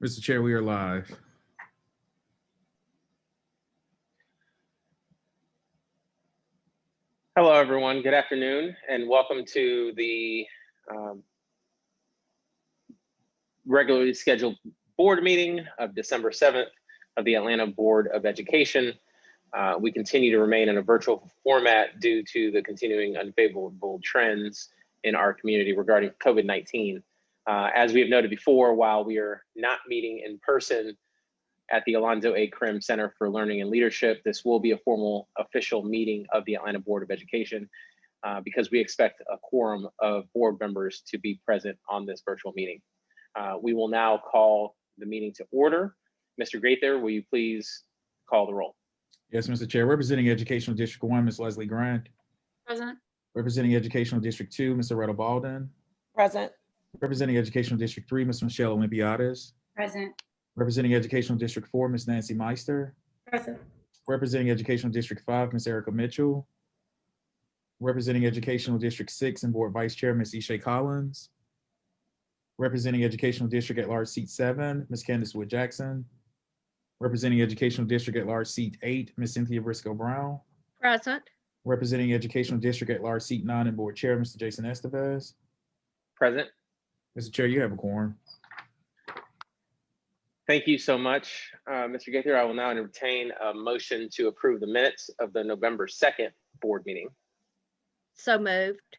Mr. Chair, we are live. Hello, everyone. Good afternoon, and welcome to the regularly scheduled board meeting of December 7th of the Atlanta Board of Education. We continue to remain in a virtual format due to the continuing unfavorable trends in our community regarding COVID-19. As we have noted before, while we are not meeting in person at the Alonzo A. Krim Center for Learning and Leadership, this will be a formal official meeting of the Atlanta Board of Education because we expect a quorum of board members to be present on this virtual meeting. We will now call the meeting to order. Mr. Gaither, will you please call the roll? Yes, Mr. Chair. Representing Educational District 1, Ms. Leslie Grant. Present. Representing Educational District 2, Mr. Retta Balden. Present. Representing Educational District 3, Ms. Michelle Olympiades. Present. Representing Educational District 4, Ms. Nancy Meister. Present. Representing Educational District 5, Ms. Erica Mitchell. Representing Educational District 6 and Board Vice Chair, Ms. Ishay Collins. Representing Educational District at Large Seat 7, Ms. Candace Wood Jackson. Representing Educational District at Large Seat 8, Ms. Cynthia Briscoe Brown. Present. Representing Educational District at Large Seat 9 and Board Chair, Mr. Jason Estevez. Present. Mr. Chair, you have a quorum. Thank you so much, Mr. Gaither. I will now entertain a motion to approve the minutes of the November 2nd board meeting. So moved.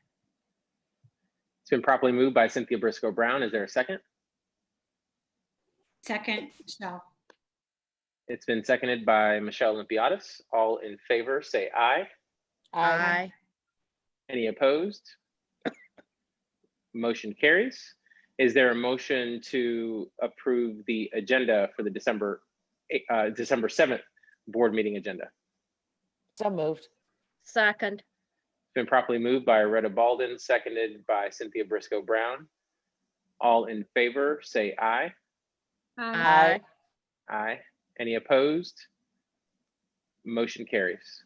It's been properly moved by Cynthia Briscoe Brown. Is there a second? Second, Michelle. It's been seconded by Michelle Olympiades. All in favor, say aye. Aye. Any opposed? Motion carries. Is there a motion to approve the agenda for the December 7th board meeting agenda? So moved. Second. It's been properly moved by Retta Balden, seconded by Cynthia Briscoe Brown. All in favor, say aye. Aye. Aye. Any opposed? Motion carries.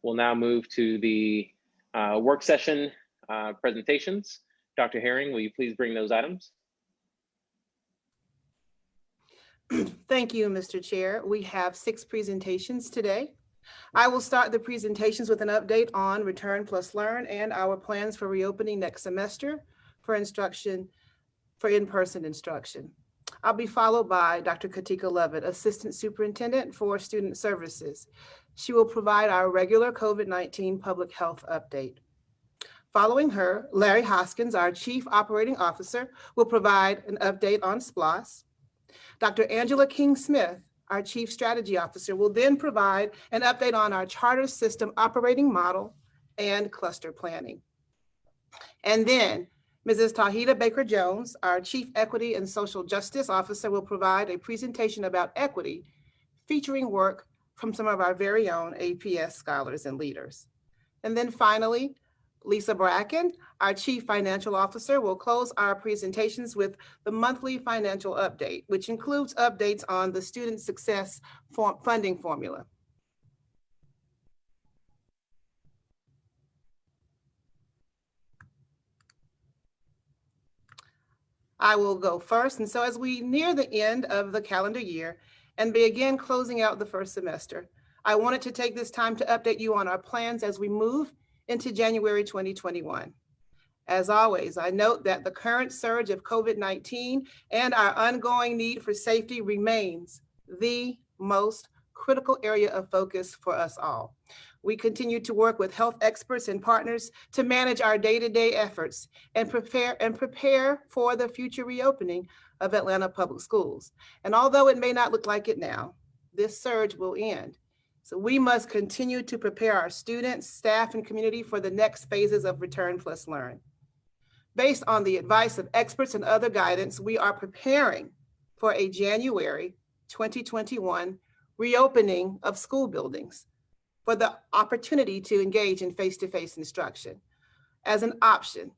We'll now move to the work session presentations. Dr. Herring, will you please bring those items? Thank you, Mr. Chair. We have 6 presentations today. I will start the presentations with an update on Return Plus Learn and our plans for reopening next semester for in-person instruction. I'll be followed by Dr. Katika Lovett, Assistant Superintendent for Student Services. She will provide our regular COVID-19 public health update. Following her, Larry Huskins, our Chief Operating Officer, will provide an update on SPLOS. Dr. Angela King-Smith, our Chief Strategy Officer, will then provide an update on our charter system operating model and cluster planning. And then Mrs. Tahita Baker-Jones, our Chief Equity and Social Justice Officer, will provide a presentation about equity, featuring work from some of our very own APS scholars and leaders. And then finally, Lisa Bracken, our Chief Financial Officer, will close our presentations with the monthly financial update, which includes updates on the Student Success Funding Formula. I will go first. And so as we near the end of the calendar year and begin closing out the first semester, I wanted to take this time to update you on our plans as we move into January 2021. As always, I note that the current surge of COVID-19 and our ongoing need for safety remains the most critical area of focus for us all. We continue to work with health experts and partners to manage our day-to-day efforts and prepare for the future reopening of Atlanta Public Schools. And although it may not look like it now, this surge will end. So we must continue to prepare our students, staff, and community for the next phases of Return Plus Learn. Based on the advice of experts and other guidance, we are preparing for a January 2021 reopening of school buildings for the opportunity to engage in face-to-face instruction. As an option,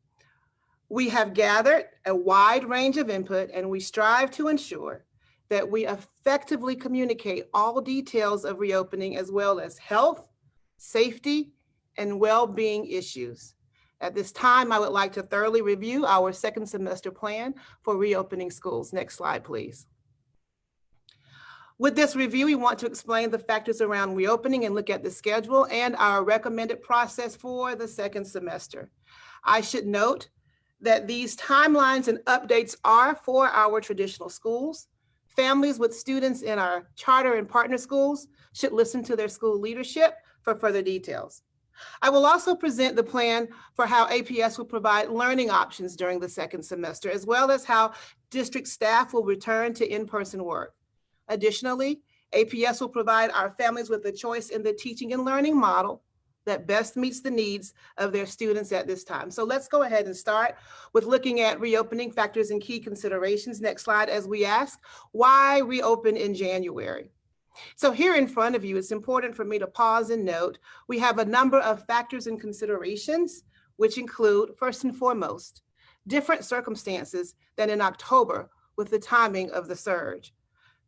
we have gathered a wide range of input and we strive to ensure that we effectively communicate all details of reopening as well as health, safety, and well-being issues. At this time, I would like to thoroughly review our second semester plan for reopening schools. Next slide, please. With this review, we want to explain the factors around reopening and look at the schedule and our recommended process for the second semester. I should note that these timelines and updates are for our traditional schools. Families with students in our charter and partner schools should listen to their school leadership for further details. I will also present the plan for how APS will provide learning options during the second semester, as well as how district staff will return to in-person work. Additionally, APS will provide our families with a choice in the teaching and learning model that best meets the needs of their students at this time. So let's go ahead and start with looking at reopening factors and key considerations. Next slide, as we ask, why reopen in January? So here in front of you, it's important for me to pause and note, we have a number of factors and considerations, which include, first and foremost, different circumstances than in October with the timing of the surge.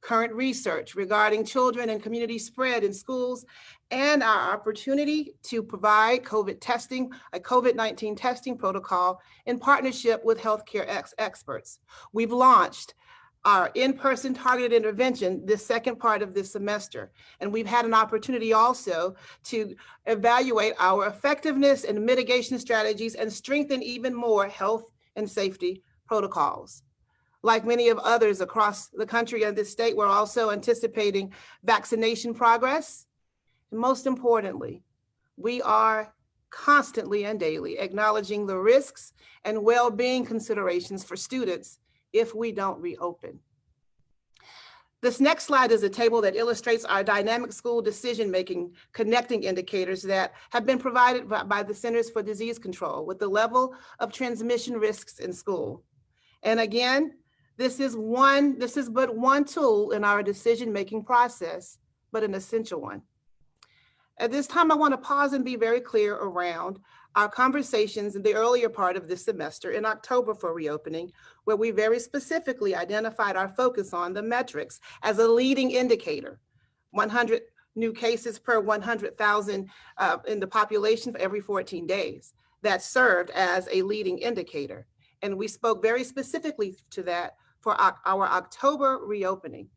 Current research regarding children and community spread in schools, and our opportunity to provide COVID testing, a COVID-19 testing protocol in partnership with healthcare experts. We've launched our in-person targeted intervention this second part of this semester, and we've had an opportunity also to evaluate our effectiveness and mitigation strategies and strengthen even more health and safety protocols. Like many of others across the country and this state, we're also anticipating vaccination progress. And most importantly, we are constantly and daily acknowledging the risks and well-being considerations for students if we don't reopen. This next slide is a table that illustrates our dynamic school decision-making connecting indicators that have been provided by the Centers for Disease Control with the level of transmission risks in school. And again, this is but one tool in our decision-making process, but an essential one. At this time, I want to pause and be very clear around our conversations in the earlier part of this semester in October for reopening, where we very specifically identified our focus on the metrics as a leading indicator. 100 new cases per 100,000 in the population for every 14 days. That served as a leading indicator. And we spoke very specifically to that for our October reopening.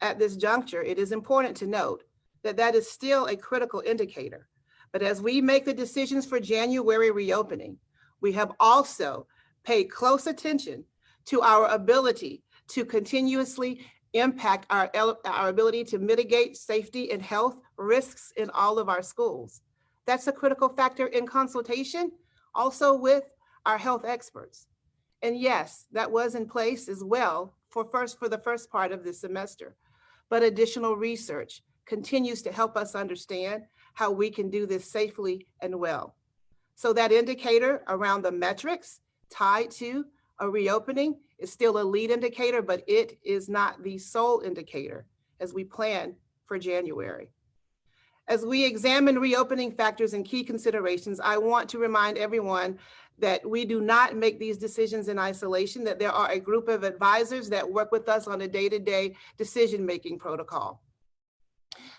At this juncture, it is important to note that that is still a critical indicator. But as we make the decisions for January reopening, we have also paid close attention to our ability to continuously impact our ability to mitigate safety and health risks in all of our schools. That's a critical factor in consultation also with our health experts. And yes, that was in place as well for the first part of this semester. But additional research continues to help us understand how we can do this safely and well. So that indicator around the metrics tied to a reopening is still a lead indicator, but it is not the sole indicator as we plan for January. As we examine reopening factors and key considerations, I want to remind everyone that we do not make these decisions in isolation, that there are a group of advisors that work with us on a day-to-day decision-making protocol.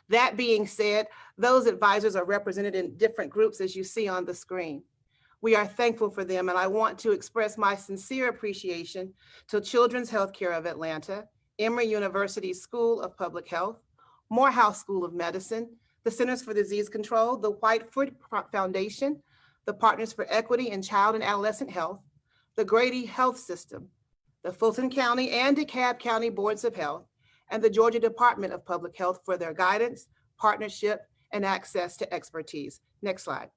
That being said, those advisors are represented in different groups as you see on the screen. We are thankful for them, and I want to express my sincere appreciation to Children's Healthcare of Atlanta, Emory University School of Public Health, Morehouse School of Medicine, the Centers for Disease Control, the Whitefoot Foundation, the Partners for Equity in Child and Adolescent Health, the Grady Health System, the Fulton County and Dekalb County Boards of Health, and the Georgia Department of Public Health for their guidance, partnership, and access to expertise. Next slide.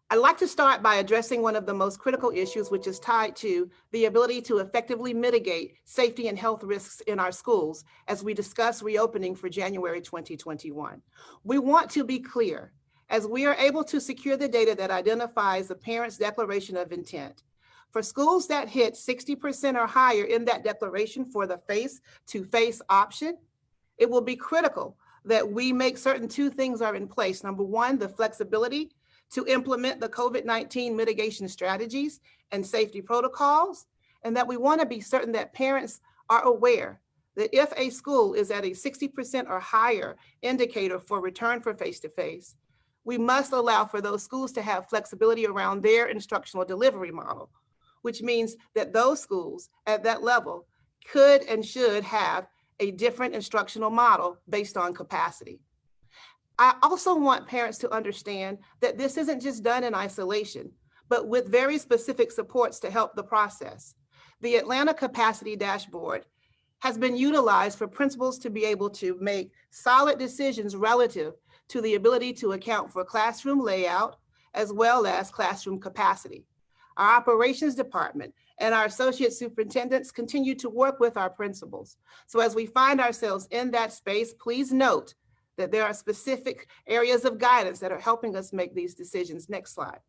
I'd like to start by addressing one of the most critical issues, which is tied to the ability to effectively mitigate safety and health risks in our schools as we discuss reopening for January 2021. We want to be clear, as we are able to secure the data that identifies the parent's declaration of intent. For schools that hit 60% or higher in that declaration for the face-to-face option, it will be critical that we make certain two things are in place. Number one, the flexibility to implement the COVID-19 mitigation strategies and safety protocols, and that we want to be certain that parents are aware that if a school is at a 60% or higher indicator for return for face-to-face, We must allow for those schools to have flexibility around their instructional delivery model, which means that those schools at that level could and should have a different instructional model based on capacity. I also want parents to understand that this isn't just done in isolation, but with very specific supports to help the process. The Atlanta Capacity Dashboard has been utilized for principals to be able to make solid decisions relative to the ability to account for classroom layout as well as classroom capacity. Our operations department and our associate superintendents continue to work with our principals. So as we find ourselves in that space, please note that there are specific areas of guidance that are helping us make these decisions. Next slide.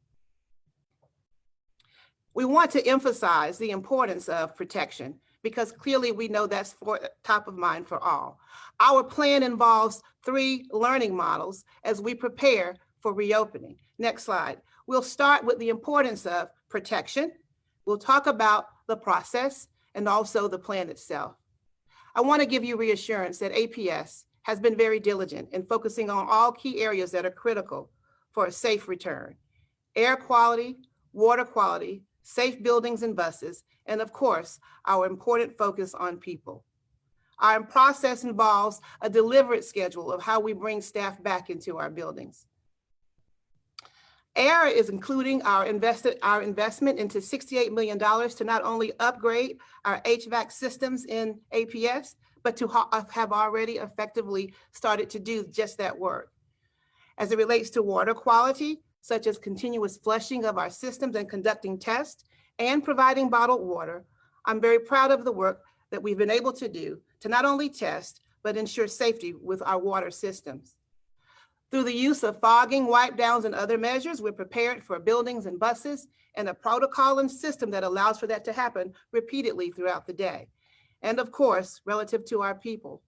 We want to emphasize the importance of protection because clearly we know that's top of mind for all. Our plan involves 3 learning models as we prepare for reopening. Next slide. We'll start with the importance of protection. We'll talk about the process and also the plan itself. I want to give you reassurance that APS has been very diligent in focusing on all key areas that are critical for a safe return: air quality, water quality, safe buildings and buses, and of course, our important focus on people. Our process involves a deliberate schedule of how we bring staff back into our buildings. AIR is including our investment into $68 million to not only upgrade our HVAC systems in APS, but to have already effectively started to do just that work. As it relates to water quality, such as continuous flushing of our systems and conducting tests and providing bottled water, I'm very proud of the work that we've been able to do to not only test, but ensure safety with our water systems. Through the use of fogging, wipe downs, and other measures, we're prepared for buildings and buses and a protocol and system that allows for that to happen repeatedly throughout the day. And of course, relative to our people,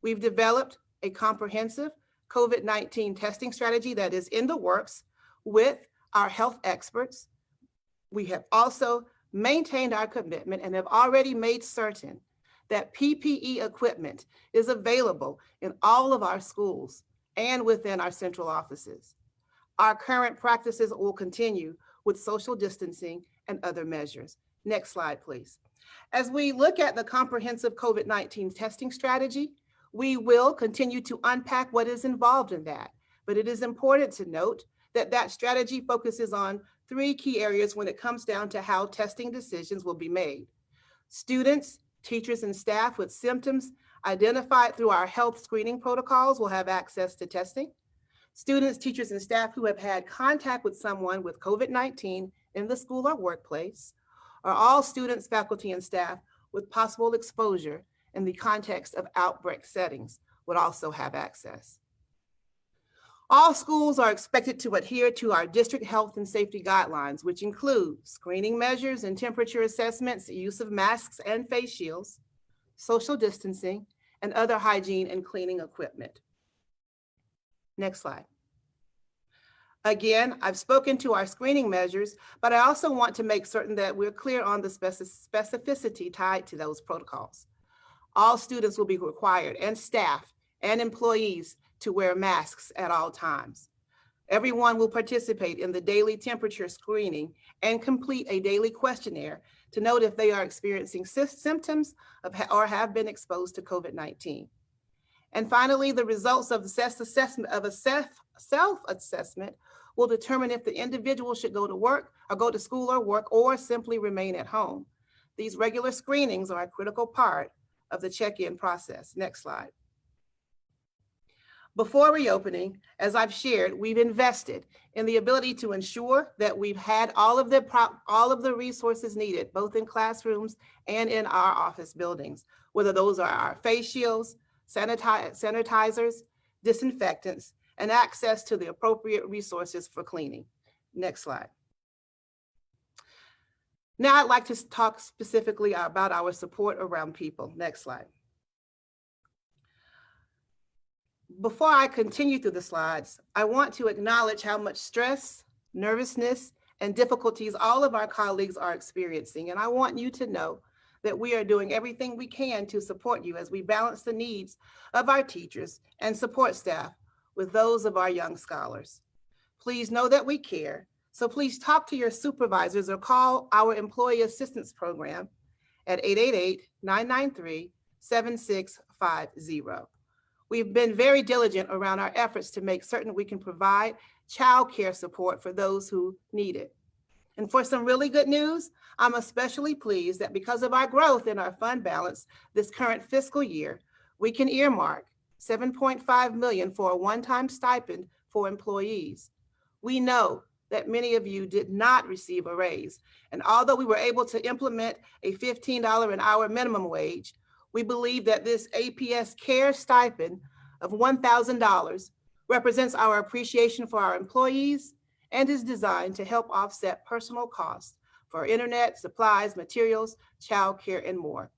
we've developed a comprehensive COVID-19 testing strategy that is in the works with our health experts. We have also maintained our commitment and have already made certain that PPE equipment is available in all of our schools and within our central offices. Our current practices will continue with social distancing and other measures. Next slide, please. As we look at the comprehensive COVID-19 testing strategy, we will continue to unpack what is involved in that. But it is important to note that that strategy focuses on 3 key areas when it comes down to how testing decisions will be made. Students, teachers, and staff with symptoms identified through our health screening protocols will have access to testing. Students, teachers, and staff who have had contact with someone with COVID-19 in the school or workplace, or all students, faculty, and staff with possible exposure in the context of outbreak settings would also have access. All schools are expected to adhere to our district health and safety guidelines, which include screening measures and temperature assessments, use of masks and face shields, social distancing, and other hygiene and cleaning equipment. Next slide. Again, I've spoken to our screening measures, but I also want to make certain that we're clear on the specificity tied to those protocols. All students will be required, and staff and employees, to wear masks at all times. Everyone will participate in the daily temperature screening and complete a daily questionnaire to note if they are experiencing symptoms or have been exposed to COVID-19. And finally, the results of a self-assessment will determine if the individual should go to work or go to school or work or simply remain at home. These regular screenings are a critical part of the check-in process. Next slide. Before reopening, as I've shared, we've invested in the ability to ensure that we've had all of the resources needed, both in classrooms and in our office buildings, whether those are our face shields, sanitizers, disinfectants, and access to the appropriate resources for cleaning. Next slide. Now I'd like to talk specifically about our support around people. Next slide. Before I continue through the slides, I want to acknowledge how much stress, nervousness, and difficulties all of our colleagues are experiencing. And I want you to know that we are doing everything we can to support you as we balance the needs of our teachers and support staff with those of our young scholars. Please know that we care. So please talk to your supervisors or call our Employee Assistance Program at 888-993-7650. We've been very diligent around our efforts to make certain we can provide childcare support for those who need it. And for some really good news, I'm especially pleased that because of our growth in our fund balance this current fiscal year, we can earmark $7.5 million for a one-time stipend for employees. We know that many of you did not receive a raise, and although we were able to implement a $15 an hour minimum wage, we believe that this APS Care stipend of $1,000 represents our appreciation for our employees and is designed to help offset personal costs for internet, supplies, materials, childcare, and more.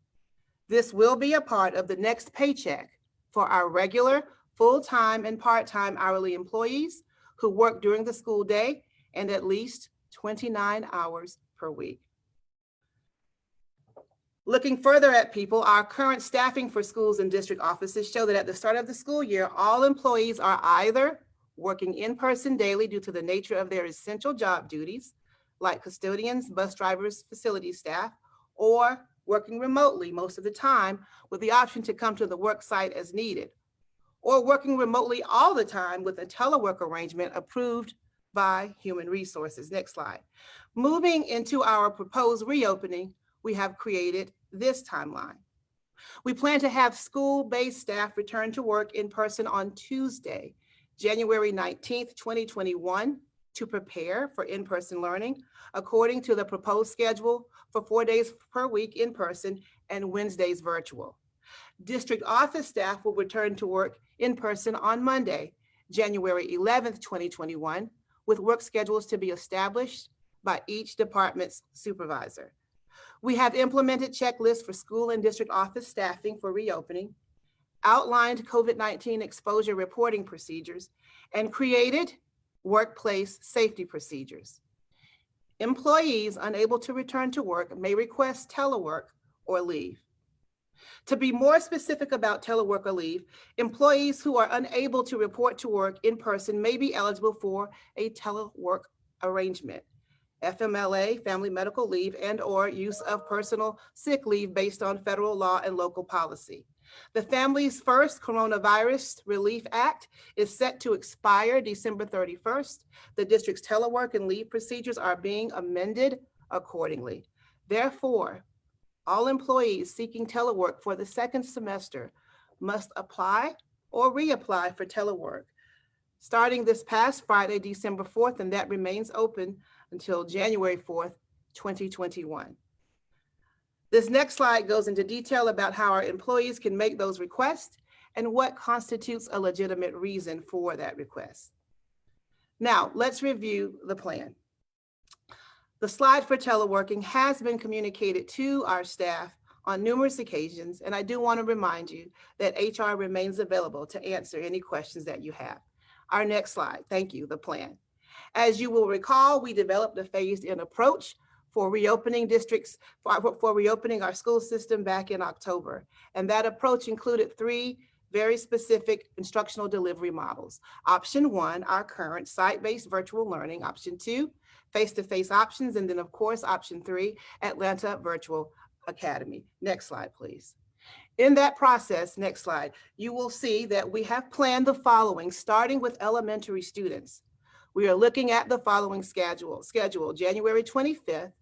This will be a part of the next paycheck for our regular, full-time, and part-time hourly employees who work during the school day and at least 29 hours per week. Looking further at people, our current staffing for schools and district offices show that at the start of the school year, all employees are either working in person daily due to the nature of their essential job duties, like custodians, bus drivers, facility staff, or working remotely most of the time with the option to come to the work site as needed, or working remotely all the time with a telework arrangement approved by Human Resources. Next slide. Moving into our proposed reopening, we have created this timeline. We plan to have school-based staff return to work in person on Tuesday, January 19th, 2021, to prepare for in-person learning according to the proposed schedule for 4 days per week in person and Wednesdays virtual. District office staff will return to work in person on Monday, January 11th, 2021, with work schedules to be established by each department's supervisor. We have implemented checklists for school and district office staffing for reopening, outlined COVID-19 exposure reporting procedures, and created workplace safety procedures. Employees unable to return to work may request telework or leave. To be more specific about telework or leave, employees who are unable to report to work in person may be eligible for a telework arrangement, FMLA, family medical leave, and/or use of personal sick leave based on federal law and local policy. The Families First Coronavirus Relief Act is set to expire December 31st. The district's telework and leave procedures are being amended accordingly. Therefore, all employees seeking telework for the second semester must apply or reapply for telework starting this past Friday, December 4th, and that remains open until January 4th, 2021. This next slide goes into detail about how our employees can make those requests and what constitutes a legitimate reason for that request. Now, let's review the plan. The slide for teleworking has been communicated to our staff on numerous occasions, and I do want to remind you that HR remains available to answer any questions that you have. Our next slide, thank you, the plan. As you will recall, we developed a phased-in approach for reopening districts, for reopening our school system back in October. And that approach included 3 very specific instructional delivery models. Option 1, our current site-based virtual learning. Option 2, face-to-face options. And then of course, option 3, Atlanta Virtual Academy. Next slide, please. In that process, next slide, you will see that we have planned the following, starting with elementary students. We are looking at the following schedule, January 25th,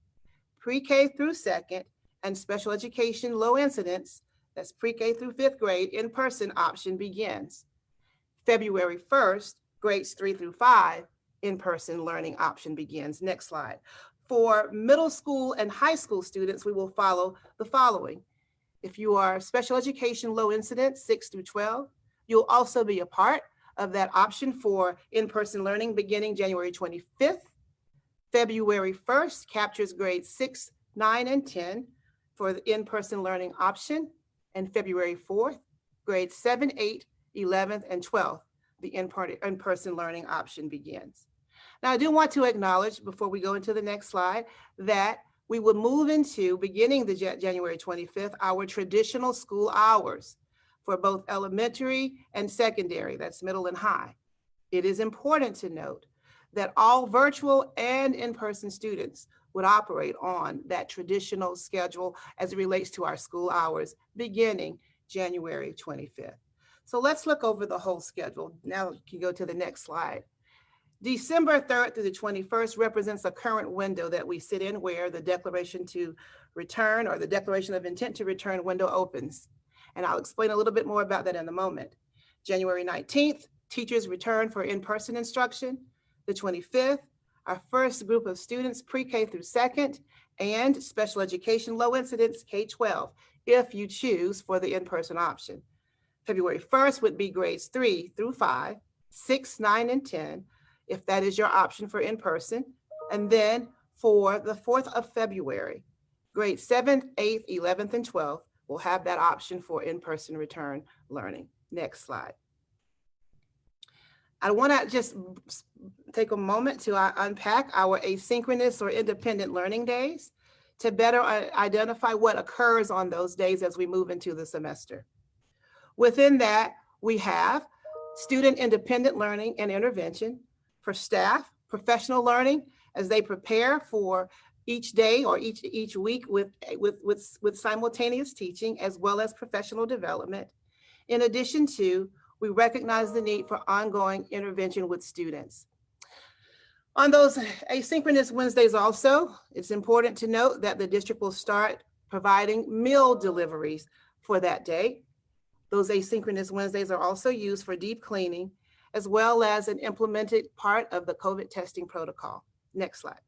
pre-K through 2nd, and special education low incidence, that's pre-K through 5th grade, in-person option begins. February 1st, grades 3 through 5, in-person learning option begins. Next slide. For middle school and high school students, we will follow the following. If you are special education low incidence, 6 through 12, you'll also be a part of that option for in-person learning beginning January 25th. February 1st captures grades 6, 9, and 10 for the in-person learning option. And February 4th, grades 7, 8, 11th, and 12th, the in-person learning option begins. Now, I do want to acknowledge before we go into the next slide that we will move into, beginning the January 25th, our traditional school hours for both elementary and secondary, that's middle and high. It is important to note that all virtual and in-person students would operate on that traditional schedule as it relates to our school hours beginning January 25th. So let's look over the whole schedule. Now you can go to the next slide. December 3rd through the 21st represents a current window that we sit in where the declaration to return or the declaration of intent to return window opens. And I'll explain a little bit more about that in a moment. January 19th, teachers return for in-person instruction. The 25th, our first group of students pre-K through second and special education low incidence K-12, if you choose for the in-person option. February 1st would be grades 3 through 5, 6, 9, and 10, if that is your option for in-person. And then for the 4th of February, grades 7th, 8th, 11th, and 12th will have that option for in-person return learning. Next slide. I want to just take a moment to unpack our asynchronous or independent learning days to better identify what occurs on those days as we move into the semester. Within that, we have student independent learning and intervention. For staff, professional learning as they prepare for each day or each week with simultaneous teaching, as well as professional development. In addition to, we recognize the need for ongoing intervention with students. On those asynchronous Wednesdays also, it's important to note that the district will start providing meal deliveries for that day. Those asynchronous Wednesdays are also used for deep cleaning, as well as an implemented part of the COVID testing protocol. Next slide.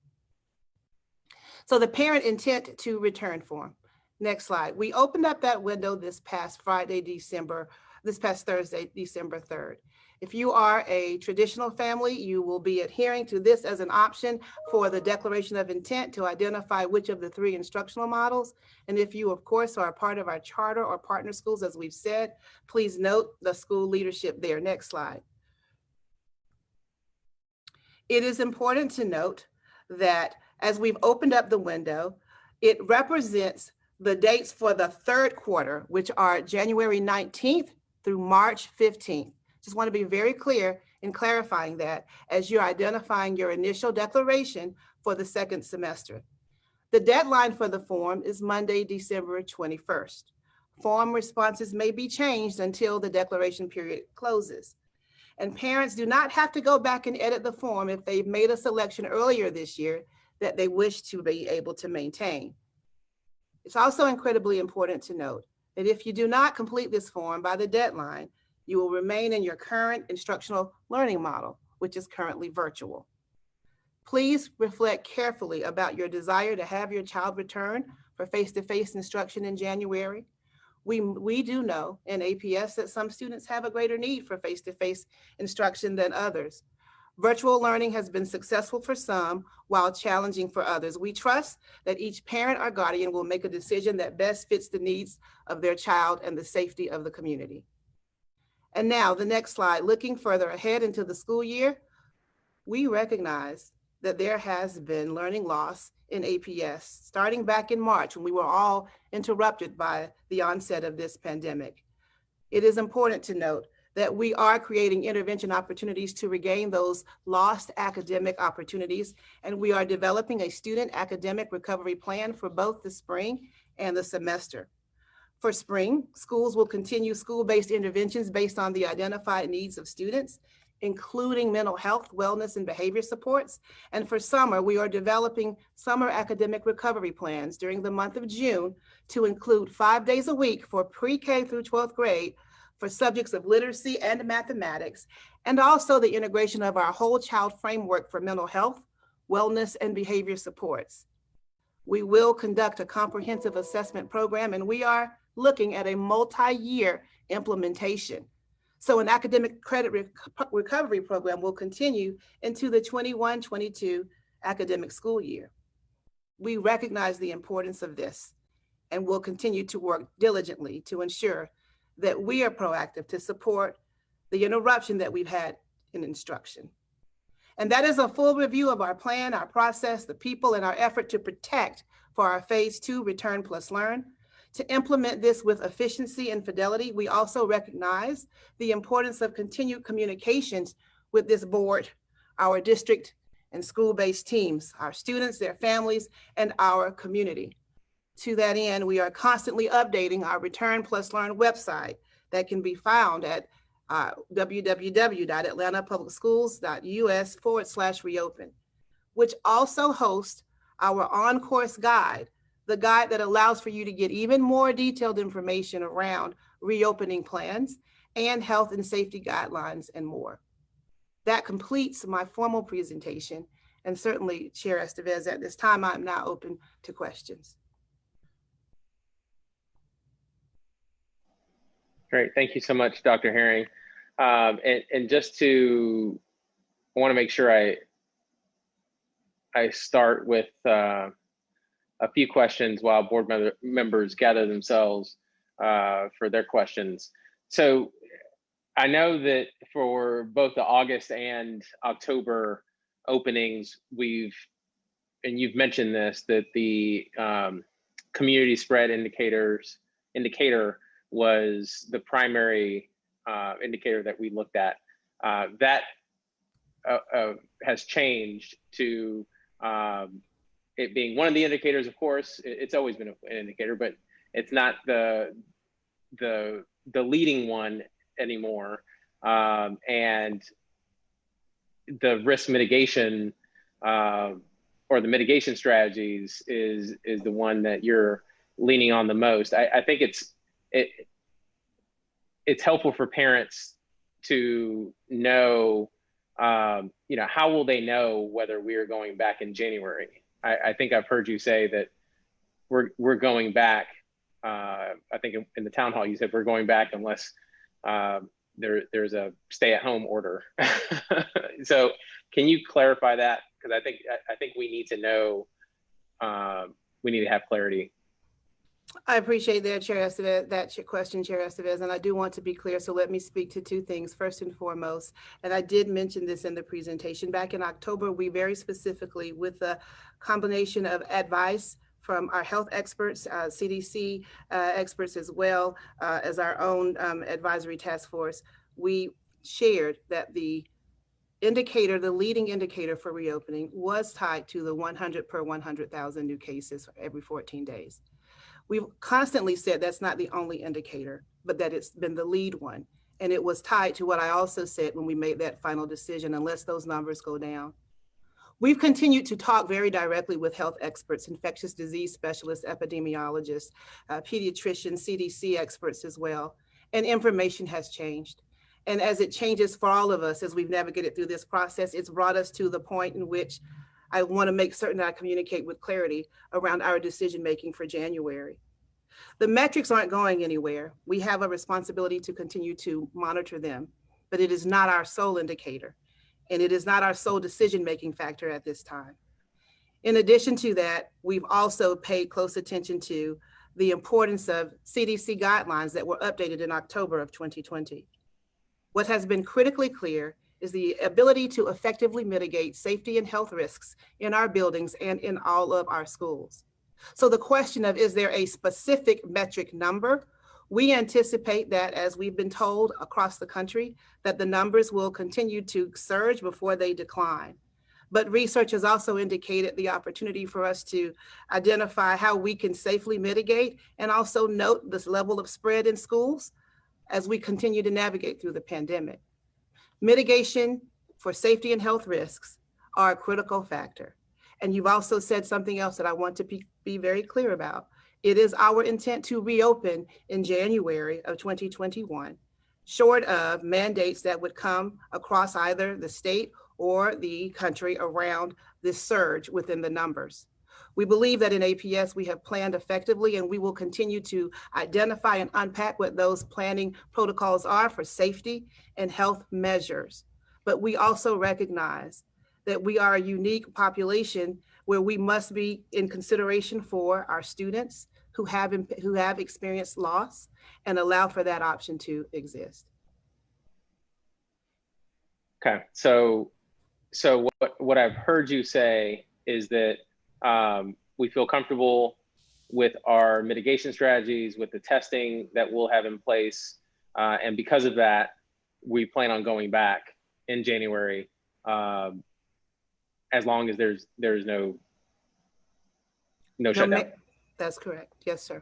So the parent intent to return form. Next slide. We opened up that window this past Thursday, December 3rd. If you are a traditional family, you will be adhering to this as an option for the declaration of intent to identify which of the 3 instructional models. And if you, of course, are a part of our charter or partner schools, as we've said, please note the school leadership there. Next slide. It is important to note that as we've opened up the window, it represents the dates for the 3rd quarter, which are January 19th through March 15th. Just want to be very clear in clarifying that as you're identifying your initial declaration for the 2nd semester. The deadline for the form is Monday, December 21st. Form responses may be changed until the declaration period closes. And parents do not have to go back and edit the form if they've made a selection earlier this year that they wish to be able to maintain. It's also incredibly important to note that if you do not complete this form by the deadline, you will remain in your current instructional learning model, which is currently virtual. Please reflect carefully about your desire to have your child return for face-to-face instruction in January. We do know in APS that some students have a greater need for face-to-face instruction than others. Virtual learning has been successful for some while challenging for others. We trust that each parent or guardian will make a decision that best fits the needs of their child and the safety of the community. And now the next slide, looking further ahead into the school year, we recognize that there has been learning loss in APS starting back in March when we were all interrupted by the onset of this pandemic. It is important to note that we are creating intervention opportunities to regain those lost academic opportunities, and we are developing a student academic recovery plan for both the spring and the semester. For spring, schools will continue school-based interventions based on the identified needs of students, including mental health, wellness, and behavior supports. And for summer, we are developing summer academic recovery plans during the month of June to include 5 days a week for pre-K through 12th grade for subjects of literacy and mathematics, and also the integration of our whole child framework for mental health, wellness, and behavior supports. We will conduct a comprehensive assessment program, and we are looking at a multi-year implementation. So an academic credit recovery program will continue into the 21-22 academic school year. We recognize the importance of this and will continue to work diligently to ensure that we are proactive to support the interruption that we've had in instruction. And that is a full review of our plan, our process, the people, and our effort to protect for our phase 2 Return Plus Learn. To implement this with efficiency and fidelity, we also recognize the importance of continued communications with this board, our district and school-based teams, our students, their families, and our community. To that end, we are constantly updating our Return Plus Learn website that can be found at www.atlantapublicschools.us/reopen, which also hosts our on-course guide, the guide that allows for you to get even more detailed information around reopening plans and health and safety guidelines and more. That completes my formal presentation. And certainly, Chair Estevez, at this time, I'm now open to questions. Great, thank you so much, Dr. Herring. And just to, I want to make sure I start with a few questions while board members gather themselves for their questions. So I know that for both the August and October openings, and you've mentioned this, that the community spread indicator was the primary indicator that we looked at. That has changed to it being one of the indicators. Of course, it's always been an indicator, but it's not the leading one anymore. And the risk mitigation or the mitigation strategies is the one that you're leaning on the most. I think it's helpful for parents to know, how will they know whether we are going back in January? I think I've heard you say that we're going back. I think in the town hall you said we're going back unless there's a stay-at-home order. So can you clarify that? Because I think we need to know. We need to have clarity. I appreciate that, Chair Estevez, that question, Chair Estevez, and I do want to be clear, so let me speak to two things. First and foremost, and I did mention this in the presentation, back in October, we very specifically, with a combination of advice from our health experts, CDC experts, as well as our own advisory task force, we shared that the leading indicator for reopening was tied to the 100 per 100,000 new cases every 14 days. We've constantly said that's not the only indicator, but that it's been the lead one. And it was tied to what I also said when we made that final decision, unless those numbers go down. We've continued to talk very directly with health experts, infectious disease specialists, epidemiologists, pediatricians, CDC experts as well, and information has changed. And as it changes for all of us, as we've navigated through this process, it's brought us to the point in which I want to make certain that I communicate with clarity around our decision-making for January. The metrics aren't going anywhere. We have a responsibility to continue to monitor them, but it is not our sole indicator, and it is not our sole decision-making factor at this time. In addition to that, we've also paid close attention to the importance of CDC guidelines that were updated in October of 2020. What has been critically clear is the ability to effectively mitigate safety and health risks in our buildings and in all of our schools. So the question of, is there a specific metric number? We anticipate that, as we've been told across the country, that the numbers will continue to surge before they decline. But research has also indicated the opportunity for us to identify how we can safely mitigate and also note this level of spread in schools as we continue to navigate through the pandemic. Mitigation for safety and health risks are a critical factor. And you've also said something else that I want to be very clear about. It is our intent to reopen in January of 2021, short of mandates that would come across either the state or the country around this surge within the numbers. We believe that in APS we have planned effectively, and we will continue to identify and unpack what those planning protocols are for safety and health measures. But we also recognize that we are a unique population where we must be in consideration for our students who have experienced loss and allow for that option to exist. Okay, so what I've heard you say is that we feel comfortable with our mitigation strategies, with the testing that we'll have in place. And because of that, we plan on going back in January as long as there's no No, shutdown. That's correct. Yes, sir.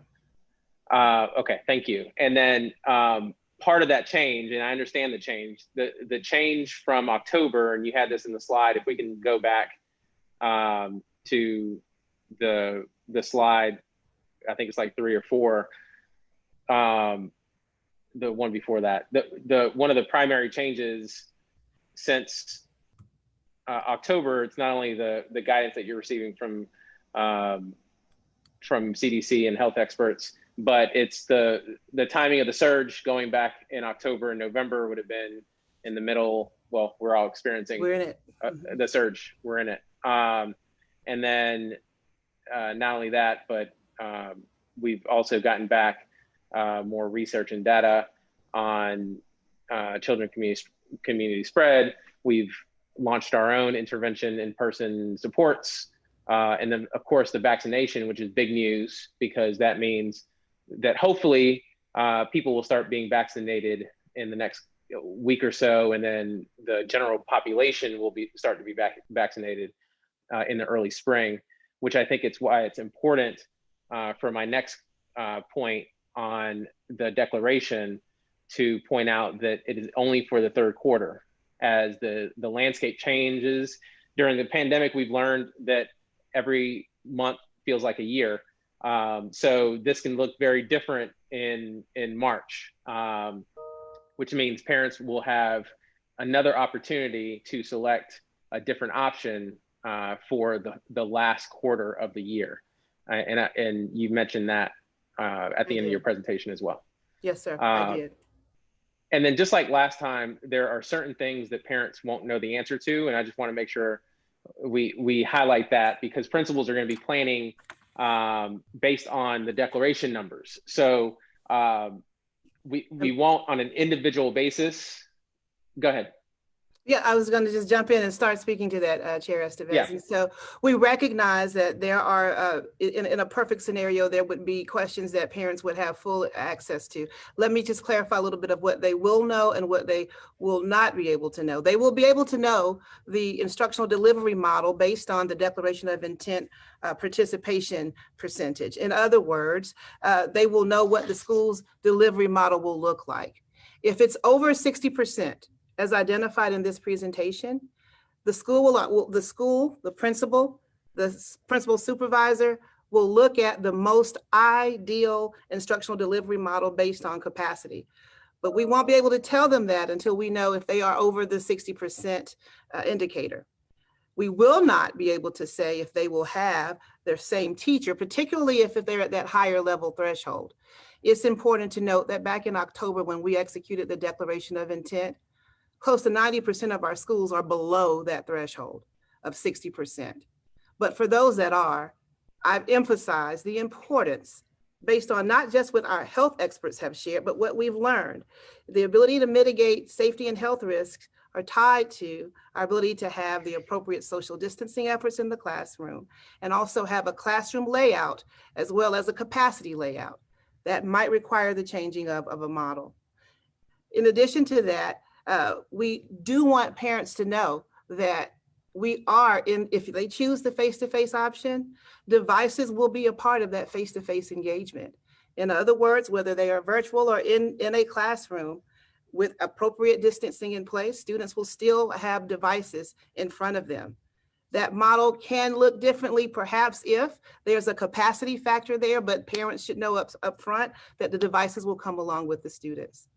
Okay, thank you. And then part of that change, and I understand the change from October, and you had this in the slide, if we can go back to the slide, I think it's like 3 or 4, the one before that, the one of the primary changes since October, it's not only the guidance that you're receiving from CDC and health experts, but it's the timing of the surge. Going back in October and November would have been in the middle. Well, we're all experiencing We're in it. the surge. We're in it. And then not only that, but we've also gotten back more research and data on children community spread. We've launched our own intervention in-person supports. And then, of course, the vaccination, which is big news, because that means that hopefully people will start being vaccinated in the next week or so, and then the general population will start to be vaccinated in the early spring, which I think it's why it's important for my next point on the declaration to point out that it is only for the third quarter. As the landscape changes during the pandemic, we've learned that every month feels like a year. So this can look very different in March, which means parents will have another opportunity to select a different option for the last quarter of the year. And you mentioned that at the end of your presentation as well. Yes, sir, I did. And then just like last time, there are certain things that parents won't know the answer to, and I just want to make sure we highlight that, because principals are going to be planning based on the declaration numbers. So we won't, on an individual basis. Go ahead. Yeah, I was going to just jump in and start speaking to that, Chair Estevez. Yeah. And so we recognize that there are, in a perfect scenario, there would be questions that parents would have full access to. Let me just clarify a little bit of what they will know and what they will not be able to know. They will be able to know the instructional delivery model based on the Declaration of Intent participation percentage. In other words, they will know what the school's delivery model will look like. If it's over 60%, as identified in this presentation, the principal supervisor will look at the most ideal instructional delivery model based on capacity. But we won't be able to tell them that until we know if they are over the 60% indicator. We will not be able to say if they will have their same teacher, particularly if they're at that higher level threshold. It's important to note that back in October, when we executed the Declaration of Intent, close to 90% of our schools are below that threshold of 60%. But for those that are, I've emphasized the importance, based on not just what our health experts have shared, but what we've learned. The ability to mitigate safety and health risks are tied to our ability to have the appropriate social distancing efforts in the classroom, and also have a classroom layout as well as a capacity layout that might require the changing of a model. In addition to that, we do want parents to know that we are if they choose the face-to-face option, devices will be a part of that face-to-face engagement. In other words, whether they are virtual or in a classroom with appropriate distancing in place, students will still have devices in front of them. That model can look differently, perhaps if there's a capacity factor there, but parents should know up front that the devices will come along with the students.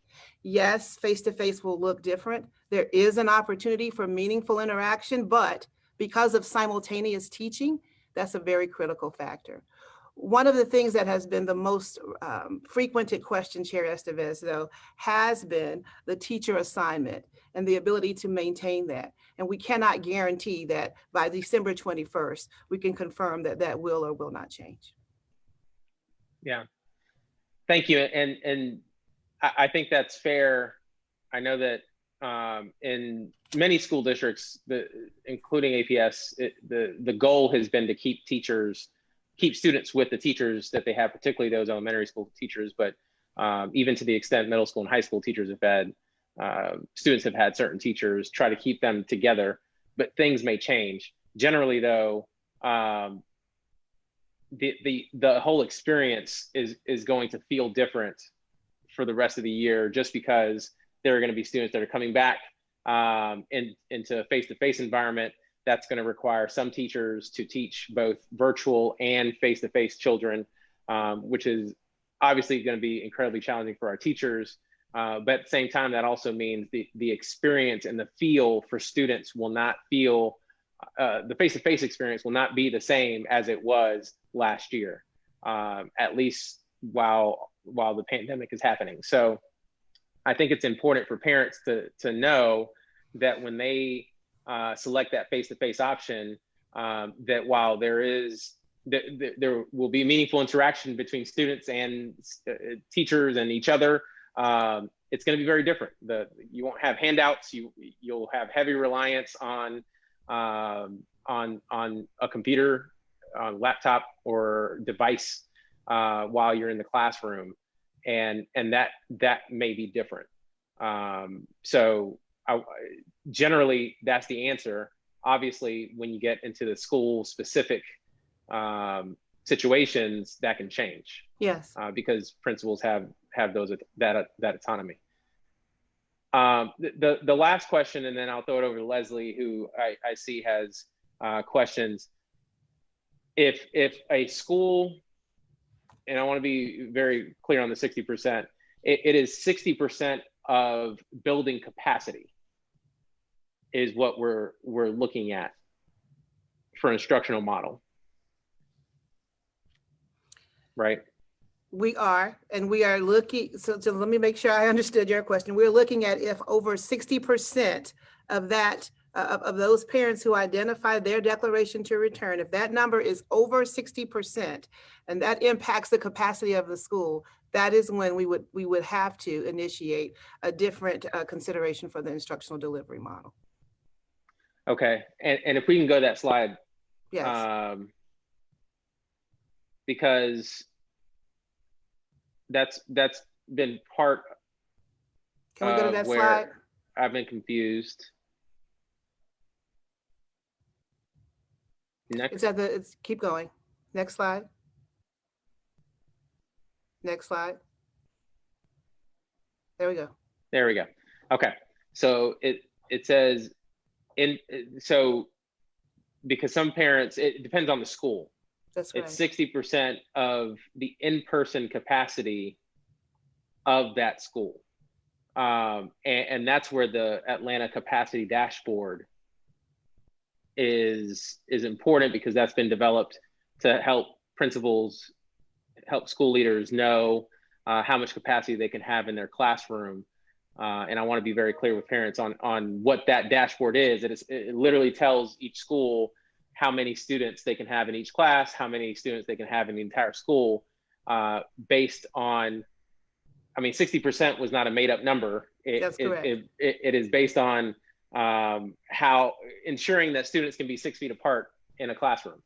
Yes, face-to-face will look different. There is an opportunity for meaningful interaction, but because of simultaneous teaching, that's a very critical factor. One of the things that has been the most frequented question, Chair Estevez, though, has been the teacher assignment and the ability to maintain that. And we cannot guarantee that by December 21st, we can confirm that that will or will not change. Yeah, thank you. And I think that's fair. I know that in many school districts, including APS, the goal has been to keep students with the teachers that they have, particularly those elementary school teachers, but even to the extent middle school and high school teachers have had, students have had certain teachers, try to keep them together. but things may change. Generally though, the whole experience is going to feel different for the rest of the year, just because there are going to be students that are coming back into a face-to-face environment. That's going to require some teachers to teach both virtual and face-to-face children, which is obviously going to be incredibly challenging for our teachers. But at the same time, that also means the experience and the feel for students will not feel, the face-to-face experience will not be the same as it was last year, at least while the pandemic is happening. So I think it's important for parents to know that when they select that face-to-face option, that while there will be meaningful interaction between students and teachers and each other, it's going to be very different. You won't have handouts. You'll have heavy reliance on a computer, laptop, or device while you're in the classroom, and that may be different. So generally, that's the answer. Obviously, when you get into the school specific situations, that can change. Yes. Because principals have that autonomy. The last question, and then I'll throw it over to Leslie, who I see has questions. If a school, and I want to be very clear on the 60%, it is 60% of building capacity is what we're looking at for instructional model, right? We are looking, so let me make sure I understood your question. We're looking at if over 60% of that, of those parents who identify their declaration to return, if that number is over 60%, and that impacts the capacity of the school, that is when we would have to initiate a different consideration for the instructional delivery model. Okay, and if we can go to that slide. Yes. Because that's been part. Can we go to that where slide? I've been confused. Next. Keep going. Next slide. Next slide. There we go. There we go. Okay, so it says so because some parents, it depends on the school. That's right. It's 60% of the in-person capacity of that school. And that's where the Atlanta capacity dashboard is important, because that's been developed to help principals, help school leaders know how much capacity they can have in their classroom. And I want to be very clear with parents on what that dashboard is. It literally tells each school how many students they can have in each class, how many students they can have in the entire school, based on, 60% was not a made up number. That's correct. It is based on how ensuring that students can be 6 feet apart in a classroom.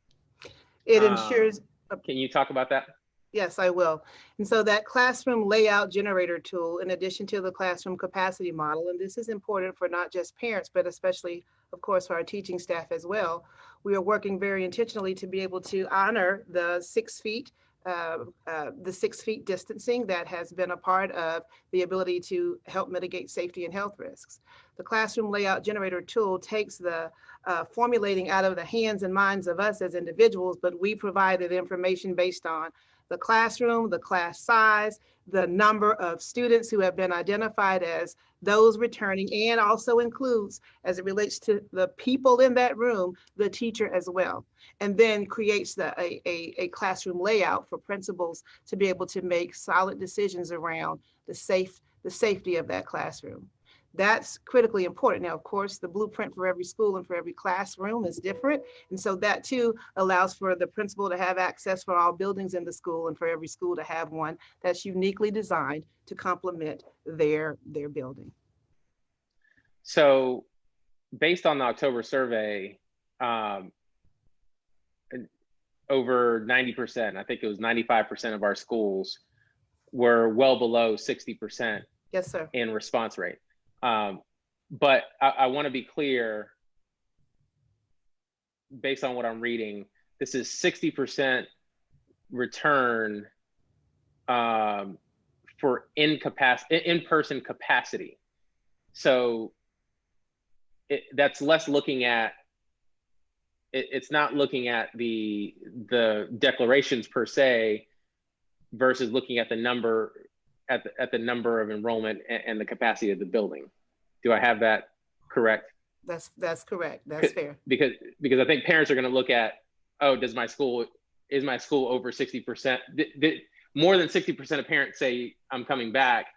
It ensures. Can you talk about that? Yes, I will. And so that classroom layout generator tool, in addition to the classroom capacity model, and this is important for not just parents, but especially, of course, for our teaching staff as well. We are working very intentionally to be able to honor the 6 feet, the 6 feet distancing that has been a part of the ability to help mitigate safety and health risks. The classroom layout generator tool takes the formulating out of the hands and minds of us as individuals, but we provided information based on the classroom, the class size, the number of students who have been identified as those returning, and also includes, as it relates to the people in that room, the teacher as well. And then creates a classroom layout for principals to be able to make solid decisions around the safety of that classroom. That's critically important. Now, of course, the blueprint for every school and for every classroom is different. And so that too allows for the principal to have access for all buildings in the school, and for every school to have one that's uniquely designed to complement their building. So based on the October survey, over 90%, I think it was 95% of our schools were well below 60%. Yes, sir. In response rate. But I want to be clear, based on what I'm reading, this is 60% return for in-person capacity. So that's less looking at, it's not looking at the declarations per se versus looking at the number at the number of enrollment and the capacity of the building. Do I have that correct? That's correct. That's fair. Because I think parents are going to look at, oh, is my school over 60%? More than 60% of parents say I'm coming back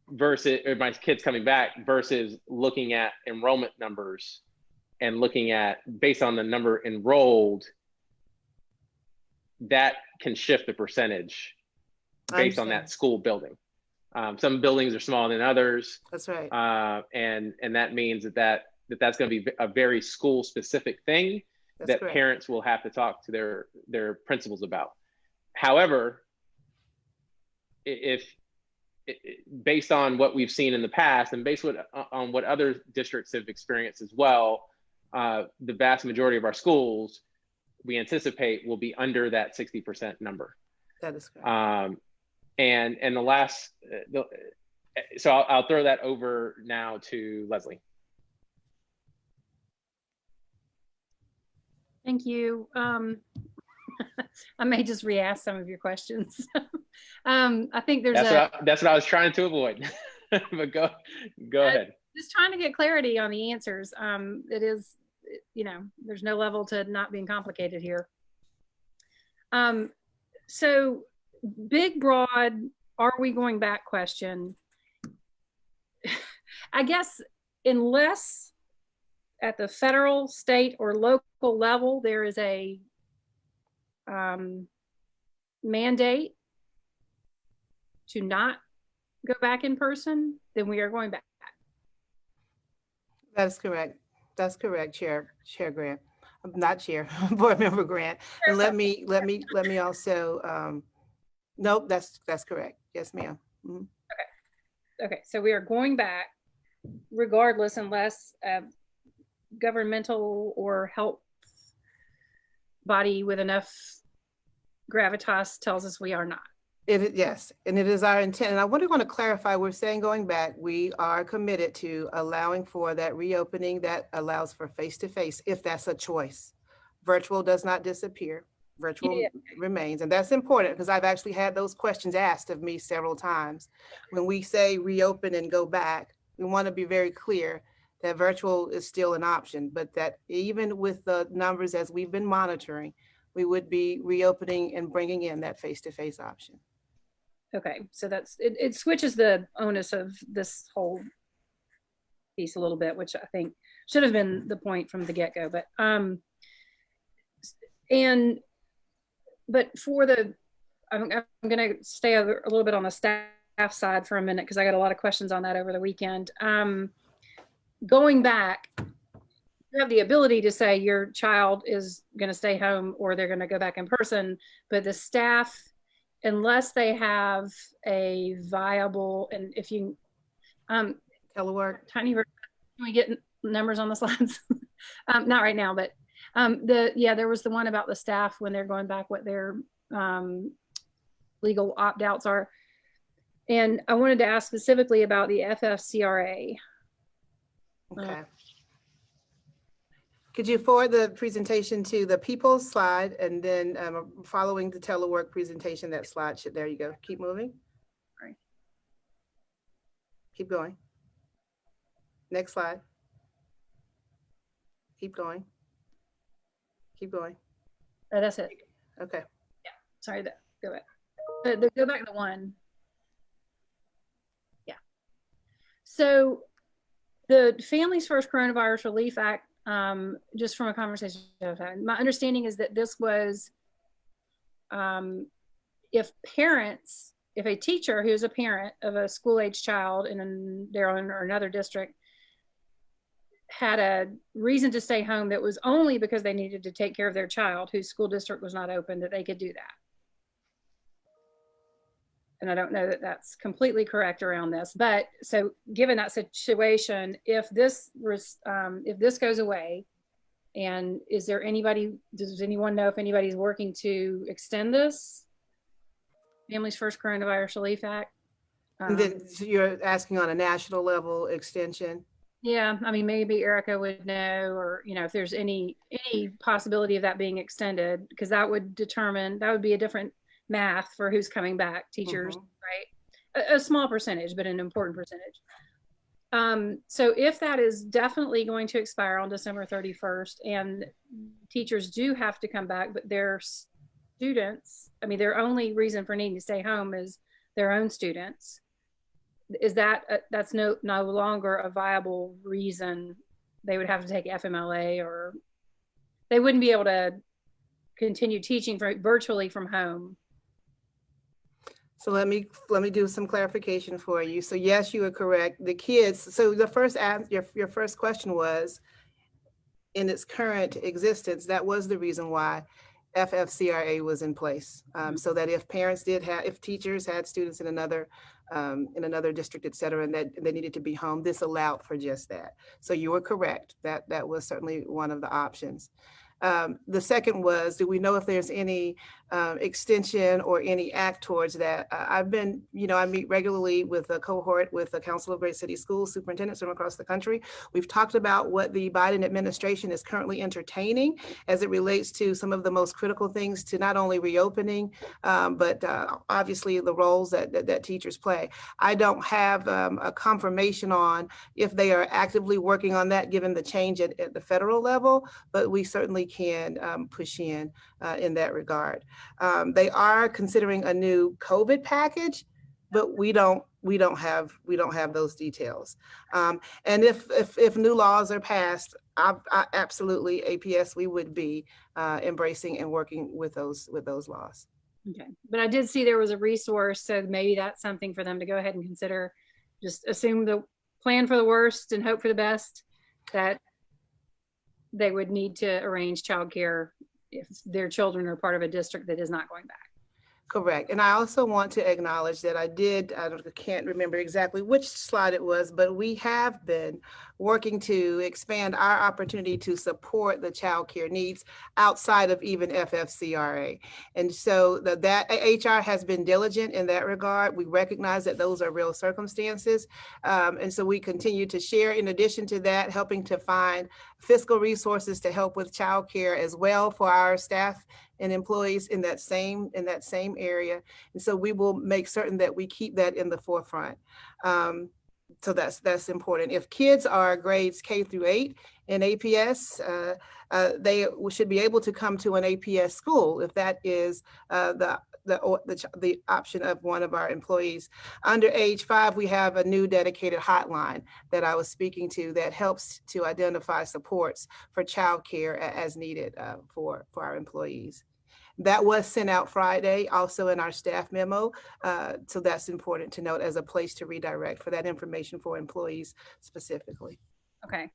versus, or my kid's coming back, versus looking at enrollment numbers and looking at, based on the number enrolled, that can shift the percentage based on that school building. Some buildings are smaller than others. That's right. And that means that's going to be a very school specific thing that correct. Parents will have to talk to their principals about. However, if based on what we've seen in the past and based on what other districts have experienced as well, the vast majority of our schools, we anticipate, will be under that 60% number. That is correct. And the last, so I'll throw that over now to Leslie. Thank you. I may just re-ask some of your questions. I think there's that's what I was trying to avoid. But go ahead. Just trying to get clarity on the answers. It is, there's no level to not being complicated here. So big, broad, are we going back question? I guess unless at the federal, state, or local level, there is a mandate to not go back in person, then we are going back. That's correct. That's correct, Chair Grant. Not Chair, Board Member Grant. And let me also, nope, that's correct. Yes, ma'am. Mm-hmm. Okay, so we are going back regardless, unless a governmental or health body with enough gravitas tells us we are not. Yes, and it is our intent. And I want to clarify, we're saying going back, we are committed to allowing for that reopening that allows for face-to-face, if that's a choice. Virtual does not disappear. Virtual remains. And that's important because I've actually had those questions asked of me several times. When we say reopen and go back, we want to be very clear that virtual is still an option, but that even with the numbers as we've been monitoring, we would be reopening and bringing in that face-to-face option. Okay, so it switches the onus of this whole piece a little bit, which I think should have been the point from the get-go. But for the, I'm going to stay a little bit on the staff side for a minute because I got a lot of questions on that over the weekend. Going back, you have the ability to say your child is going to stay home or they're going to go back in person, but the staff, unless they have a viable, and if you telework, tiny, can we get numbers on the slides? Not right now, but there was the one about the staff when they're going back, what their legal opt-outs are. And I wanted to ask specifically about the FFCRA. Okay. Could you forward the presentation to the people slide, and then following the telework presentation, that slide should, there you go. Keep moving. Right. Keep going. Next slide. Keep going. Keep going. Oh, that's it. Okay. Yeah, sorry, go back. Go back to one. Yeah. So the Families First Coronavirus Relief Act, just from a conversation I've had, my understanding is that this was, if a teacher who's a parent of a school-age child in their own or another district had a reason to stay home that was only because they needed to take care of their child whose school district was not open, that they could do that. And I don't know that that's completely correct around this, but so given that situation, if this goes away And is there anybody, does anyone know if anybody's working to extend this? Families First Coronavirus Relief Act? And then you're asking on a national level extension? Yeah, I mean, maybe Erica would know, or, you know, if there's any possibility of that being extended, because that would be a different math for who's coming back, teachers, right? A small percentage, but an important percentage. So if that is definitely going to expire on December 31st and teachers do have to come back, but their students, I mean, their only reason for needing to stay home is their own students. Is that's no longer a viable reason? They would have to take FMLA, or they wouldn't be able to continue teaching virtually from home. So let me do some clarification for you. So yes, you are correct. The kids, so the first your first question was, in its current existence, that was the reason why FFCRA was in place. So that if parents if teachers had students in another district, et cetera, and that they needed to be home, this allowed for just that. So you were correct. That was certainly one of the options. The second was, do we know if there's any extension or any act towards that? I've been, I meet regularly with a cohort with the Council of Great City Schools superintendents from across the country. We've talked about what the Biden administration is currently entertaining as it relates to some of the most critical things to not only reopening, but obviously the roles that teachers play. I don't have a confirmation on if they are actively working on that given the change at the federal level, but we certainly can push in that regard. They are considering a new COVID package, but we don't have those details. And if new laws are passed, I absolutely, APS, we would be embracing and working with those laws. Okay, but I did see there was a resource, so maybe that's something for them to go ahead and consider. Just assume the plan for the worst and hope for the best, that they would need to arrange childcare if their children are part of a district that is not going back. Correct. And I also want to acknowledge that I can't remember exactly which slide it was, but we have been working to expand our opportunity to support the child care needs outside of even FFCRA. And so that HR has been diligent in that regard. We recognize that those are real circumstances. And so we continue to share, in addition to that, helping to find fiscal resources to help with child care as well for our staff and employees in that same area. And so we will make certain that we keep that in the forefront. So that's important. If kids are grades K through 8 in APS, they should be able to come to an APS school if that is the option of one of our employees. Under age 5, we have a new dedicated hotline that I was speaking to that helps to identify supports for childcare as needed for our employees. That was sent out Friday, also in our staff memo. So that's important to note as a place to redirect for that information for employees specifically. Okay.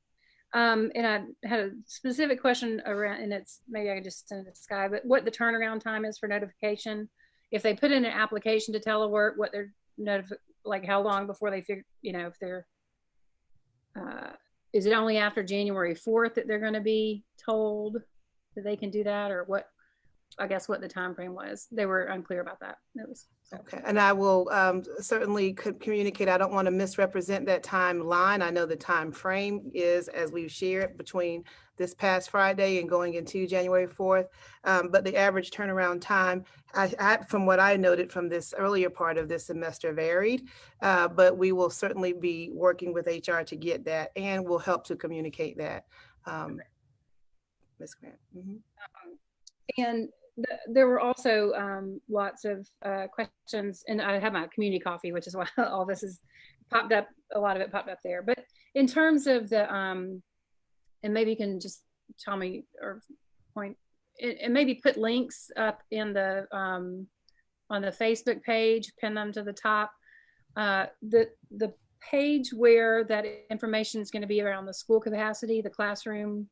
And I had a specific question around, and it's, maybe I could just send it to Sky, but what the turnaround time is for notification. If they put in an application to telework, what they're like how long before they figure, if they're, is it only after January 4th that they're going to be told that they can do that, or what? I guess what the time frame was. They were unclear about that. Okay, and I will certainly communicate. I don't want to misrepresent that timeline. I know the time frame is, as we've shared, between this past Friday and going into January 4th. But the average turnaround time, from what I noted from this earlier part of this semester, varied. But we will certainly be working with HR to get that, and we'll help to communicate that. Ms. Grant. Mm-hmm. And there were also lots of questions, and I have my community coffee, which is why all this is popped up. A lot of it popped up there. But in terms of the, and maybe you can just tell me or point, and maybe put links up in the on the Facebook page, pin them to the top. The page where that information is going to be around the school capacity, the classroom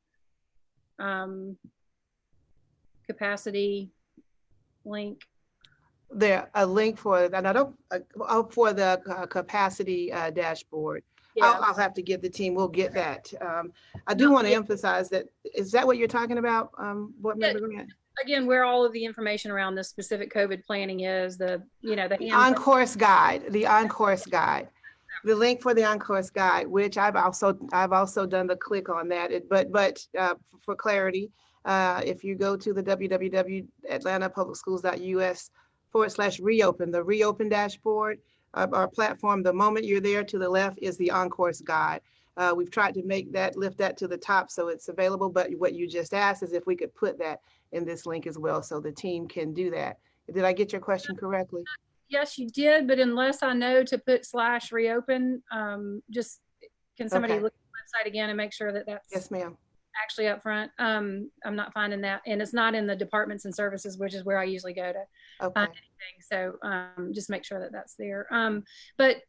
capacity link. There a link for that. I don't for the capacity dashboard. Yeah. I'll have to get the team. We'll get that. I do want to emphasize that is that what you're talking about? Board Yeah. member Grant? Again, where all of the information around the specific COVID planning is, the The on-course guide, the on-course guide. The link for the on-course guide, which I've also done the click on that. For clarity, if you go to the www.atlantapublicschools.us/reopen, the reopen dashboard, our platform, the moment you're there, to the left is the on-course guide. We've tried to lift that to the top so it's available, but what you just asked is if we could put that in this link as well so the team can do that. Did I get your question correctly? Yes, you did, but unless I know to put /reopen, just can somebody Okay. look at the website again and make sure that that's Yes, ma'am. actually up front? I'm not finding that, and it's not in the departments and services, which is where I usually go to Okay. find anything. So just make sure that that's there. But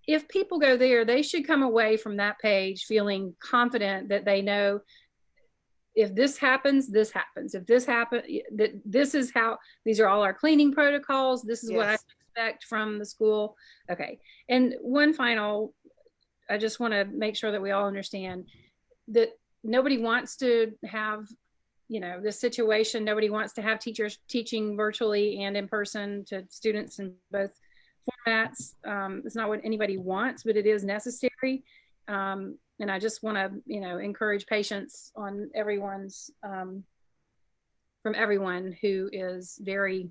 if people go there, they should come away from that page feeling confident that they know if this happens, this happens. If this happens, that this is how, these are all our cleaning protocols. This is what I Yes. expect from the school. Okay. And one final, I just want to make sure that we all understand that nobody wants to have, this situation. Nobody wants to have teachers teaching virtually and in person to students in both formats. It's not what anybody wants, but it is necessary. And I just want to, encourage patience on everyone's, from everyone who is very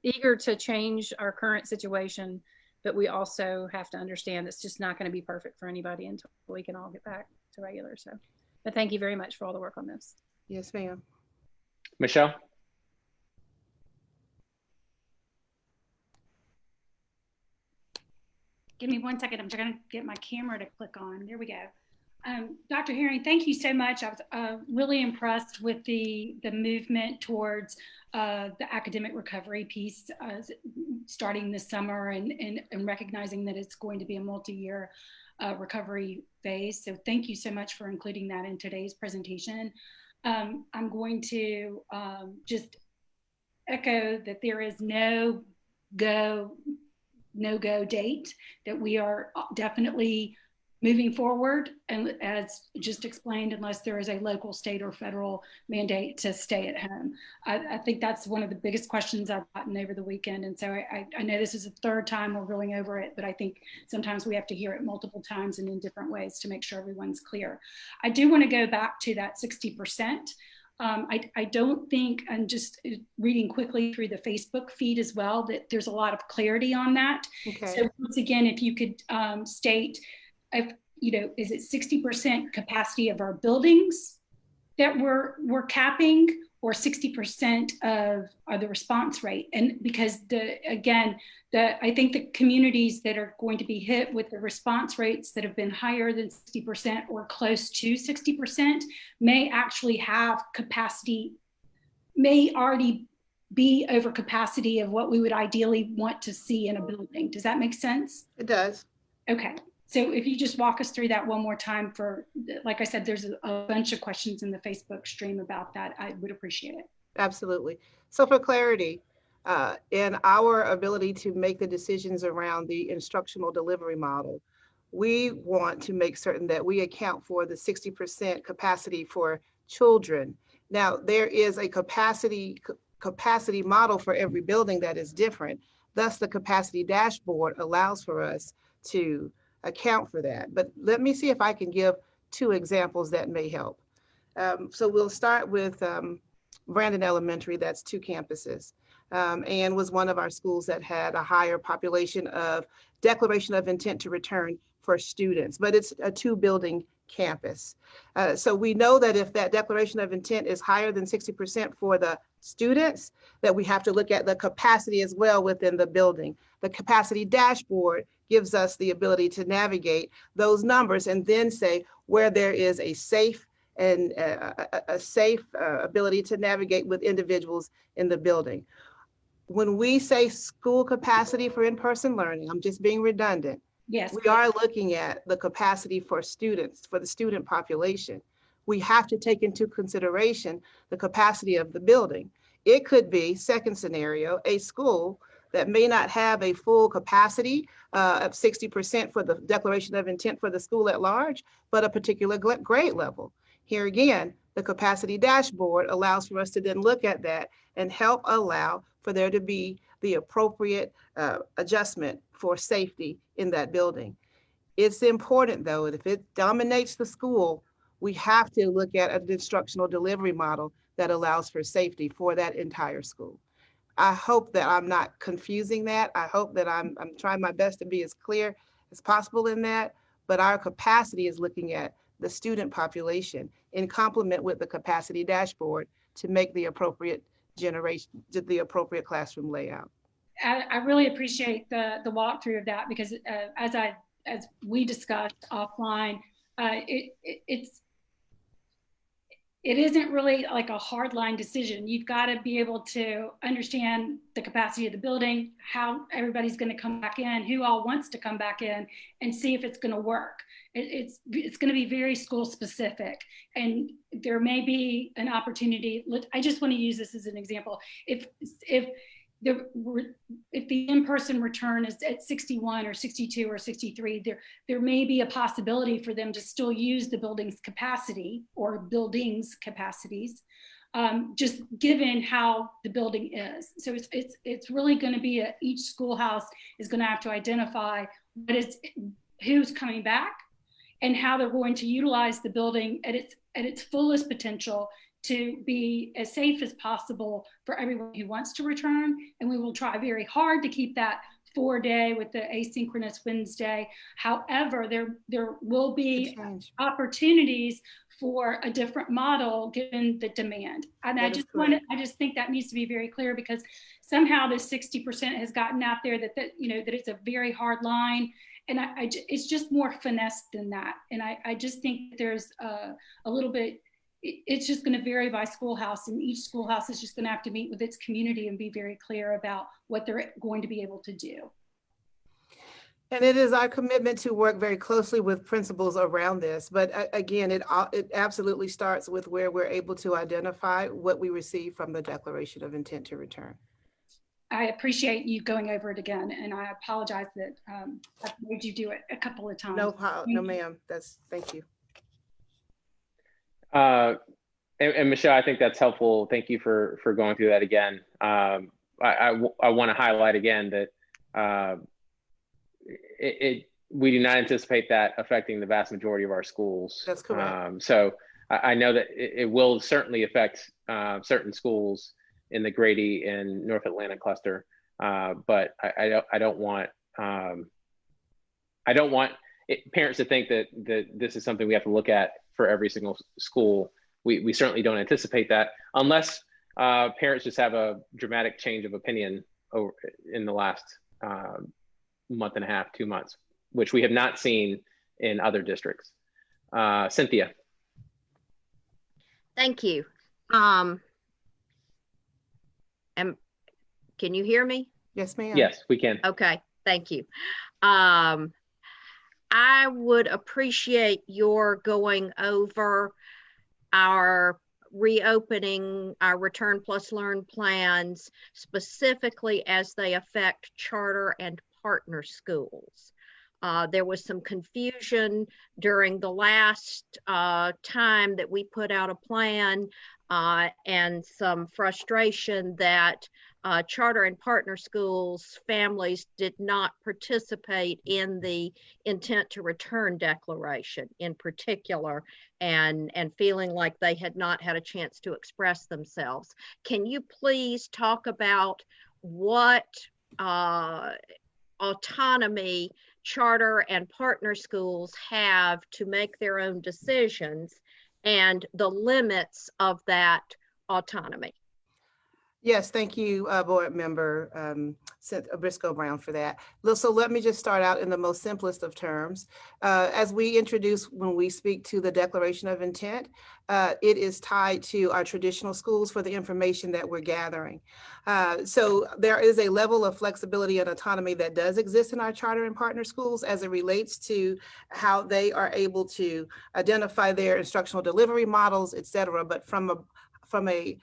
eager to change our current situation. But we also have to understand it's just not going to be perfect for anybody until we can all get back to regular. So, but thank you very much for all the work on this. Yes, ma'am. Michelle? Give me 1 second. I'm trying to get my camera to click on. There we go. Dr. Herring, thank you so much. I was really impressed with the movement towards the academic recovery piece starting this summer and recognizing that it's going to be a multi-year recovery phase. So thank you so much for including that in today's presentation. I'm going to just echo that there is no go date, that we are definitely moving forward, and as just explained, unless there is a local, state, or federal mandate to stay at home. I think that's one of the biggest questions I've gotten over the weekend, and so I know this is the third time we're going over it, but I think sometimes we have to hear it multiple times and in different ways to make sure everyone's clear. I do want to go back to that 60%. I don't think, and just reading quickly through the Facebook feed as well, that there's a lot of clarity on that. Okay. So once again, if you could state, if is it 60% capacity of our buildings that we're capping, or 60% of the response rate? And because I think the communities that are going to be hit with the response rates that have been higher than 60% or close to 60% may actually have capacity, may already be over capacity of what we would ideally want to see in a building. Does that make sense? It does. Okay. So if you just walk us through that one more time, for, like I said, there's a bunch of questions in the Facebook stream about that. I would appreciate it. Absolutely. So for clarity, in our ability to make the decisions around the instructional delivery model, we want to make certain that we account for the 60% capacity for children. Now, there is a capacity model for every building that is different. Thus, the capacity dashboard allows for us to account for that. But let me see if I can give 2 examples that may help. So we'll start with Brandon Elementary, that's 2 campuses, and was one of our schools that had a higher population of declaration of intent to return for students, but it's a 2-building campus. So we know that if that declaration of intent is higher than 60% for the students, that we have to look at the capacity as well within the building. The capacity dashboard gives us the ability to navigate those numbers and then say where there is a safe and a safe ability to navigate with individuals in the building. When we say school capacity for in-person learning, I'm just being redundant. Yes. We are looking at the capacity for students, for the student population. We have to take into consideration the capacity of the building. It could be, second scenario, a school that may not have a full capacity of 60% for the declaration of intent for the school at large, but a particular grade level. Here again, The capacity dashboard allows for us to then look at that and help allow for there to be the appropriate adjustment for safety in that building. It's important though, that if it dominates the school, we have to look at an instructional delivery model that allows for safety for that entire school. I hope that I'm not confusing that. I hope that I'm trying my best to be as clear as possible in that, but our capacity is looking at the student population in complement with the capacity dashboard to make the appropriate classroom layout. I really appreciate the walkthrough of that, because as we discussed offline, it isn't really like a hard line decision. You've got to be able to understand the capacity of the building, how everybody's going to come back in, who all wants to come back in, and see if it's going to work. It's going to be very school specific, and there may be an opportunity. I just want to use this as an example. If the in-person return is at 61 or 62 or 63, there may be a possibility for them to still use the building's capacity or buildings capacities, just given how the building is. So it's really going to be each schoolhouse is going to have to identify who's coming back and how they're going to utilize the building at its fullest potential to be as safe as possible for everyone who wants to return. And we will try very hard to keep that 4-day with the asynchronous Wednesday. However, there will be opportunities for a different model given the demand. And I just think that needs to be very clear, because somehow this 60% has gotten out there that it's a very hard line. And it's just more finesse than that. And I just think there's a little bit, it's just going to vary by schoolhouse, and each schoolhouse is just going to have to meet with its community and be very clear about what they're going to be able to do. And it is our commitment to work very closely with principals around this. But again, it absolutely starts with where we're able to identify what we receive from the Declaration of Intent to Return. I appreciate you going over it again, and I apologize that I've made you do it a couple of times. No, ma'am. Thank you. And Michelle, I think that's helpful. Thank you for going through that again. I want to highlight again that we do not anticipate that affecting the vast majority of our schools. That's correct. So I know that it will certainly affect certain schools in the Grady and North Atlanta cluster, but I don't want parents to think that this is something we have to look at for every single school. We certainly don't anticipate that, unless parents just have a dramatic change of opinion in the last month and a half, 2 months, which we have not seen in other districts. Cynthia. Thank you. Can you hear me? Yes, ma'am. Yes, we can. Okay, thank you. I would appreciate your going over our reopening, our Return Plus Learn plans, specifically as they affect charter and partner schools. There was some confusion during the last time that we put out a plan, and some frustration that charter and partner schools families did not participate in the intent to return declaration in particular, and feeling like they had not had a chance to express themselves. Can you please talk about what autonomy charter and partner schools have to make their own decisions and the limits of that autonomy? Yes, thank you, board member Briscoe Brown, for that. So let me just start out in the most simplest of terms. As we introduce when we speak to the Declaration of Intent, it is tied to our traditional schools for the information that we're gathering. So there is a level of flexibility and autonomy that does exist in our charter and partner schools as it relates to how they are able to identify their instructional delivery models, et cetera. But from a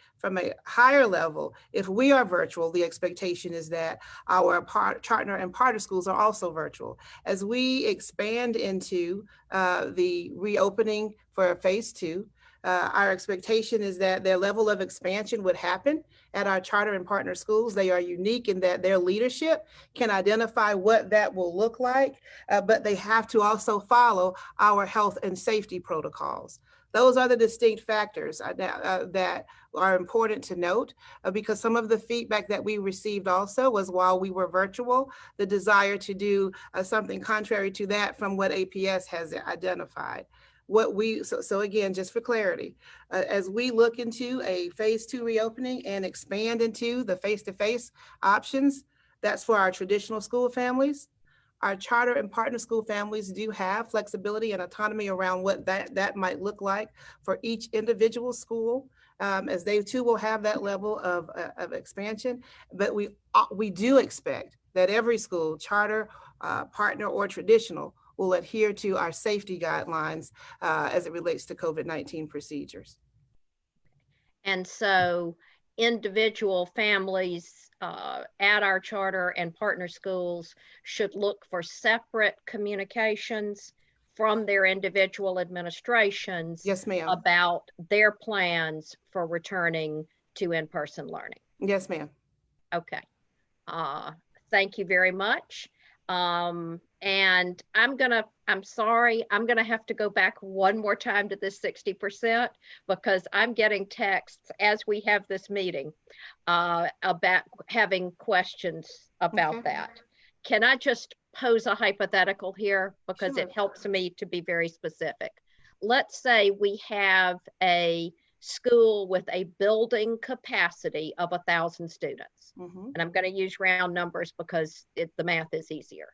higher level, if we are virtual, the expectation is that our charter and partner schools are also virtual. As we expand into the reopening for phase 2, Our expectation is that their level of expansion would happen at our charter and partner schools. They are unique in that their leadership can identify what that will look like, but they have to also follow our health and safety protocols. Those are the distinct factors that are important to note, because some of the feedback that we received also was, while we were virtual, the desire to do something contrary to that from what APS has identified. So again, just for clarity, as we look into a phase 2 reopening and expand into the face-to-face options, that's for our traditional school families. Our charter and partner school families do have flexibility and autonomy around what that might look like for each individual school, as they too will have that level of expansion. But we do expect that every school, charter, partner, or traditional, will adhere to our safety guidelines as it relates to COVID-19 procedures. And so individual families at our charter and partner schools should look for separate communications from their individual administrations. Yes, ma'am. About their plans for returning to in-person learning. Yes, ma'am. Okay. Thank you very much. And I'm sorry, I'm gonna have to go back one more time to this 60% because I'm getting texts as we have this meeting about having questions about that. Can I just pose a hypothetical here because Sure. it helps me to be very specific? Let's say we have a school with a building capacity of 1,000 students. And I'm going to use round numbers because the math is easier.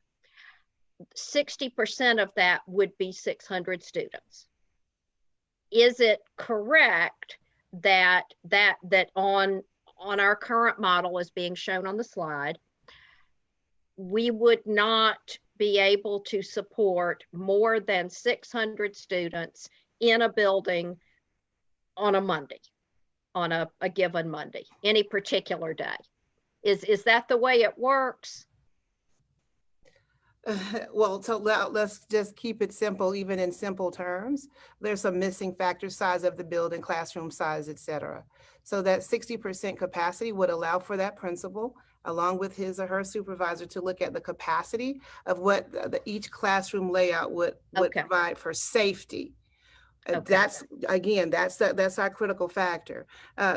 60% of that would be 600 students. Is it correct that on our current model as being shown on the slide, we would not be able to support more than 600 students in a building on a Monday, on a given Monday, any particular day? Is that the way it works? Well, so let's just keep it simple, even in simple terms. There's some missing factors: size of the building, classroom size, et cetera. So that 60% capacity would allow for that principal, along with his or her supervisor, to look at the capacity of what each classroom layout would provide for safety. That's, again, that's our critical factor.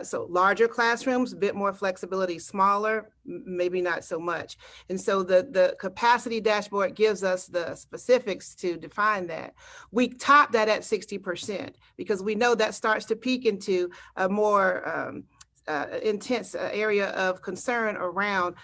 So larger classrooms, a bit more flexibility; smaller, maybe not so much. And so the capacity dashboard gives us the specifics to define that. We top that at 60% because we know that starts to peak into a more intense area of concern around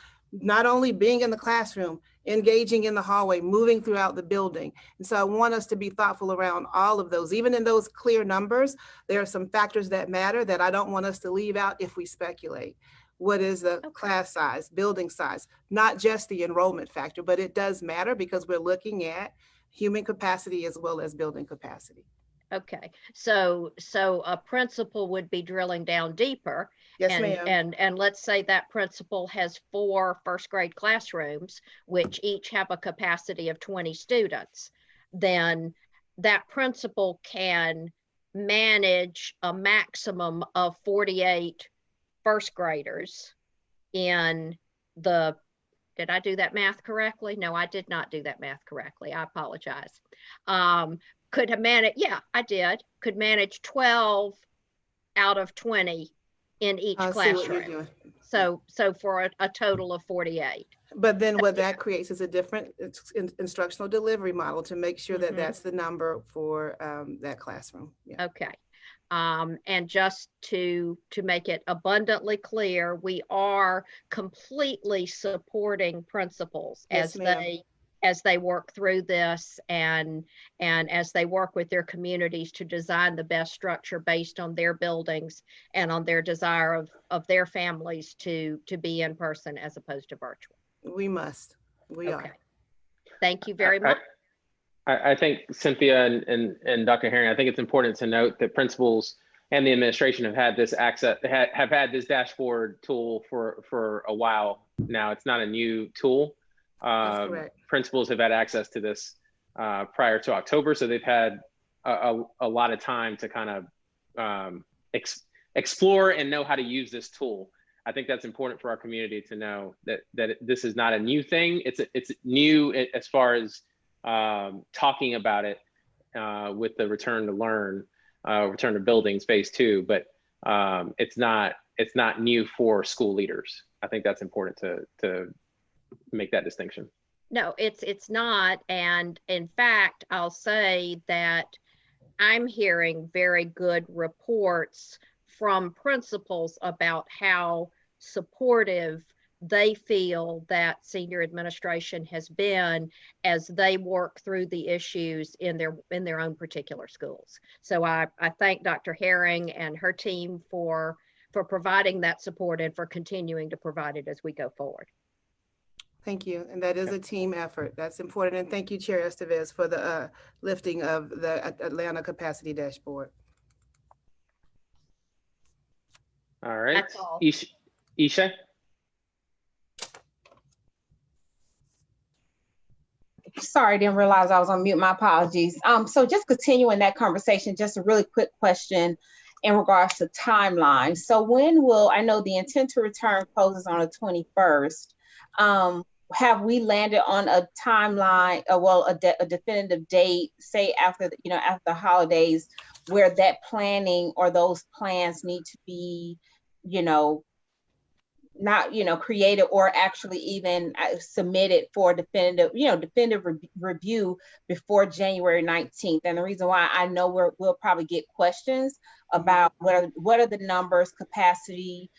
not only being in the classroom, engaging in the hallway, moving throughout the building. And so I want us to be thoughtful around all of those. Even in those clear numbers, there are some factors that matter that I don't want us to leave out if we speculate. What is the class size, building size? Not just the enrollment factor, but it does matter because we're looking at human capacity as well as building capacity. Okay, so a principal would be drilling down deeper. Yes, ma'am. And let's say that principal has 4 first grade classrooms, which each have a capacity of 20 students. Then that principal can manage a maximum of 48 first graders in the, did I do that math correctly? No, I did not do that math correctly. I apologize. Could have managed, yeah, I did. Could manage 12 out of 20 in each classroom. So for a total of 48. But then what that creates is a different instructional delivery model to make sure that that's the number for that classroom. Yeah. Okay. And just to make it abundantly clear, we are completely supporting principals as they work through this and as they work with their communities to design the best structure based on their buildings and on their desire of their families to be in person as opposed to virtual. We must. We are. Thank you very much. I think Cynthia and Dr. Herring, I think it's important to note that principals and the administration have had this access, have had this dashboard tool for a while now. It's not a new tool. That's correct. Principals have had access to this prior to October, so they've had a lot of time to kind of explore and know how to use this tool. I think that's important for our community to know that this is not a new thing. It's new as far as talking about it with the return to learn, return to buildings phase 2, but it's not new for school leaders. I think that's important to make that distinction. No, it's not. And in fact, I'll say that I'm hearing very good reports from principals about how supportive they feel that senior administration has been as they work through the issues in their own particular schools. So I thank Dr. Herring and her team for providing that support and for continuing to provide it as we go forward. Thank you. And that is a team effort. That's important. And thank you, Chair Estevez, for the lifting of the Atlanta capacity dashboard. All right. That's all. Isha? Sorry, didn't realize I was on mute. My apologies. So just continuing that conversation, just a really quick question in regards to timeline. So when will, I know the intent to return closes on the 21st. Have we landed on a timeline, a definitive date, say after the holidays, where that planning or those plans need to be, not created or actually even submitted for definitive review before January 19th? And the reason why I know we'll probably get questions about what are the numbers, capacity,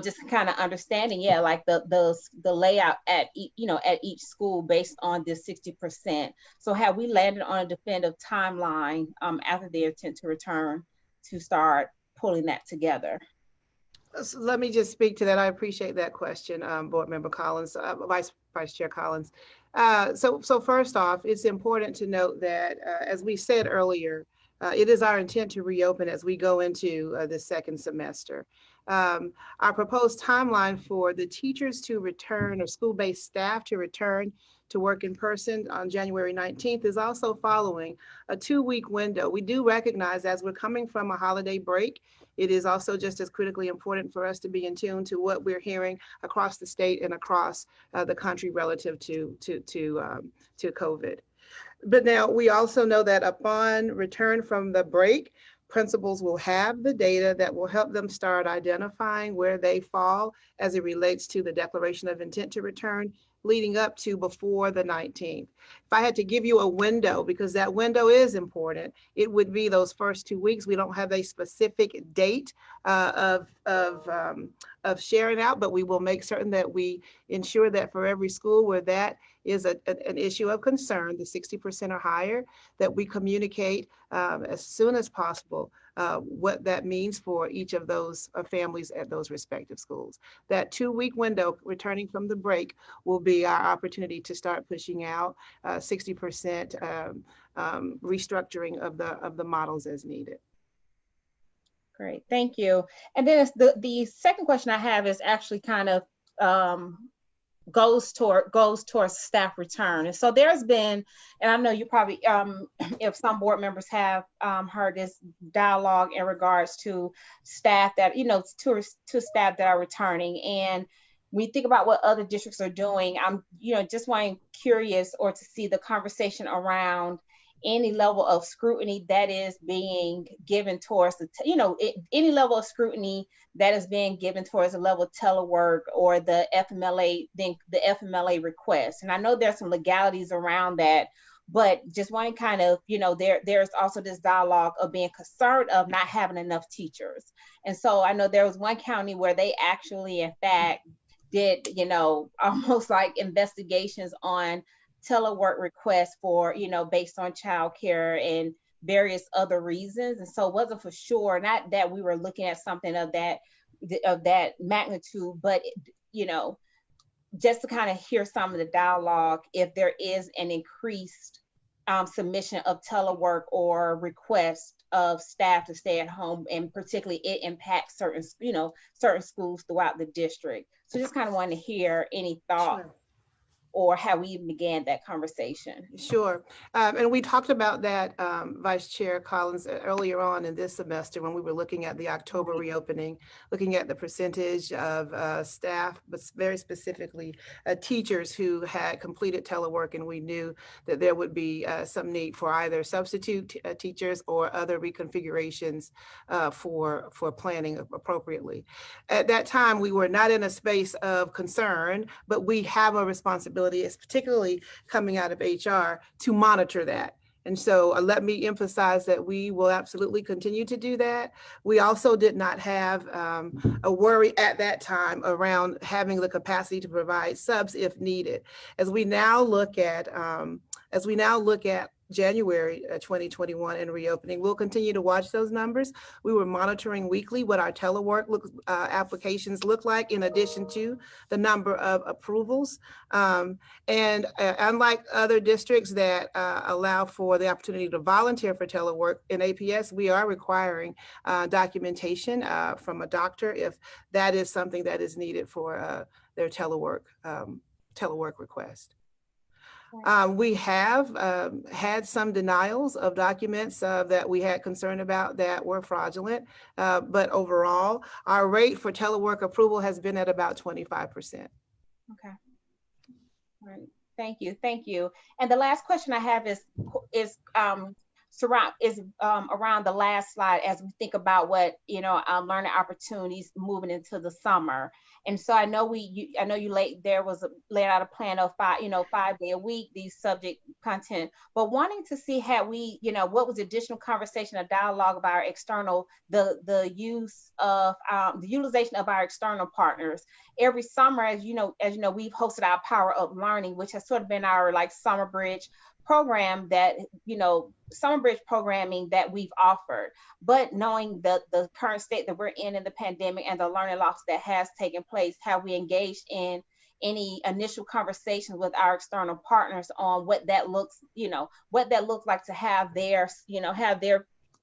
just kind of understanding, like the layout at each school based on this 60%. So have we landed on a definitive timeline after the intent to return to start pulling that together? So let me just speak to that. I appreciate that question, Board Member Collins, Vice Chair Collins. So first off, it's important to note that, as we said earlier, it is our intent to reopen as we go into the second semester. Our proposed timeline for the teachers to return or school-based staff to return to work in person on January 19th is also following a 2-week window. We do recognize, as we're coming from a holiday break, it is also just as critically important for us to be in tune to what we're hearing across the state and across the country relative to COVID. But now we also know that upon return from the break, principals will have the data that will help them start identifying where they fall as it relates to the declaration of intent to return leading up to before the 19th. If I had to give you a window, because that window is important, it would be those first 2 weeks. We don't have a specific date of sharing out, but we will make certain that we ensure that for every school where that is an issue of concern, the 60% or higher, that we communicate as soon as possible what that means for each of those families at those respective schools. That 2-week window returning from the break will be our opportunity to start pushing out 60% restructuring of the models as needed. Great, thank you. And then the second question I have is actually kind of goes towards staff return. And so there's been, and I know you probably, if some board members have heard this dialogue in regards to staff that, to staff that are returning. And when you think about what other districts are doing, I'm, just curious or to see the conversation around any level of scrutiny that is being given towards any level of scrutiny that is being given towards the level of telework or the FMLA request. And I know there's some legalities around that, but just want to kind of, there's also this dialogue of being concerned of not having enough teachers. And so I know there was one county where they actually, in fact, did, almost like investigations on telework requests for, based on childcare and various other reasons. And so it wasn't for sure, not that we were looking at something of that magnitude, but, just to kind of hear some of the dialogue, if there is an increased submission of telework or request of staff to stay at home, and particularly it impacts certain schools throughout the district. So just kind of wanted to hear any thought. Sure. or have we even began that conversation? Sure. And we talked about that, Vice Chair Collins, earlier on in this semester when we were looking at the October reopening, looking at the percentage of staff, but very specifically teachers who had completed telework, and we knew that there would be some need for either substitute teachers or other reconfigurations for planning appropriately. At that time, we were not in a space of concern, but we have a responsibility, it's particularly coming out of HR, to monitor that. And so let me emphasize that we will absolutely continue to do that. We also did not have a worry at that time around having the capacity to provide subs if needed. As we now look at January 2021 and reopening, we'll continue to watch those numbers. We were monitoring weekly what our telework applications look like, in addition to the number of approvals. Unlike other districts that allow for the opportunity to volunteer for telework, in APS, we are requiring documentation from a doctor if that is something that is needed for their telework request. We have had some denials of documents that we had concern about that were fraudulent, but overall, our rate for telework approval has been at about 25%. Okay. All right. Thank you. Thank you. And the last question I have is around the last slide as we think about what, learning opportunities moving into the summer. And so I know you laid out a plan of 5 day a week, these subject content, but wanting to see what was additional conversation or dialogue about our external, the utilization of our external partners. Every summer, as you know, we've hosted our Power Up Learning, which has sort of been our summer bridge program that, summer bridge programming that we've offered, but knowing the current state that we're in the pandemic and the learning loss that has taken place, have we engaged in any initial conversations with our external partners on what that looks like to have their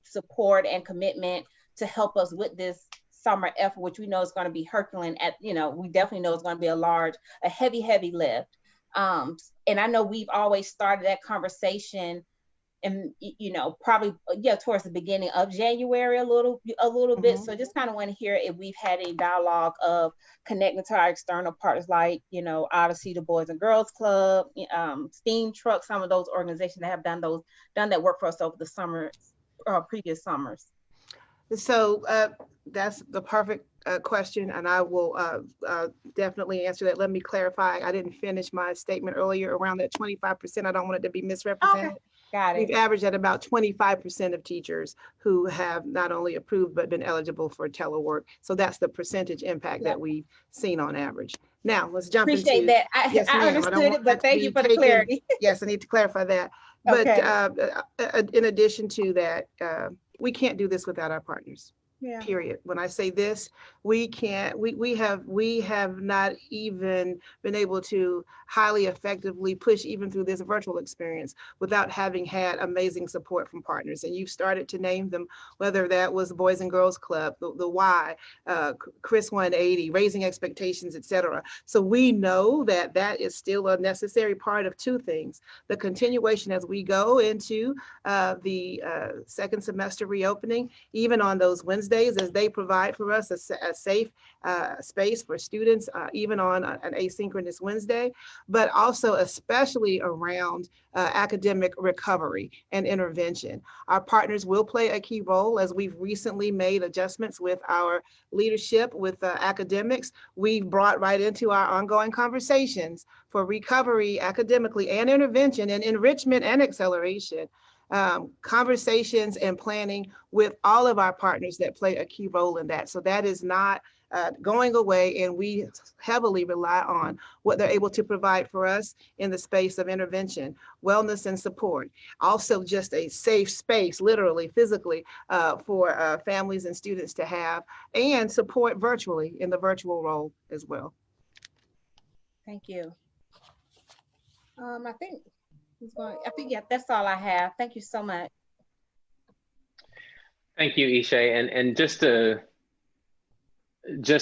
support and commitment to help us with this summer effort, which we know is going to be Herculean we definitely know it's going to be a heavy lift. And I know we've always started that conversation and, probably, towards the beginning of January, a little bit. So just kind of want to hear if we've had a dialogue of connecting to our external partners, like, Odyssey, the Boys and Girls Club, Steam Truck, some of those organizations that have done that work for us over the summer, previous summers. So that's the perfect question, and I will definitely answer that. Let me clarify. I didn't finish my statement earlier around that 25%. I don't want it to be misrepresented. Okay. Got it. We've averaged at about 25% of teachers who have not only approved but been eligible for telework. So that's the percentage impact that we've seen on average. Now let's jump Appreciate into that. Yes, I ma'am. understood it, but thank you for the clarity. Yes, I need to clarify that. But in addition to that, we can't do this without our partners. Yeah. Period. When I say this, we have not even been able to highly effectively push even through this virtual experience without having had amazing support from partners. And you've started to name them, whether that was Boys and Girls Club, the Y, Chris 180, Raising Expectations, etc. So we know that that is still a necessary part of two things: the continuation as we go into the second semester reopening, even on those Wednesdays, as they provide for us a safe space for students, even on an asynchronous Wednesday, but also especially around academic recovery and intervention. Our partners will play a key role, as we've recently made adjustments with our leadership with academics. We've brought right into our ongoing conversations for recovery academically and intervention and enrichment and acceleration. Conversations and planning with all of our partners that play a key role in that. So that is not going away, and we heavily rely on what they're able to provide for us in the space of intervention, wellness, and support. Also just a safe space, literally, physically, for families and students to have, and support virtually in the virtual role as well. Thank you. Yeah, that's all I have. Thank you so much. Thank you, Ishay. And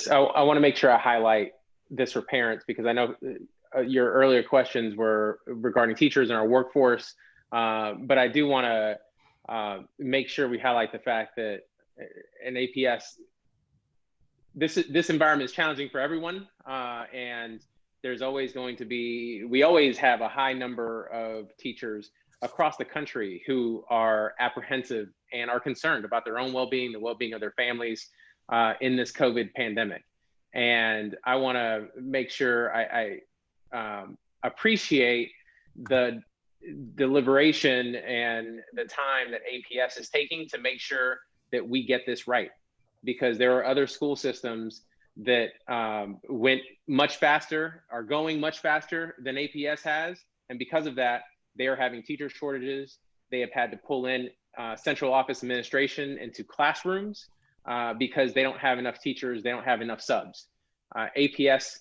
I want to make sure I highlight this for parents, because I know your earlier questions were regarding teachers and our workforce, but I do want to make sure we highlight the fact that in APS, this environment is challenging for everyone, and there's always going to be, we always have a high number of teachers across the country who are apprehensive and are concerned about their own well-being, the well-being of their families in this COVID pandemic. And I want to make sure I appreciate the deliberation and the time that APS is taking to make sure that we get this right, because there are other school systems that went much faster, are going much faster than APS has. And because of that, they are having teacher shortages. They have had to pull in central office administration into classrooms because they don't have enough teachers, they don't have enough subs. APS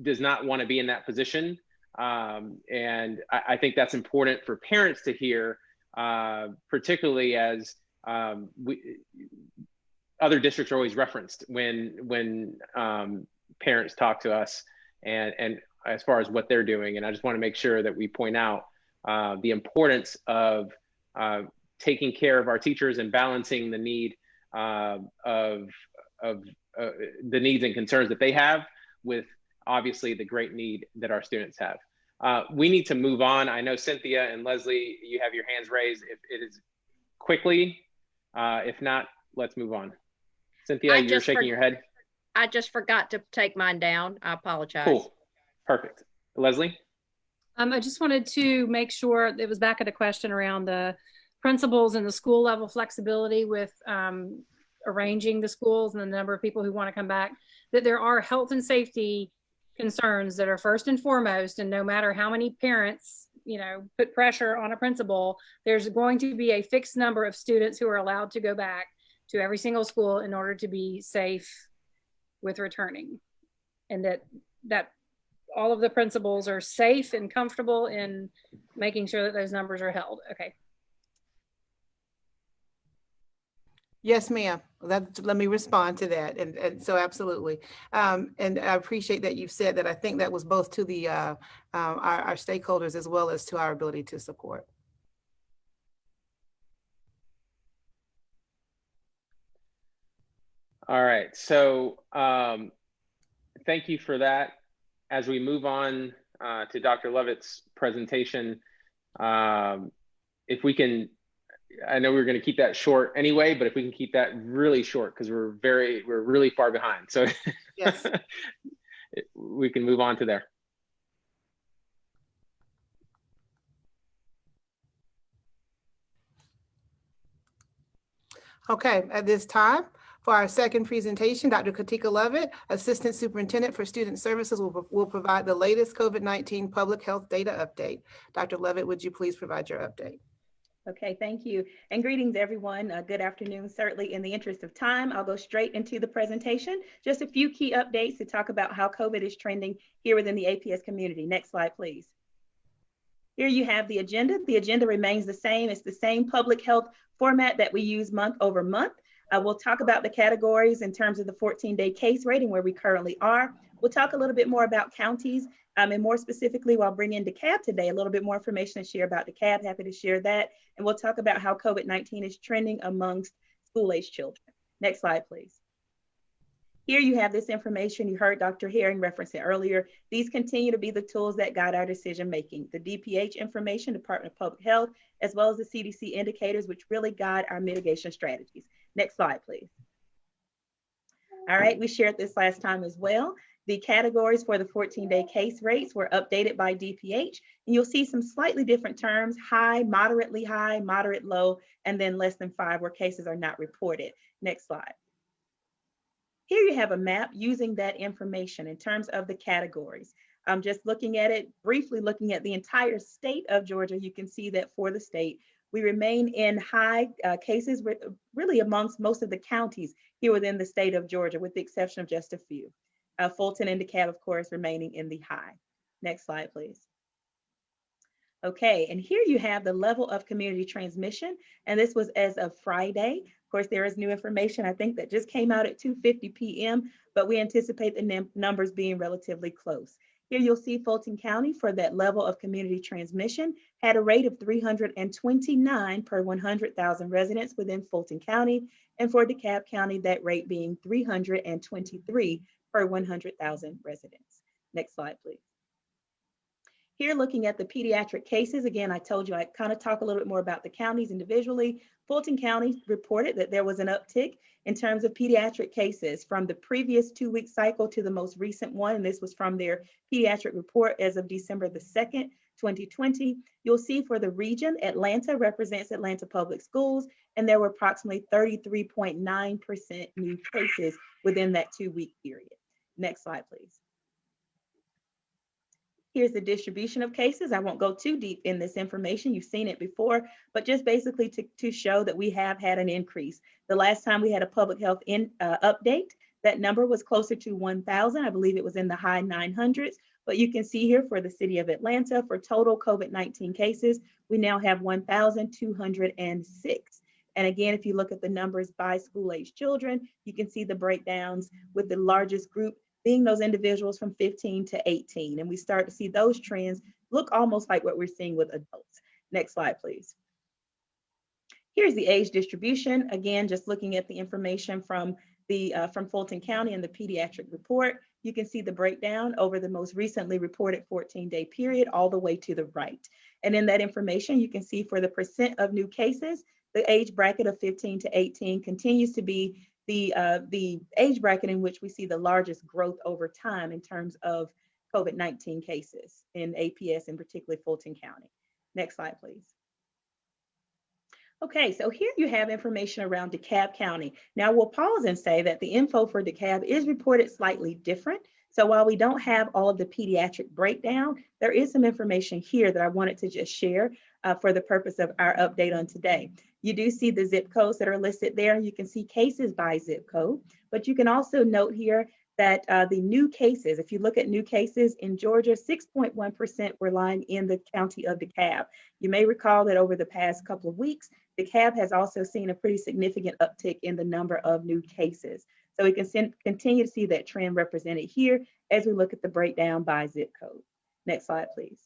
does not want to be in that position. And I think that's important for parents to hear, particularly as other districts are always referenced when parents talk to us and as far as what they're doing. And I just want to make sure that we point out the importance of taking care of our teachers and balancing the need of the needs and concerns that they have with obviously the great need that our students have. We need to move on. I know Cynthia and Leslie, you have your hands raised. If it is quickly, if not, let's move on. Cynthia, you're shaking your head. I just forgot to take mine down. I apologize. Cool. Perfect. Leslie? I just wanted to make sure it was back at the question around the principals and the school level flexibility with arranging the schools and the number of people who want to come back, that there are health and safety concerns that are first and foremost, and no matter how many parents, you know, put pressure on a principal, there's going to be a fixed number of students who are allowed to go back to every single school in order to be safe with returning, and that all of the principals are safe and comfortable in making sure that those numbers are held. Okay. Yes, ma'am. Let me respond to that. And so absolutely. And I appreciate that you've said that. I think that was both to the our stakeholders as well as to our ability to support. All right. So thank you for that. As we move on to Dr. Levitt's presentation, if we can, I know we're going to keep that short anyway, but if we can keep that really short, because we're really far behind. So Yes. We can move on to there. Okay, at this time, for our second presentation, Dr. Tahita Levitt, Assistant Superintendent for Student Services, will provide the latest COVID-19 public health data update. Dr. Levitt, would you please provide your update? Okay, thank you. And greetings, everyone. Good afternoon. Certainly, in the interest of time, I'll go straight into the presentation. Just a few key updates to talk about how COVID is trending here within the APS community. Next slide, please. Here you have the agenda. The agenda remains the same. It's the same public health format that we use month over month. We'll talk about the categories in terms of the 14-day case rating where we currently are. We'll talk a little bit more about counties and more specifically, while bringing Dekalb today, a little bit more information to share about Dekalb. Happy to share that. And we'll talk about how COVID-19 is trending amongst school-aged children. Next slide, please. Here you have this information. You heard Dr. Herring reference it earlier. These continue to be the tools that guide our decision-making. The DPH information, Department of Public Health, as well as the CDC indicators, which really guide our mitigation strategies. Next slide, please. All right, we shared this last time as well. The categories for the 14-day case rates were updated by DPH, and you'll see some slightly different terms: high, moderate low, and then less than 5 where cases are not reported. Next slide. Here you have a map using that information in terms of the categories. I'm just looking at it, briefly looking at the entire state of Georgia. You can see that for the state, we remain in high cases really amongst most of the counties here within the state of Georgia, with the exception of just a few. Fulton and Dekalb, of course, remaining in the high. Next slide, please. Okay, and here you have the level of community transmission, and this was as of Friday. Of course, there is new information, I think, that just came out at 2:50 p.m., but we anticipate the numbers being relatively close. Here you'll see Fulton County for that level of community transmission had a rate of 329 per 100,000 residents within Fulton County, and for DeKalb County, that rate being 323 per 100,000 residents. Next slide, please. Here, looking at the pediatric cases, again, I told you I kind of talk a little bit more about the counties individually. Fulton County reported that there was an uptick in terms of pediatric cases from the previous 2-week cycle to the most recent one. And this was from their pediatric report as of December the 2nd, 2020. You'll see for the region, Atlanta represents Atlanta Public Schools, and there were approximately 33.9% new cases within that 2-week period. Next slide, please. Here's the distribution of cases. I won't go too deep in this information. You've seen it before, but just basically to show that we have had an increase. The last time we had a public health update, that number was closer to 1,000. I believe it was in the high 900s, but you can see here for the city of Atlanta, for total COVID-19 cases, we now have 1,206. And again, if you look at the numbers by school-age children, you can see the breakdowns with the largest group being those individuals from 15 to 18. And we start to see those trends look almost like what we're seeing with adults. Next slide, please. Here's the age distribution. Again, just looking at the information from Fulton County and the pediatric report, you can see the breakdown over the most recently reported 14-day period all the way to the right. And in that information, you can see for the percent of new cases, the age bracket of 15 to 18 continues to be the age bracket in which we see the largest growth over time in terms of COVID-19 cases in APS, and particularly Fulton County. Next slide, please. Okay, so here you have information around DeKalb County. Now we'll pause and say that the info for DeKalb is reported slightly different. So while we don't have all of the pediatric breakdown, there is some information here that I wanted to just share for the purpose of our update on today. You do see the zip codes that are listed there. You can see cases by zip code, but you can also note here that the new cases, if you look at new cases in Georgia, 6.1% were lying in the county of DeKalb. You may recall that over the past couple of weeks, DeKalb has also seen a pretty significant uptick in the number of new cases. So we can continue to see that trend represented here as we look at the breakdown by zip code. Next slide, please.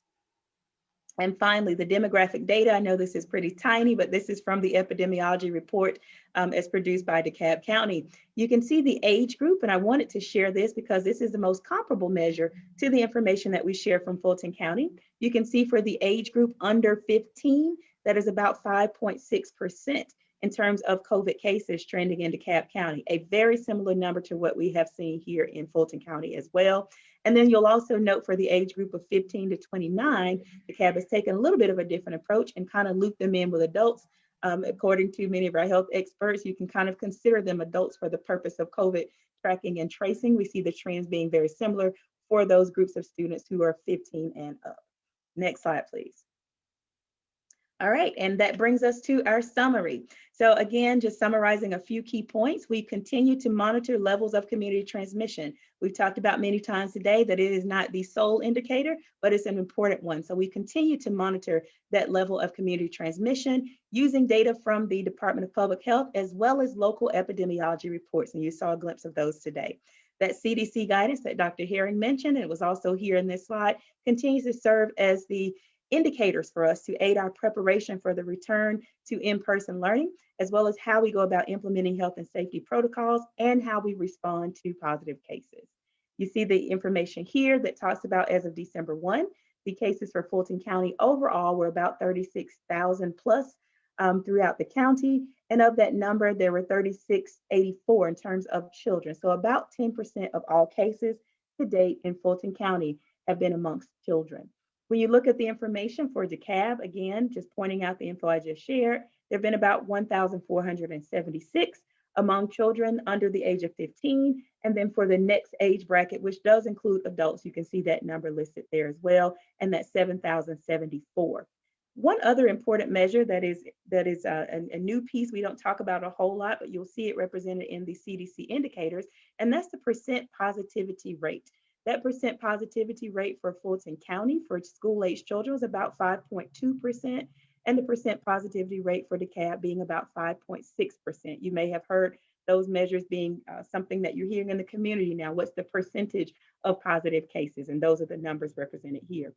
And finally, the demographic data. I know this is pretty tiny, but this is from the epidemiology report as produced by DeKalb County. You can see the age group, and I wanted to share this because this is the most comparable measure to the information that we share from Fulton County. You can see for the age group under 15, that is about 5.6% in terms of COVID cases trending in DeKalb County, a very similar number to what we have seen here in Fulton County as well. And then you'll also note for the age group of 15 to 29, DeKalb has taken a little bit of a different approach and kind of looped them in with adults. According to many of our health experts, you can kind of consider them adults for the purpose of COVID tracking and tracing. We see the trends being very similar for those groups of students who are 15 and up. Next slide, please. All right, and that brings us to our summary. So again, just summarizing a few key points, we continue to monitor levels of community transmission. We've talked about many times today that it is not the sole indicator, but it's an important one. So we continue to monitor that level of community transmission using data from the Department of Public Health as well as local epidemiology reports, and you saw a glimpse of those today. That CDC guidance that Dr. Herring mentioned, and it was also here in this slide, continues to serve as the indicators for us to aid our preparation for the return to in-person learning, as well as how we go about implementing health and safety protocols and how we respond to positive cases. You see the information here that talks about as of December 1, the cases for Fulton County overall were about 36,000 plus throughout the county. And of that number, there were 3,684 in terms of children. So about 10% of all cases to date in Fulton County have been amongst children. When you look at the information for DeKalb, again, just pointing out the info I just shared, there have been about 1,476 among children under the age of 15. And then for the next age bracket, which does include adults, you can see that number listed there as well, and that's 7,074. One other important measure that is a new piece we don't talk about a whole lot, but you'll see it represented in the CDC indicators, and that's the percent positivity rate. That percent positivity rate for Fulton County for school-age children was about 5.2%, and the percent positivity rate for DeKalb being about 5.6%. You may have heard those measures being something that you're hearing in the community now. What's the percentage of positive cases? And those are the numbers represented here.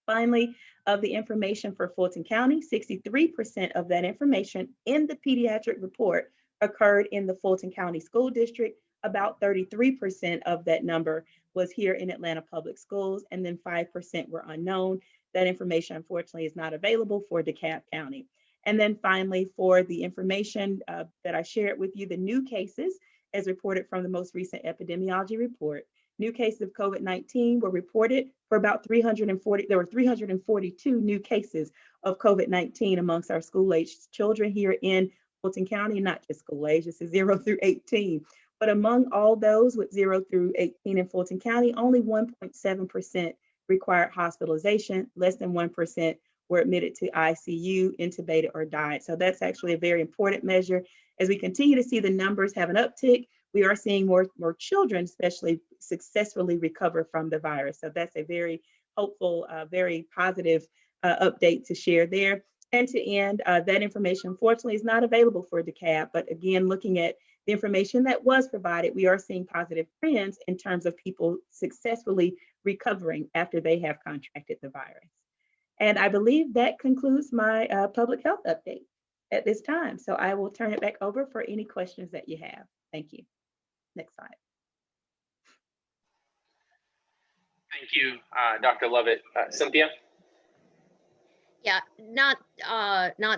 Finally, of the information for Fulton County, 63% of that information in the pediatric report occurred in the Fulton County School District. About 33% of that number was here in Atlanta Public Schools, and then 5% were unknown. That information, unfortunately, is not available for DeKalb County. And then finally, for the information that I shared with you, the new cases, as reported from the most recent epidemiology report, new cases of COVID-19 were reported for about 340. There were 342 new cases of COVID-19 amongst our school-aged children here in Fulton County, not just school-age, this is 0 through 18. But among all those with 0 through 18 in Fulton County, only 1.7% required hospitalization, less than 1% were admitted to ICU, intubated, or died. So that's actually a very important measure. As we continue to see the numbers have an uptick, we are seeing more children, especially, successfully recover from the virus. So that's a very hopeful, very positive update to share there. And to end, that information, unfortunately, is not available for DeKalb. But again, looking at the information that was provided, we are seeing positive trends in terms of people successfully recovering after they have contracted the virus. And I believe that concludes my public health update at this time. So I will turn it back over for any questions that you have. Thank you. Next slide. Thank you, Dr. Lovett. Cynthia? Yeah, not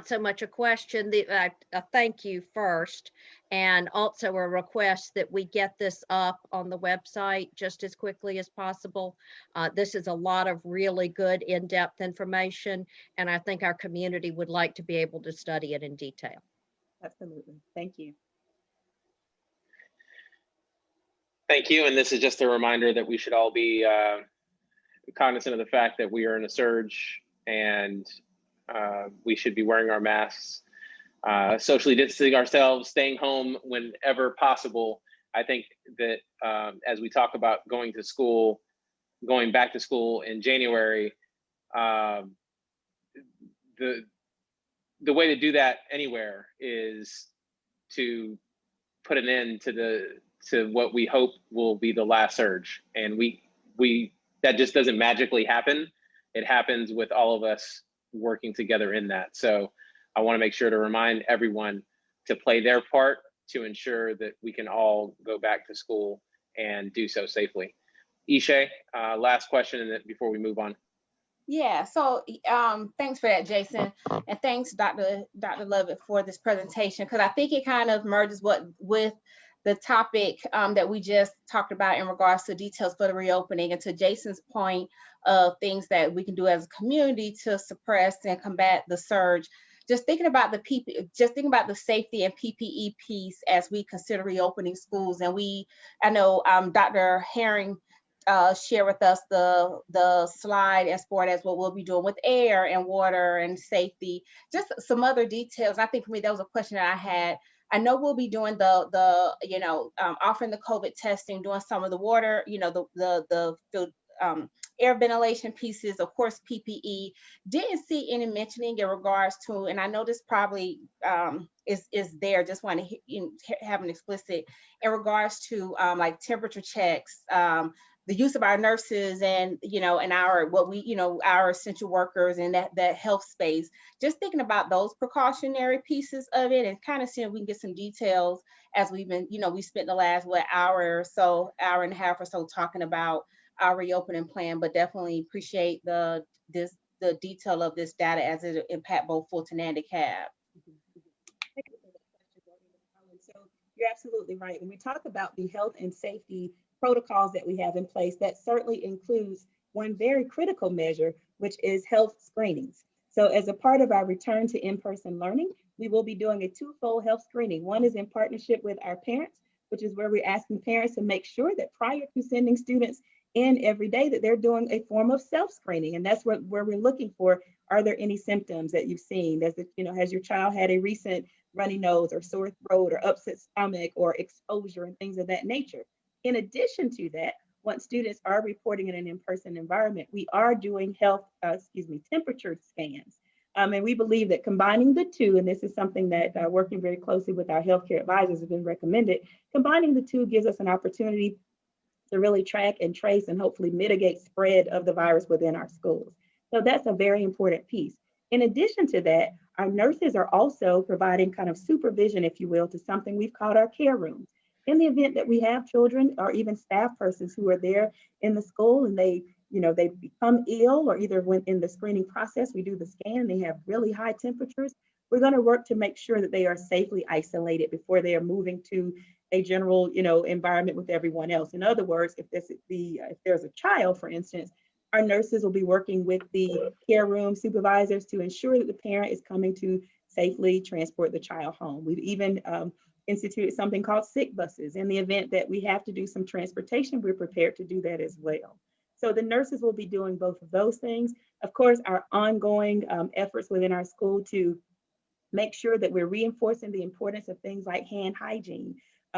so much a question, a thank you first, and also a request that we get this up on the website just as quickly as possible. This is a lot of really good in-depth information, and I think our community would like to be able to study it in detail. Absolutely. Thank you. Thank you. And this is just a reminder that we should all be cognizant of the fact that we are in a surge, and we should be wearing our masks, socially distancing ourselves, staying home whenever possible. I think that as we talk about going back to school in January, the way to do that anywhere is to put an end to what we hope will be the last surge. And that just doesn't magically happen. It happens with all of us working together in that. So I want to make sure to remind everyone to play their part to ensure that we can all go back to school and do so safely. Ishay, last question before we move on. Yeah, so thanks for that, Jason. And thanks, Dr. Lovett, for this presentation, because I think it kind of merges with the topic that we just talked about in regards to details for the reopening, and to Jason's point of things that we can do as a community to suppress and combat the surge. Just thinking about the safety and PPE piece as we consider reopening schools. And I know Dr. Herring share with us the slide as far as what we'll be doing with air and water and safety, just some other details. I think for me, that was a question that I had. I know we'll be doing offering the COVID testing, doing some of the water, the air ventilation pieces, of course, PPE. Didn't see any mentioning in regards to, and I know this probably is there, just want to have an explicit in regards to like temperature checks, the use of our nurses and, and our essential workers and that health space, just thinking about those precautionary pieces of it and kind of seeing if we can get some details as we've been, we spent the last, hour and a half or so talking about our reopening plan, but definitely appreciate the detail of this data as it impact both Fulton and DeKalb. So you're absolutely right. When we talk about the health and safety protocols that we have in place, that certainly includes one very critical measure, which is health screenings. So as a part of our return to in-person learning, we will be doing a twofold health screening. One is in partnership with our parents, which is where we're asking parents to make sure that prior to sending students in every day that they're doing a form of self-screening. And that's where we're looking for, are there any symptoms that you've seen? Has your child had a recent runny nose or sore throat or upset stomach or exposure and things of that nature? In addition to that, once students are reporting in an in-person environment, we are doing temperature scans And we believe that combining the two, and this is something that working very closely with our healthcare advisors has been recommended, combining the two gives us an opportunity to really track and trace and hopefully mitigate spread of the virus within our schools. So that's a very important piece. In addition to that, our nurses are also providing kind of supervision, if you will, to something we've called our care rooms. In the event that we have children or even staff persons who are there in the school and they become ill, or either when in the screening process, we do the scan, they have really high temperatures, we're going to work to make sure that they are safely isolated before they are moving to a general, environment with everyone else. In other words, if there's a child, for instance, our nurses will be working with the care room supervisors to ensure that the parent is coming to safely transport the child home. We've even instituted something called sick buses. In the event that we have to do some transportation, we're prepared to do that as well. So the nurses will be doing both of those things. Of course, our ongoing efforts within our school to make sure that we're reinforcing the importance of things like hand hygiene,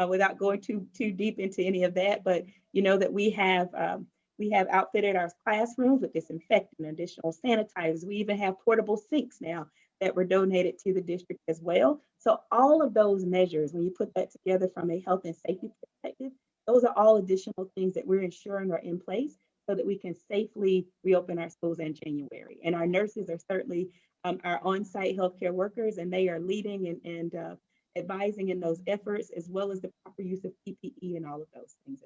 without going too deep into any of that. But that we have outfitted our classrooms with disinfectant, additional sanitizers. We even have portable sinks now that were donated to the district as well. So all of those measures, when you put that together from a health and safety perspective, those are all additional things that we're ensuring are in place so that we can safely reopen our schools in January. And our nurses are certainly our on-site healthcare workers, and they are leading and advising in those efforts, as well as the proper use of PPE and all of those things.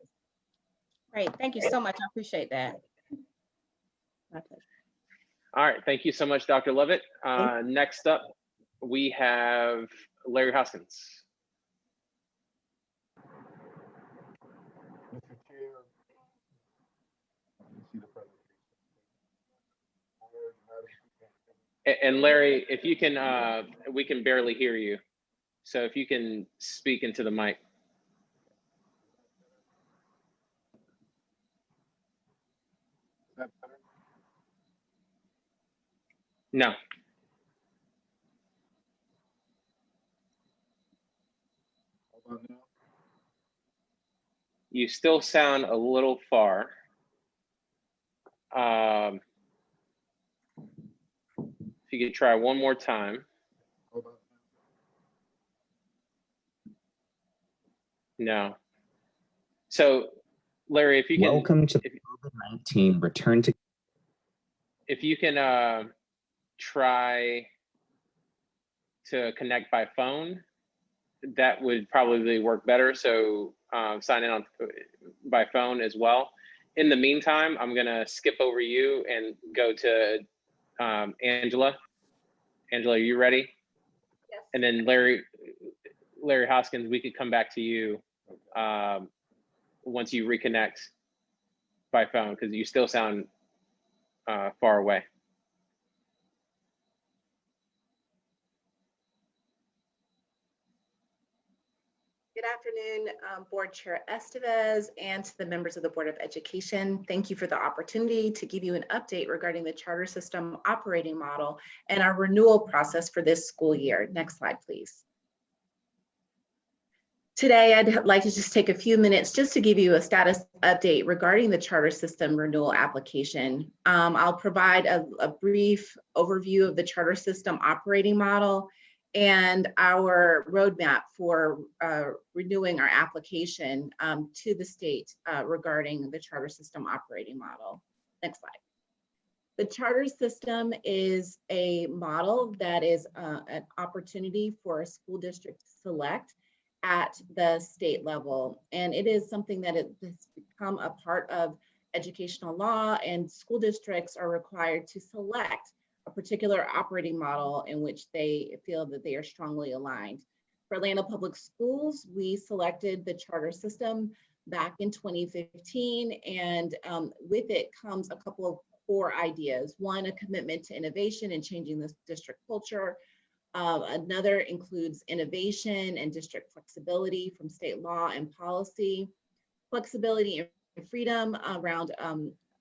Great, thank you so much. I appreciate that. My pleasure. All right, thank you so much, Dr. Lovett. Next up, we have Larry Huskins. Mr. Chair, you see the presentation. And Larry, if you can, we can barely hear you. So if you can speak into the mic. Is that better? No. How about now? You still sound a little far. If you could try one more time. How about No. So, Larry, if you can. Welcome to the COVID-19 return to. If you can try to connect by phone, that would probably work better. So sign in on by phone as well. In the meantime, I'm gonna skip over you and go to Angela. Angela, are you ready? Yes. And then Larry Hoskins, we could come back to you once you reconnect by phone, because you still sound far away. Good afternoon, Board Chair Estevez, and to the members of the Board of Education. Thank you for the opportunity to give you an update regarding the charter system operating model and our renewal process for this school year. Next slide, please. Today, I'd like to just take a few minutes just to give you a status update regarding the charter system renewal application. I'll provide a brief overview of the charter system operating model and our roadmap for renewing our application to the state regarding the charter system operating model. Next slide. The charter system is a model that is an opportunity for a school district to select at the state level. And it is something that has become a part of educational law, and school districts are required to select a particular operating model in which they feel that they are strongly aligned. For Atlanta Public Schools, we selected the charter system back in 2015, and with it comes a couple of core ideas. One, a commitment to innovation and changing the district culture. Another includes innovation and district flexibility from state law and policy, flexibility and freedom around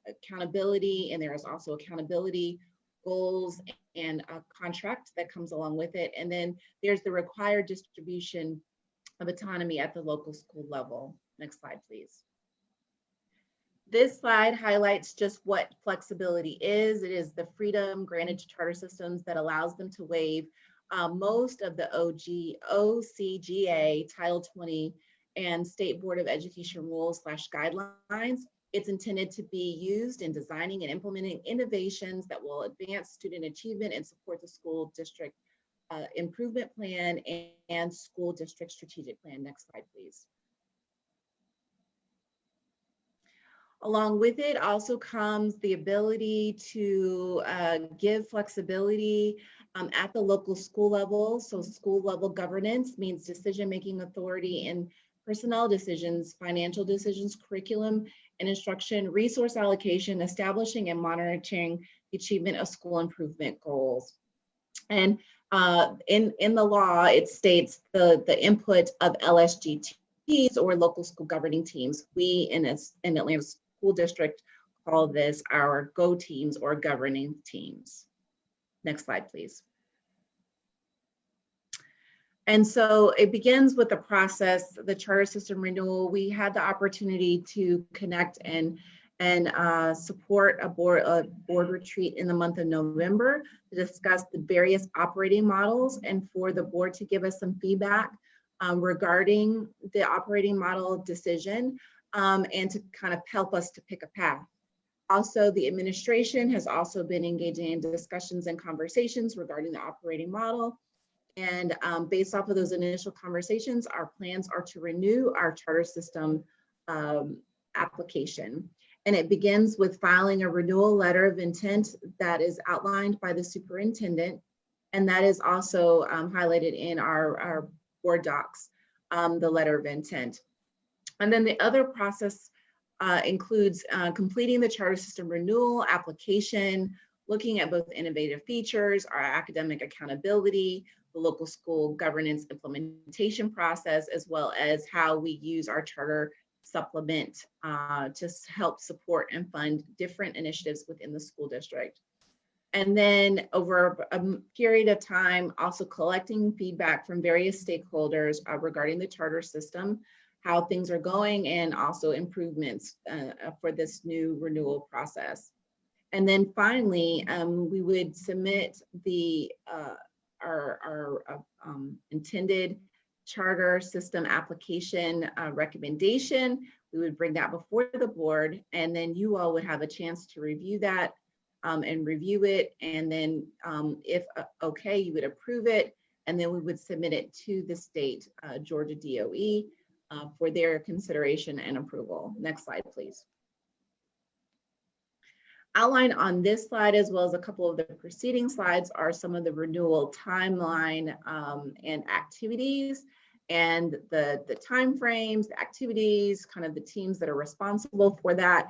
accountability, and there is also accountability goals and a contract that comes along with it. And then there's the required distribution of autonomy at the local school level. Next slide, please. This slide highlights just what flexibility is. It is the freedom granted to charter systems that allows them to waive most of the OCGA, Title 20, and State Board of Education rules/guidelines. It's intended to be used in designing and implementing innovations that will advance student achievement and support the school district improvement plan and school district strategic plan. Next slide, please. Along with it also comes the ability to give flexibility at the local school level. So school level governance means decision-making authority in personnel decisions, financial decisions, curriculum and instruction, resource allocation, establishing and monitoring the achievement of school improvement goals. And in the law, it states the input of LSGTs or local school governing teams. We in Atlanta School District call this our GO teams or governing teams. Next slide, please. And so it begins with the process, the charter system renewal. We had the opportunity to connect and support a board retreat in the month of November to discuss the various operating models and for the board to give us some feedback regarding the operating model decision and to kind of help us to pick a path. Also, the administration has also been engaging in discussions and conversations regarding the operating model. And based off of those initial conversations, our plans are to renew our charter system application. And it begins with filing a renewal letter of intent that is outlined by the superintendent. And that is also highlighted in our board docs, the letter of intent. And then the other process includes completing the charter system renewal application, looking at both innovative features, our academic accountability, the local school governance implementation process, as well as how we use our charter supplement to help support and fund different initiatives within the school district. And then over a period of time, also collecting feedback from various stakeholders regarding the charter system, how things are going, and also improvements for this new renewal process. And then finally, we would submit the our intended charter system application recommendation. We would bring that before the board, and then you all would have a chance to review that and review it. And then if okay, you would approve it, and then we would submit it to the state, Georgia DOE, for their consideration and approval. Next slide, please. Outlined on this slide, as well as a couple of the preceding slides, are some of the renewal timeline and activities, and the timeframes, the activities, kind of the teams that are responsible for that.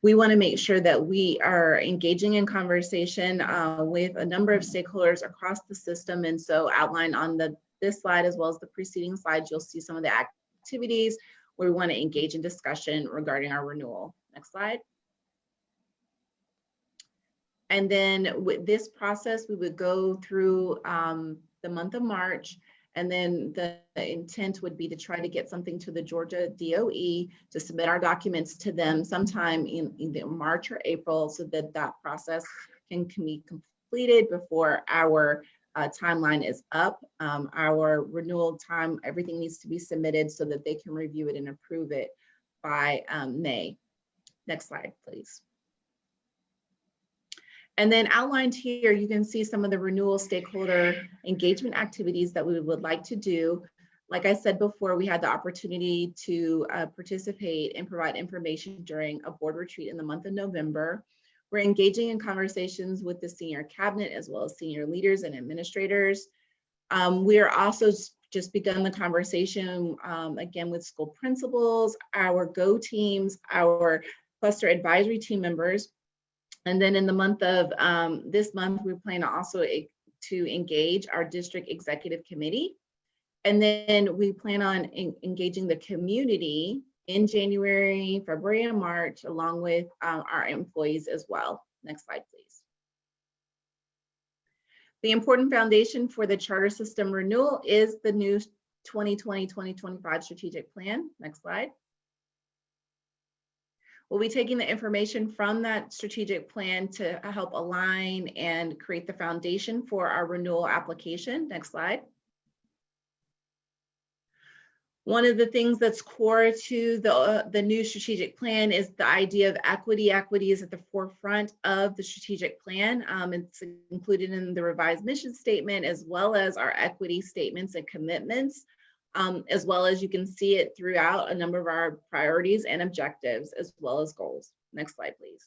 We want to make sure that we are engaging in conversation with a number of stakeholders across the system. And so outlined on this slide, as well as the preceding slides, you'll see some of the activities where we want to engage in discussion regarding our renewal. Next slide. And then with this process, we would go through the month of March, and then the intent would be to try to get something to the Georgia DOE to submit our documents to them sometime in either March or April, so that that process can be completed before our timeline is up. Our renewal time, everything needs to be submitted so that they can review it and approve it by May. Next slide, please. And then outlined here, you can see some of the renewal stakeholder engagement activities that we would like to do. Like I said before, we had the opportunity to participate and provide information during a board retreat in the month of November. We're engaging in conversations with the senior cabinet as well as senior leaders and administrators. We are also just begun the conversation again with school principals, our GO teams, our cluster advisory team members. And then in the month of this month, we plan also to engage our district executive committee. And then we plan on engaging the community in January, February, and March, along with our employees as well. Next slide, please. The important foundation for the charter system renewal is the new 2020-2025 strategic plan. Next slide. We'll be taking the information from that strategic plan to help align and create the foundation for our renewal application. Next slide. One of the things that's core to the new strategic plan is the idea of equity. Equity is at the forefront of the strategic plan. It's included in the revised mission statement, as well as our equity statements and commitments, as well as you can see it throughout a number of our priorities and objectives, as well as goals. Next slide, please.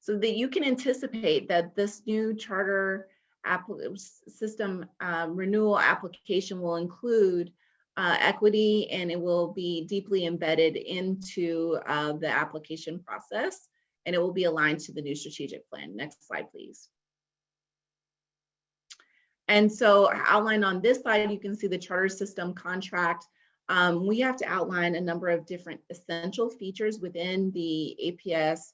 So that you can anticipate that this new charter system renewal application will include equity, and it will be deeply embedded into the application process, and it will be aligned to the new strategic plan. Next slide, please. And so outlined on this slide, you can see the charter system contract. We have to outline a number of different essential features within the APS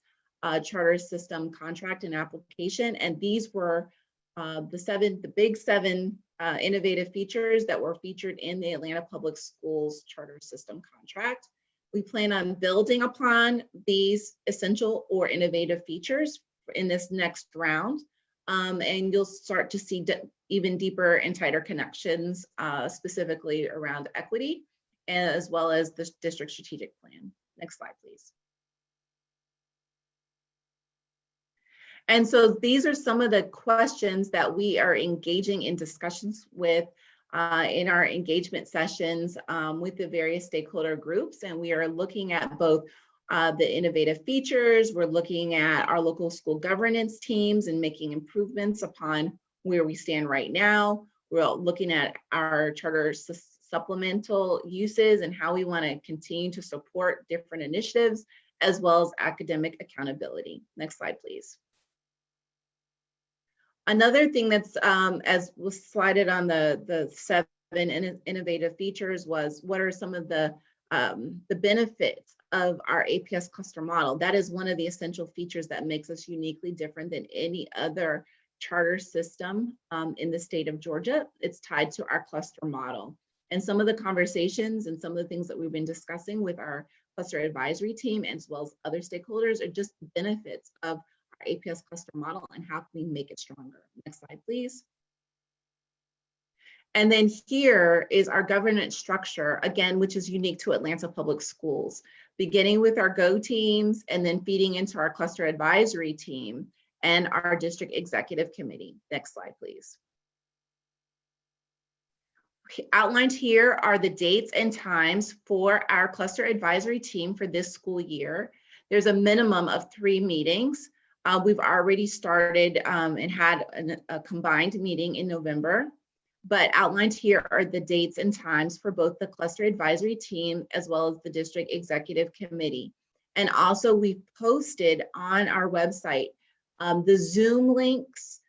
charter system contract and application, and these were the big seven innovative features that were featured in the Atlanta Public Schools charter system contract. We plan on building upon these essential or innovative features in this next round, and you'll start to see even deeper and tighter connections, specifically around equity, as well as the district strategic plan. Next slide, please. And so these are some of the questions that we are engaging in discussions with in our engagement sessions with the various stakeholder groups. And we are looking at both the innovative features, we're looking at our local school governance teams and making improvements upon where we stand right now. We're looking at our charter supplemental uses and how we want to continue to support different initiatives, as well as academic accountability. Next slide, please. Another thing that's, as was slided on the 7 innovative features, was what are some of the benefits of our APS cluster model. That is one of the essential features that makes us uniquely different than any other charter system in the state of Georgia. It's tied to our cluster model. And some of the conversations and some of the things that we've been discussing with our cluster advisory team, as well as other stakeholders, are just benefits of our APS cluster model and how can we make it stronger. Next slide, please. And then here is our governance structure, again, which is unique to Atlanta Public Schools, beginning with our GO teams and then feeding into our cluster advisory team and our district executive committee. Next slide, please. Outlined here are the dates and times for our cluster advisory team for this school year. There's a minimum of 3 meetings. We've already started and had a combined meeting in November, but outlined here are the dates and times for both the cluster advisory team as well as the district executive committee. And also we've posted on our website the Zoom links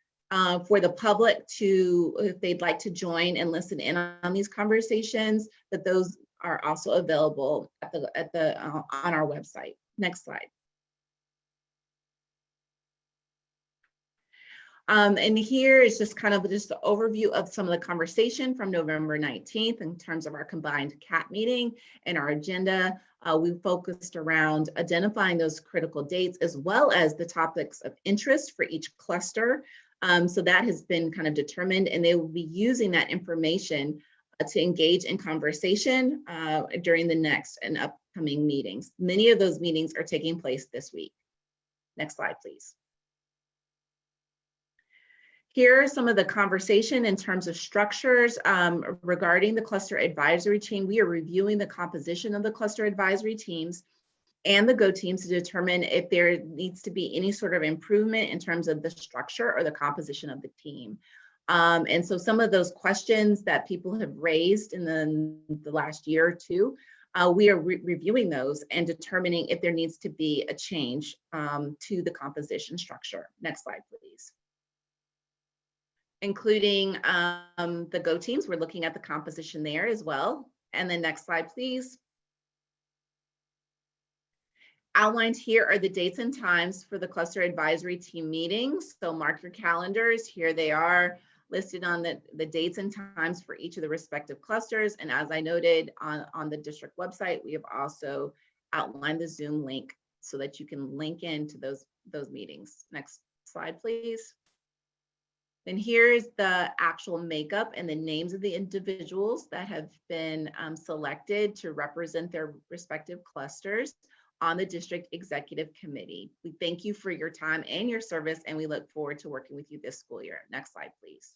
for the public to, if they'd like to join and listen in on these conversations, that those are also available on our website. Next slide. And here is just kind of just the overview of some of the conversation from November 19th in terms of our combined CAT meeting and our agenda. We focused around identifying those critical dates as well as the topics of interest for each cluster. So that has been kind of determined, and they will be using that information to engage in conversation during the next and upcoming meetings. Many of those meetings are taking place this week. Next slide, please. Here are some of the conversation in terms of structures regarding the cluster advisory team. We are reviewing the composition of the cluster advisory teams and the GO teams to determine if there needs to be any sort of improvement in terms of the structure or the composition of the team. And so some of those questions that people have raised in the last year or two, we are reviewing those and determining if there needs to be a change to the composition structure. Next slide, please. Including the GO teams, we're looking at the composition there as well. And then next slide, please. Outlined here are the dates and times for the cluster advisory team meetings. So mark your calendars. Here they are listed on the dates and times for each of the respective clusters. And as I noted on the district website, we have also outline the Zoom link so that you can link into those meetings. Next slide, please. And here's the actual makeup and the names of the individuals that have been selected to represent their respective clusters on the district executive committee. We thank you for your time and your service, and we look forward to working with you this school year. Next slide, please.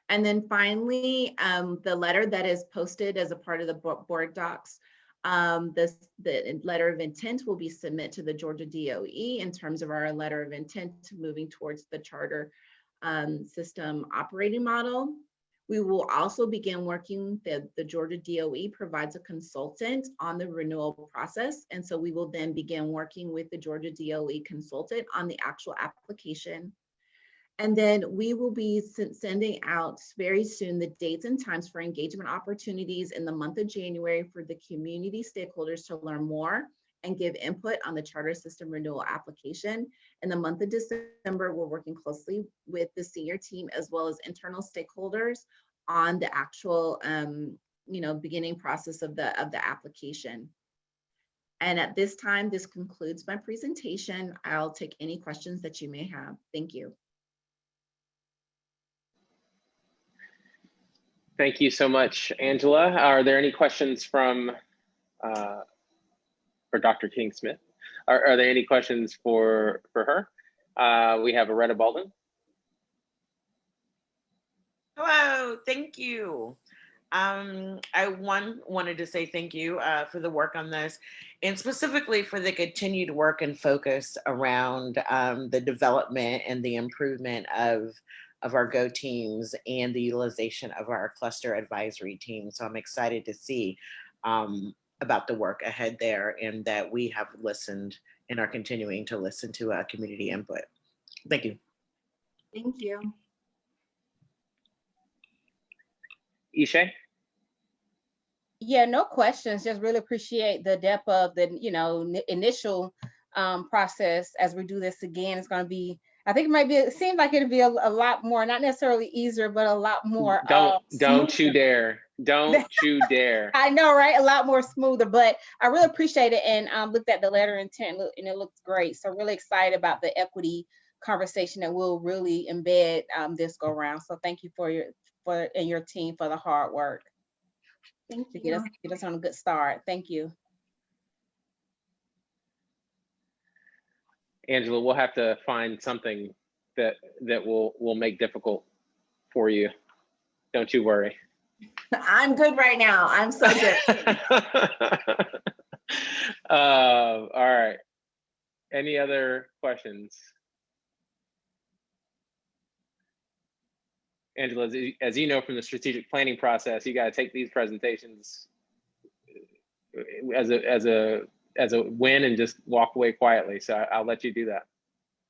And then finally, the letter that is posted as a part of the board docs, the letter of intent will be submitted to the Georgia DOE in terms of our letter of intent moving towards the charter system operating model. We will also begin working, the Georgia DOE provides a consultant on the renewal process. And so we will then begin working with the Georgia DOE consultant on the actual application. And then we will be sending out very soon the dates and times for engagement opportunities in the month of January for the community stakeholders to learn more and give input on the charter system renewal application. In the month of December, we're working closely with the senior team as well as internal stakeholders on the actual beginning process of the application. And at this time, this concludes my presentation. I'll take any questions that you may have. Thank you. Thank you so much, Angela. Are there any questions from for Dr. King-Smith? Are there any questions for her? We have Aretta Baldwin. Hello, thank you. I wanted to say thank you for the work on this, and specifically for the continued work and focus around the development and the improvement of our GO teams and the utilization of our cluster advisory team. So I'm excited to see about the work ahead there, and that we have listened and are continuing to listen to community input. Thank you. Thank you. Ishay? Yeah, no questions. Just really appreciate the depth of the, initial process. As we do this again, it's going to be, I think it seems like it'll be a lot more, not necessarily easier, but a lot more. Don't you dare. Don't you dare. I know, right? A lot more smoother, but I really appreciate it, and looked at the letter of intent and it looks great. So really excited about the equity conversation that will really embed this go around. So thank you for your team for the hard work. Thank you. To get us on a good start. Thank you. Angela, we'll have to find something that will make difficult for you. Don't you worry. I'm good right now. I'm so good. All right. Any other questions? Angela, as you know from the strategic planning process, you got to take these presentations as a win and just walk away quietly. So I'll let you do that.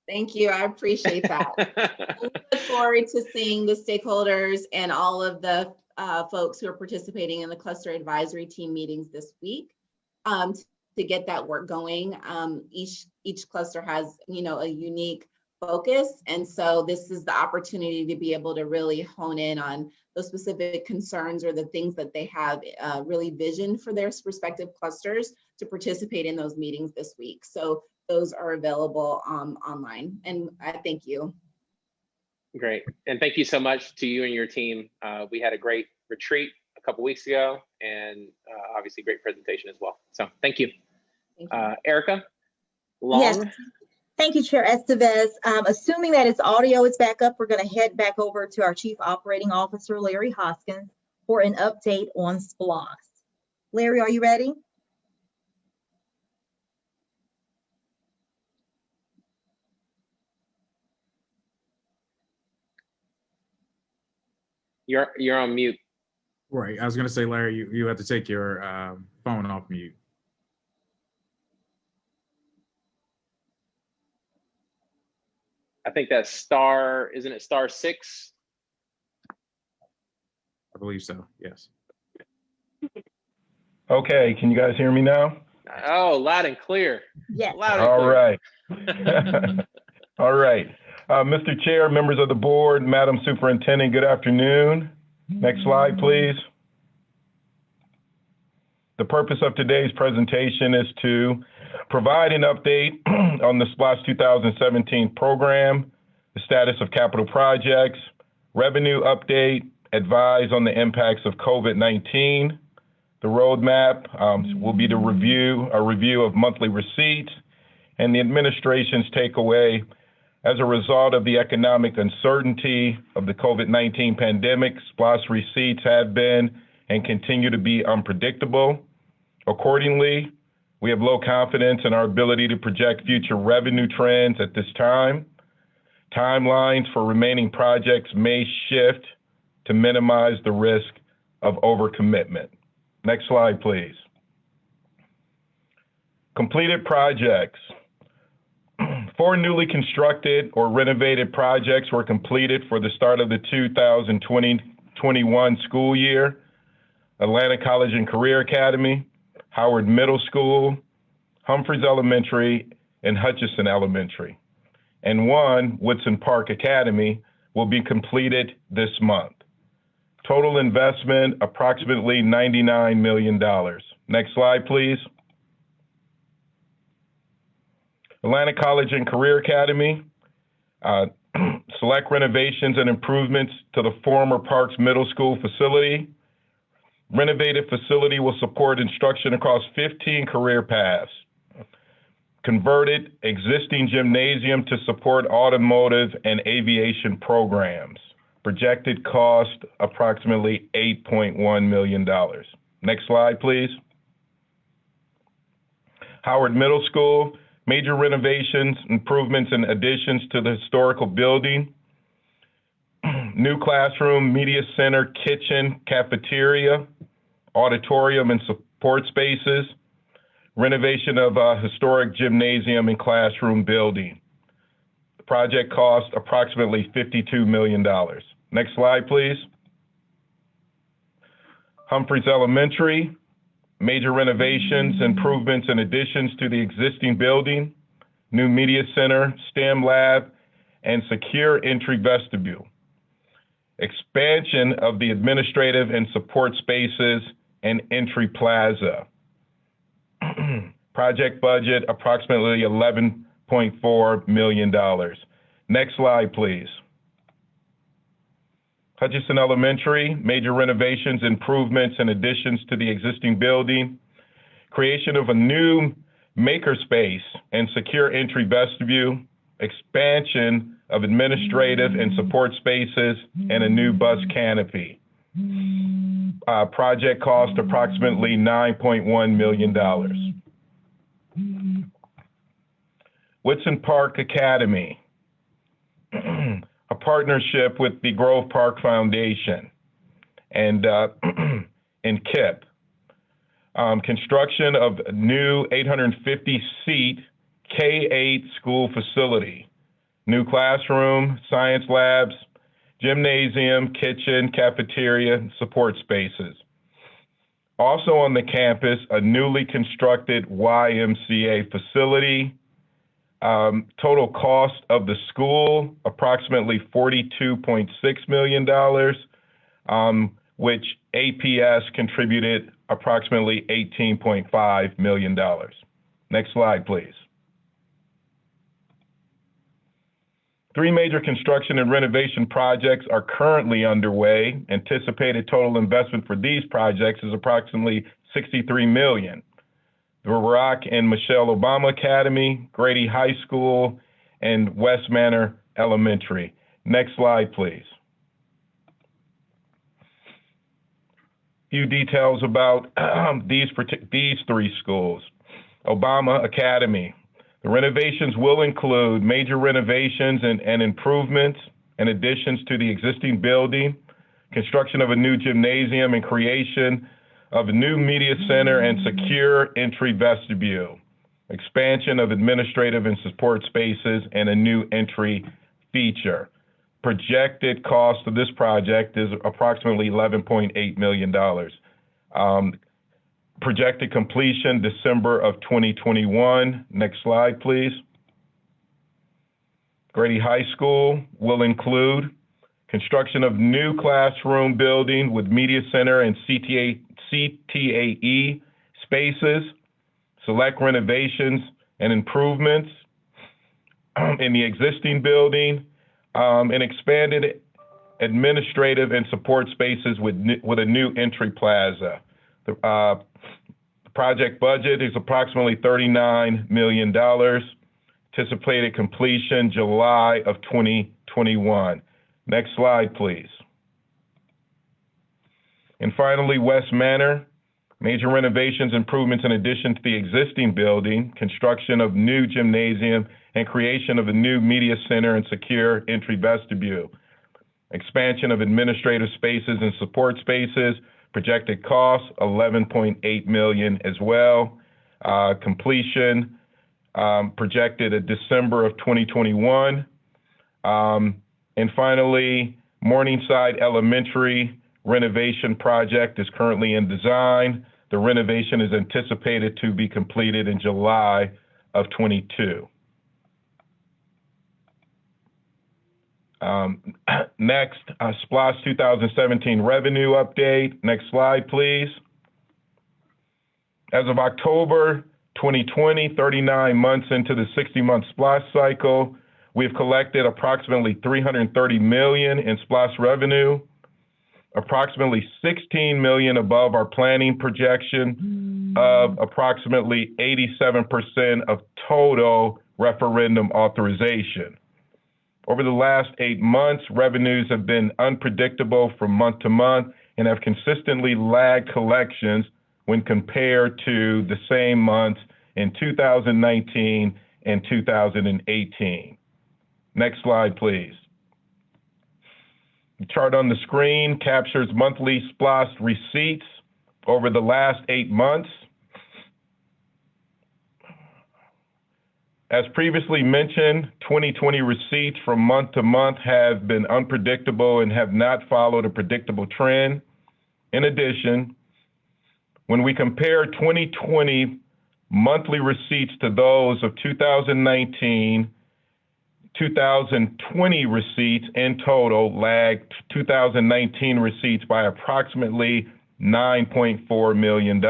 Thank you. I appreciate that. I look forward to seeing the stakeholders and all of the folks who are participating in the cluster advisory team meetings this week to get that work going. Each cluster has, a unique focus. And so this is the opportunity to be able to really hone in on those specific concerns or the things that they have really visioned for their respective clusters to participate in those meetings this week. So those are available online, and I thank you. Great, and thank you so much to you and your team. We had a great retreat a couple weeks ago, and obviously great presentation as well. So thank you. Thank you. Erica Long. Yes. Thank you, Chair Estevez. Assuming that its audio is back up, we're going to head back over to our Chief Operating Officer, Larry Huskins, for an update on SPLOS. Larry, are you ready? You're on mute. Right. I was going to say, Larry, you have to take your phone off mute. I think that's star, isn't it star 6? I believe so, yes. Okay, can you guys hear me now? Oh, loud and clear. Yes. Loud and All clear. right. All right. Mr. Chair, members of the board, Madam Superintendent, good afternoon. Next slide, please. The The purpose of today's presentation is to provide an update on the SPLOST 2017 program, the status of capital projects, revenue update, advise on the impacts of COVID-19. The roadmap will be a review of monthly receipts, and the administration's takeaway as a result of the economic uncertainty of the COVID-19 pandemic. SPLOST receipts have been and continue to be unpredictable. Accordingly, we have low confidence in our ability to project future revenue trends at this time. Timelines for remaining projects may shift to minimize the risk of overcommitment. Next slide, please. Completed projects. 4 newly constructed or renovated projects were completed for the start of the 2020-21 school year. Atlanta College and Career Academy, Howard Middle School, Humphreys Elementary, and Hutchinson Elementary. And 1, Woodson Park Academy, will be completed this month. Total investment, approximately $99 million. Next slide, please. Atlanta College and Career Academy, select renovations and improvements to the former Parks Middle School facility. Renovated facility will support instruction across 15 career paths. Converted existing gymnasium to support automotive and aviation programs. Projected cost, approximately $8.1 million. Next slide, please. Howard Middle School, major renovations, improvements, and additions to the historical building. New classroom, media center, kitchen, cafeteria, auditorium, and support spaces. Renovation of a historic gymnasium and classroom building. The project cost approximately $52 million. Next slide, please. Humphreys Elementary, major renovations, improvements, and additions to the existing building, new media center, STEM lab, and secure entry vestibule. Expansion of the administrative and support spaces and entry plaza. Project budget, approximately $11.4 million. Next slide, please. Hutchinson Elementary, major renovations, improvements, and additions to the existing building. Creation of a new makerspace and secure entry vestibule. Expansion of administrative and support spaces and a new bus canopy. Project cost approximately $9.1 million. Woodson Park Academy, a partnership with the Grove Park Foundation and KIP. Construction of a new 850-seat K-8 school facility, new classroom, science labs, gymnasium, kitchen, cafeteria, support spaces. Also on the campus, a newly constructed YMCA facility. Total cost of the school, approximately $42.6 million, which APS contributed approximately $18.5 million. Next slide, please. 3 major construction and renovation projects are currently underway. Anticipated total investment for these projects is approximately $63 million. The Barack and Michelle Obama Academy, Grady High School, and West Manor Elementary. Next slide, please. Few details about these 3 schools. Obama Academy. The renovations will include major renovations and improvements and additions to the existing building, construction of a new gymnasium, and creation of a new media center and secure entry vestibule, expansion of administrative and support spaces, and a new entry feature. Projected cost of this project is approximately $11.8 million. Projected completion, December of 2021. Next slide, please. Grady High School will include construction of new classroom building with media center and CTAE spaces, select renovations and improvements in the existing building, and expanded administrative and support spaces with a new entry plaza. The project budget is approximately $39 million. Anticipated completion July of 2021. Next slide, please. And finally, West Manor, major renovations, improvements in addition to the existing building, construction of new gymnasium, and creation of a new media center and secure entry vestibule. Expansion of administrative spaces and support spaces, projected cost $11.8 million as well. Completion projected at December of 2021. And finally, Morningside Elementary renovation project is currently in design. The renovation is anticipated to be completed in July of 22. Next, SPLOST 2017 revenue update. Next slide, please. As of October 2020, 39 months into the 60-month SPLOST cycle, we've collected approximately $330 million in SPLOST revenue, approximately $16 million above our planning projection of approximately 87% of total referendum authorization. Over the last 8 months, revenues have been unpredictable from month to month and have consistently lagged collections when compared to the same months in 2019 and 2018. Next slide, please. The chart on the screen captures monthly SPLOST receipts over the last 8 months. As previously mentioned, 2020 receipts from month to month have been unpredictable and have not followed a predictable trend. In addition, when we compare 2020 monthly receipts to those of 2019, 2020 receipts in total lagged 2019 receipts by approximately $9.4 million,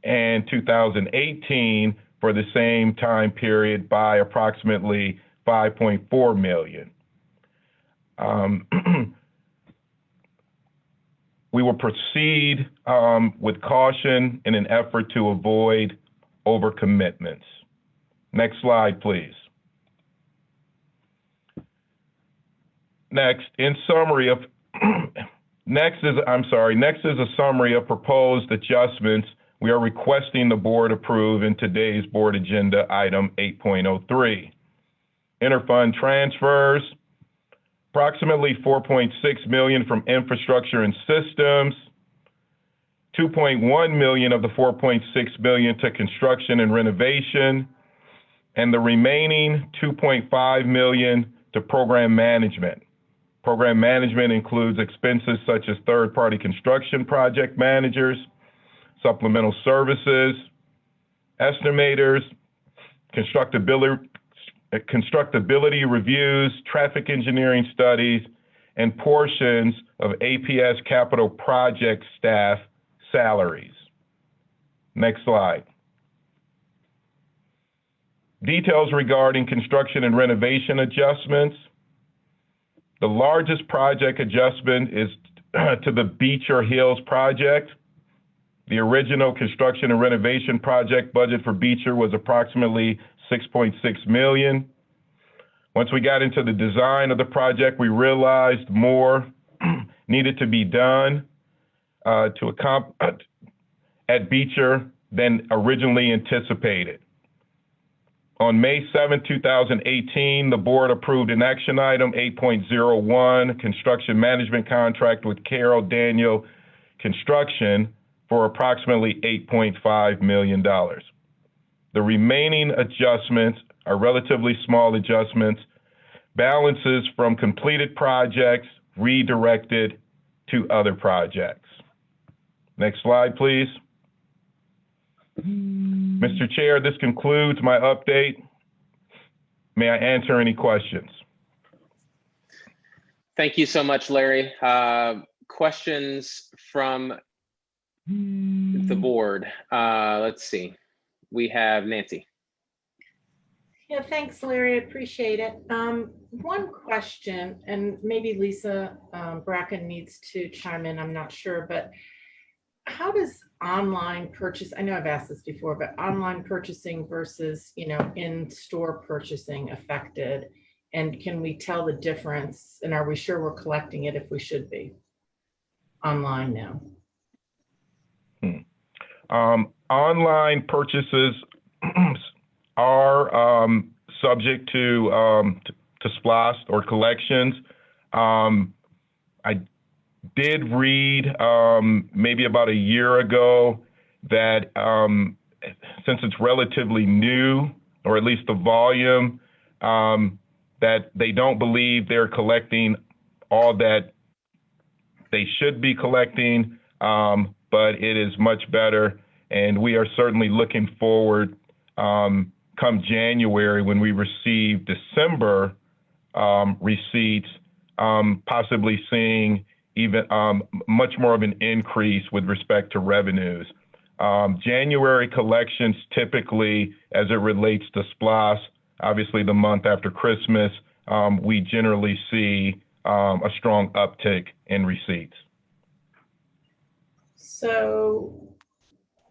and 2018 for the same time period by approximately $5.4 million. We will proceed with caution in an effort to avoid overcommitments. Next slide, please. Next is a summary of proposed adjustments we are requesting the board approve in today's board agenda item 8.03. Interfund transfers, approximately $4.6 million from infrastructure and systems, $2.1 million of the $4.6 million to construction and renovation, and the remaining $2.5 million to program management. Program management includes expenses such as third-party construction project managers, supplemental services, estimators, constructability reviews, traffic engineering studies, and portions of APS capital project staff salaries. Next slide. Details regarding construction and renovation adjustments. The largest project adjustment is to the Beecher Hills project. The original construction and renovation project budget for Beecher was approximately $6.6 million. Once we got into the design of the project, we realized more needed to be done at Beecher than originally anticipated. On May 7, 2018, the board approved an action item 8.01, construction management contract with Carroll Daniel Construction for approximately $8.5 million. The remaining adjustments are relatively small adjustments, balances from completed projects redirected to other projects. Next slide, please. Mr. Chair, this concludes my update. May I answer any questions? Thank you so much, Larry. Questions from the board. Let's see. We have Nancy. Yeah, thanks, Larry. I appreciate it. One question, and maybe Lisa Bracken needs to chime in, I'm not sure, but how does online purchase, I know I've asked this before, but online purchasing versus, in-store purchasing affected? And can we tell the difference? And are we sure we're collecting it if we should be online now? Online purchases are subject to SPLOST or collections. I did read maybe about a year ago that since it's relatively new, or at least the volume, that they don't believe they're collecting all that they should be collecting, but it is much better. And we are certainly looking forward come January when we receive December receipts, possibly seeing even much more of an increase with respect to revenues. January collections typically, as it relates to SPLOST, obviously the month after Christmas, we generally see a strong uptick in receipts. So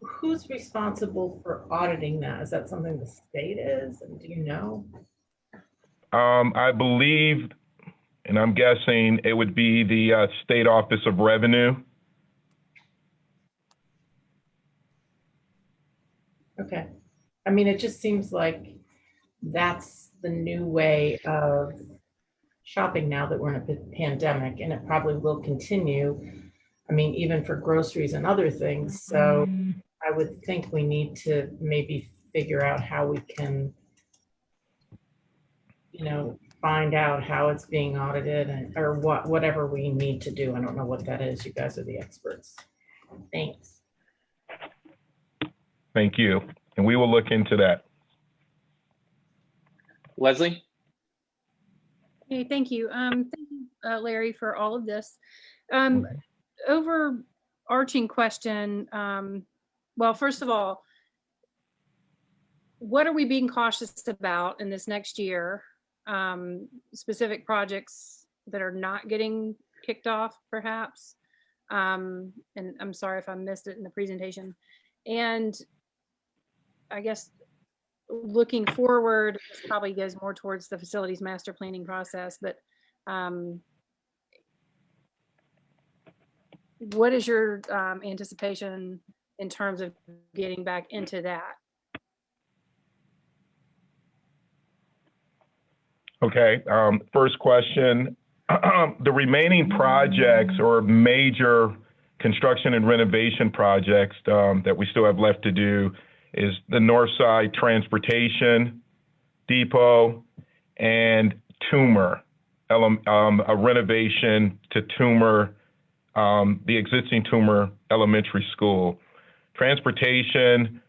who's responsible for auditing that? Is that something the state is? And do you know? I believe, and I'm guessing it would be the State Office of Revenue. Okay. I mean, it just seems like that's the new way of shopping now that we're in a pandemic, and it probably will continue. I mean, even for groceries and other things. So I would think we need to maybe figure out how we can, find out how it's being audited, and or whatever we need to do. I don't know what that is. You guys are the experts. Thanks. Thank you. And we will look into that. Leslie? Hey, thank you. Thank you, Larry, for all of this. Overarching question. Well, first of all, what are we being cautious about in this next year? Specific projects that are not getting kicked off, perhaps. And I'm sorry if I missed it in the presentation. And I guess looking forward, this probably goes more towards the facilities master planning process, but what is your anticipation in terms of getting back into that? Okay, first question. The remaining projects or major construction and renovation projects that we still have left to do is the Northside Transportation Depot and Toomer, a renovation to Toomer, the existing Toomer Elementary School. Transportation,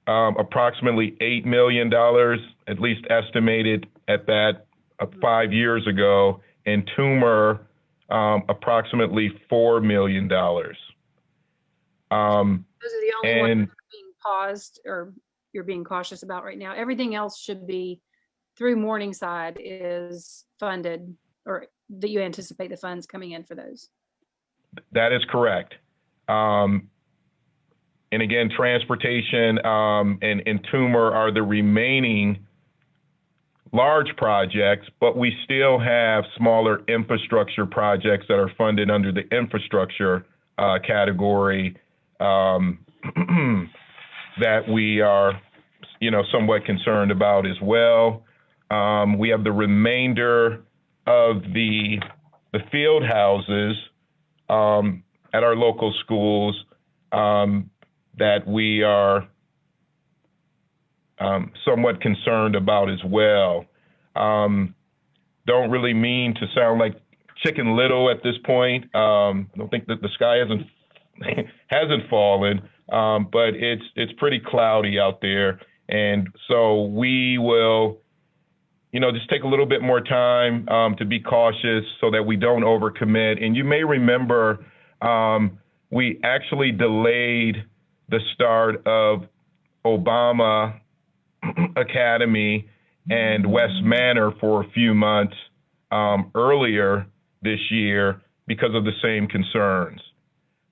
approximately $8 million, at least estimated at that 5 years ago, and Toomer, approximately $4 million. Those are the only ones that are being paused or you're being cautious about right now. Everything else should be through Morningside is funded, or that you anticipate the funds coming in for those. That is correct. And again, transportation and Toomer are the remaining large projects, but we still have smaller infrastructure projects that are funded under the infrastructure category that we are, somewhat concerned about as well. We have the remainder of the field houses at our local schools that we are somewhat concerned about as well. Don't really mean to sound like Chicken Little at this point. I don't think that the sky hasn't fallen, but it's pretty cloudy out there. And so we will, just take a little bit more time to be cautious so that we don't overcommit. And you may remember we actually delayed the start of Obama Academy and West Manor for a few months earlier this year because of the same concerns.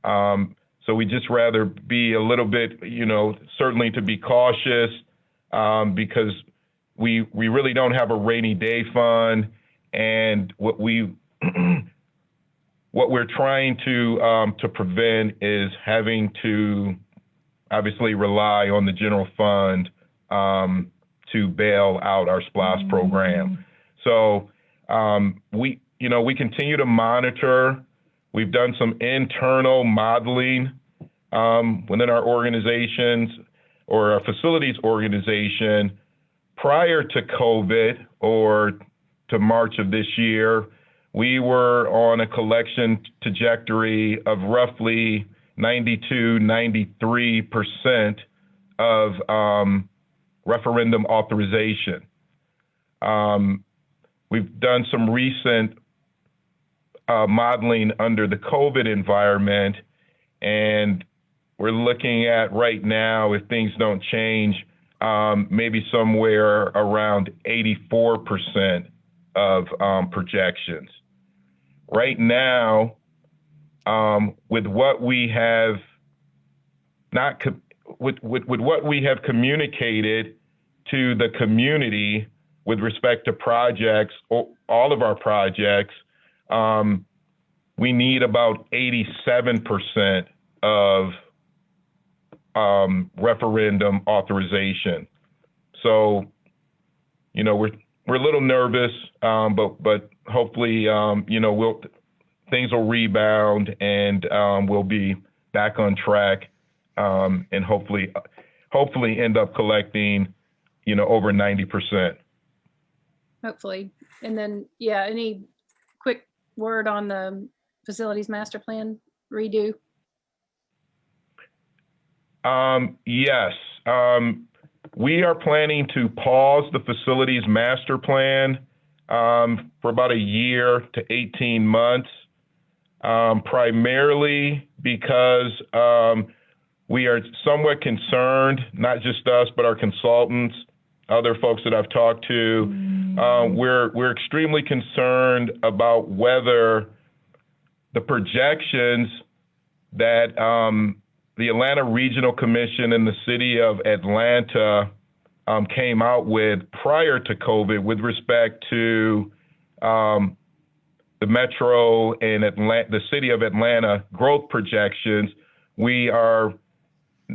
So we just rather be a little bit, certainly to be cautious because we really don't have a rainy day fund, and what we're trying to prevent is having to obviously rely on the general fund to bail out our SPLOST program. So we continue to monitor. We've done some internal modeling within our organizations or our facilities organization prior to COVID or to March of this year. We were on a collection trajectory of roughly 92-93% of referendum authorization. We've done some recent modeling under the COVID environment, and we're looking at right now, if things don't change, maybe somewhere around 84% of projections. Right now, with what we have with what we have communicated to the community with respect to projects, all of our projects, we need about 87% of referendum authorization. So, we're a little nervous, but hopefully, things will rebound and we'll be back on track, and hopefully end up collecting, over 90%. Hopefully. And then, any quick word on the facilities master plan redo? Yes. We are planning to pause the facilities master plan for about a year to 18 months, primarily because we are somewhat concerned, not just us, but our consultants, other folks that I've talked to. We're extremely concerned about whether the projections that the Atlanta Regional Commission and the city of Atlanta came out with prior to COVID with respect to the metro and the city of Atlanta growth projections. We are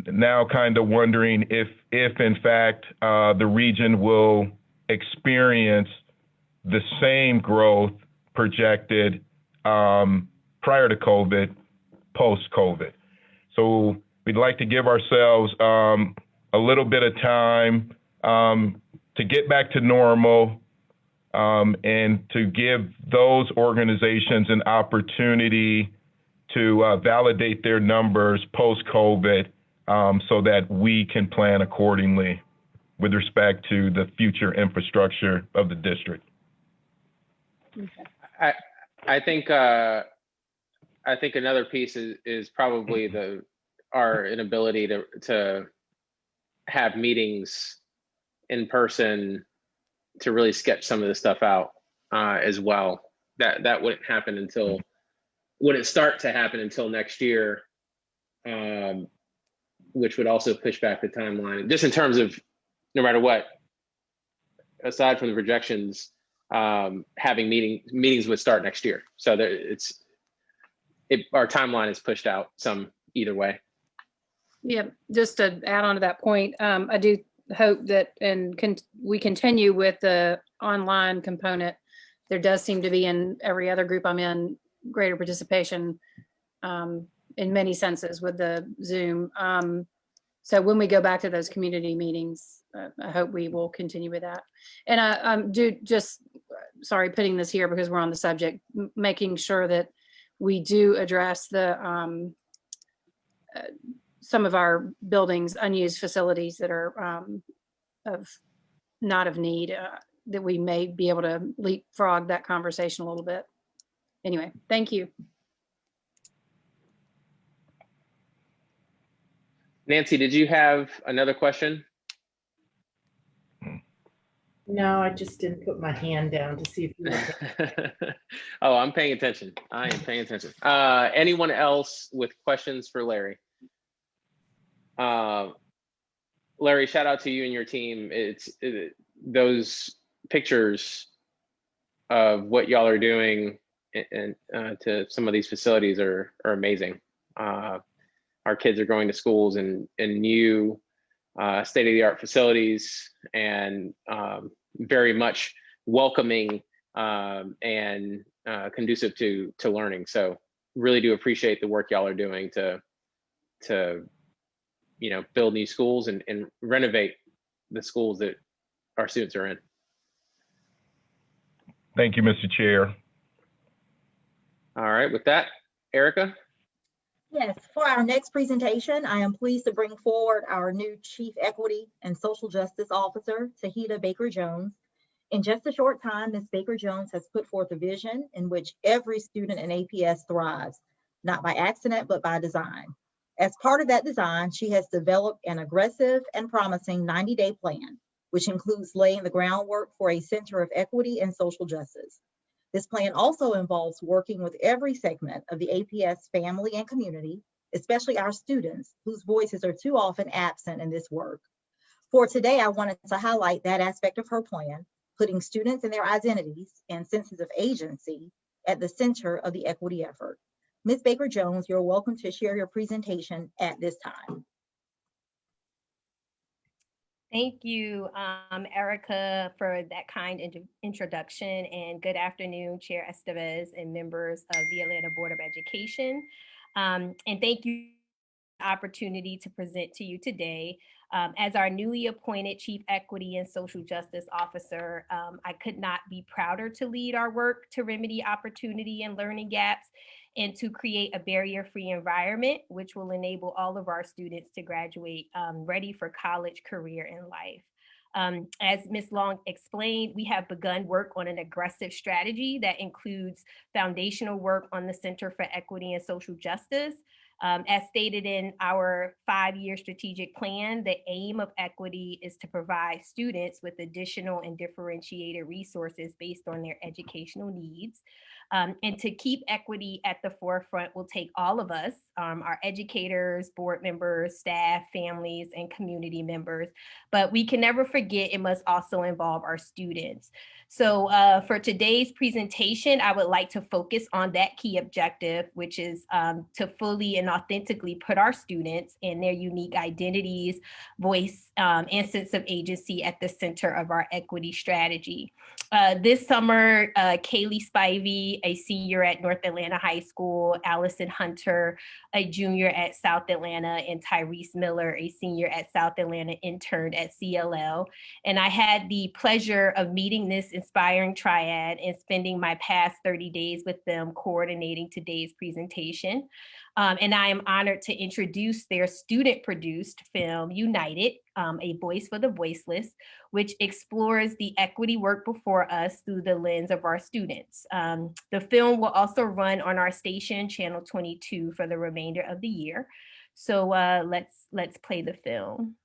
now kind of wondering if in fact the region will experience the same growth projected prior to COVID, post-COVID. So we'd like to give ourselves a little bit of time to get back to normal and to give those organizations an opportunity to validate their numbers post-COVID so that we can plan accordingly with respect to the future infrastructure of the district. Okay. I think another piece is probably our inability to have meetings in person to really sketch some of this stuff out as well. That wouldn't start to happen until next year, which would also push back the timeline. Just in terms of no matter what, aside from the projections, having meetings would start next year. So our timeline is pushed out some either way. Yeah, just to add on to that point, I do hope that we continue with the online component. There does seem to be in every other group I'm in greater participation in many senses with the Zoom. So when we go back to those community meetings, I hope we will continue with that. And I do just, sorry, putting this here because we're on the subject, making sure that we do address the some of our buildings, unused facilities that are not of need, that we may be able to leapfrog that conversation a little bit. Anyway, thank you. Nancy, did you have another question? No, I just didn't put my hand down to see if you were. Oh, I'm paying attention. I am paying attention. Anyone else with questions for Larry? Larry, shout out to you and your team. Those pictures of what y'all are doing and to some of these facilities are amazing. Our kids are going to schools in new state-of-the-art facilities and very much welcoming and conducive to learning. So really do appreciate the work y'all are doing to build new schools and renovate the schools that our students are in. Thank you, Mr. Chair. All right, with that, Erica. Yes, for our next presentation, I am pleased to bring forward our new Chief Equity and Social Justice Officer, Tahita Baker-Jones. In just a short time, Ms. Baker-Jones has put forth a vision in which every student in APS thrives, not by accident, but by design. As part of that design, she has developed an aggressive and promising 90-day plan, which includes laying the groundwork for a center of equity and social justice. This plan also involves working with every segment of the APS family and community, especially our students, whose voices are too often absent in this work. For today, I wanted to highlight that aspect of her plan, putting students and their identities and senses of agency at the center of the equity effort. Ms. Baker-Jones, you're welcome to share your presentation at this time. Thank you, Erica, for that kind introduction, and good afternoon, Chair Estevez and members of the Atlanta Board of Education. And thank you for the opportunity to present to you today. As our newly appointed Chief Equity and Social Justice Officer, I could not be prouder to lead our work to remedy opportunity and learning gaps and to create a barrier-free environment, which will enable all of our students to graduate ready for college, career, and life. As Ms. Long explained, we have begun work on an aggressive strategy that includes foundational work on the Center for Equity and Social Justice. As stated in our 5-year strategic plan, the aim of equity is to provide students with additional and differentiated resources based on their educational needs. And to keep equity at the forefront will take all of us, our educators, board members, staff, families, and community members. But we can never forget it must also involve our students. So for today's presentation, I would like to focus on that key objective, which is to fully and authentically put our students and their unique identities, voice, and sense of agency at the center of our equity strategy. This summer, Kaylee Spivey, a senior at North Atlanta High School, Allison Hunter, a junior at South Atlanta, and Tyrese Miller, a senior at South Atlanta, interned at CLL. And I had the pleasure of meeting this inspiring triad and spending my past 30 days with them coordinating today's presentation. And I am honored to introduce their student-produced film, United, A Voice for the Voiceless, which explores the equity work before us through the lens of our students. The film will also run on our station, Channel 22, for the remainder of the year. So let's play the film.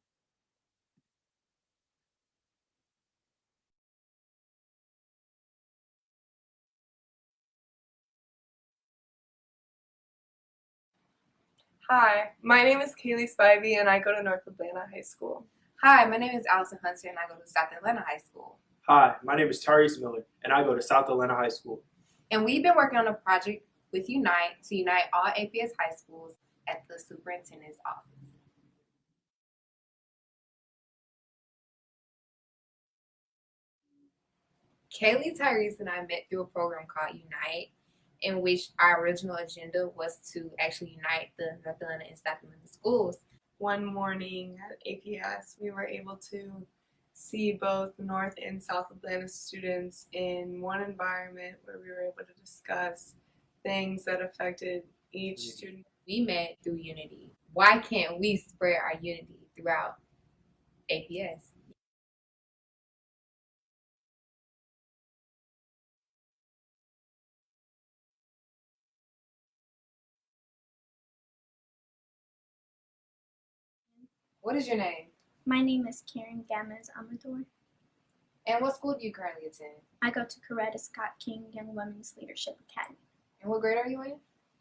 Hi, my name is Kaylee Spivey and I go to North Atlanta High School. Hi, my name is Allison Hunter and I go to South Atlanta High School. Hi, my name is Tyrese Miller and I go to South Atlanta High School. And we've been working on a project with Unite to unite all APS high schools at the superintendent's office. Kaylee, Tyrese, and I met through a program called Unite, in which our original agenda was to actually unite the North Atlanta and South Atlanta schools. One morning at APS, we were able to see both North and South Atlanta students in one environment where we were able to discuss things that affected each student. We met through unity. Why can't we spread our unity throughout APS? What is your name? My name is Karen Gamez Amador. And what school do you currently attend? I go to Coretta Scott King Young Women's Leadership Academy. And what grade are you in?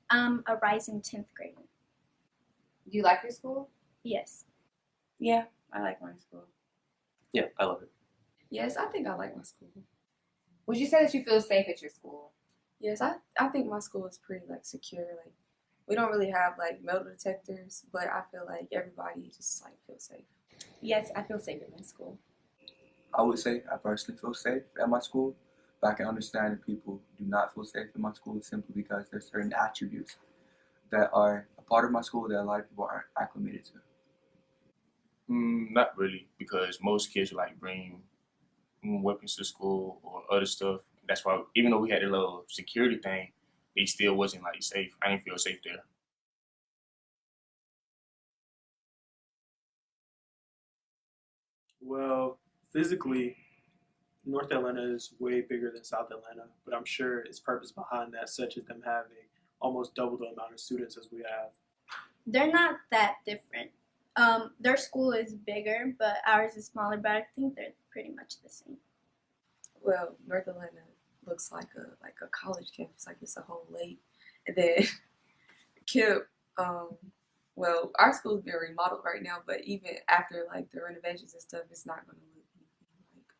I'm a rising 10th grader. Do you like your school? Yes. Yeah, I like my school. Yeah, I love it. Yes, I think I like my school. Would you say that you feel safe at your school? Yes, I think my school is pretty like secure. Like we don't really have like metal detectors, but I feel like everybody just like feels safe. Yes, I feel safe at my school. I would say I personally feel safe at my school, but I can understand if people do not feel safe in my school simply because there's certain attributes that are a part of my school that a lot of people aren't acclimated to. Not really, because most kids like bring weapons to school or other stuff. That's why, even though we had a little security thing, they still wasn't like safe. I didn't feel safe there. Well, physically, North Atlanta is way bigger than South Atlanta, but I'm sure it's purpose behind that, such as them having almost double the amount of students as we have. They're not that different. Their school is bigger, but ours is smaller, but I think they're pretty much the same. Well, North Atlanta looks like a college campus, like it's a whole lake. And then KIPP, well, our school's being remodeled right now, but even after like the renovations and stuff, it's not gonna look anything like.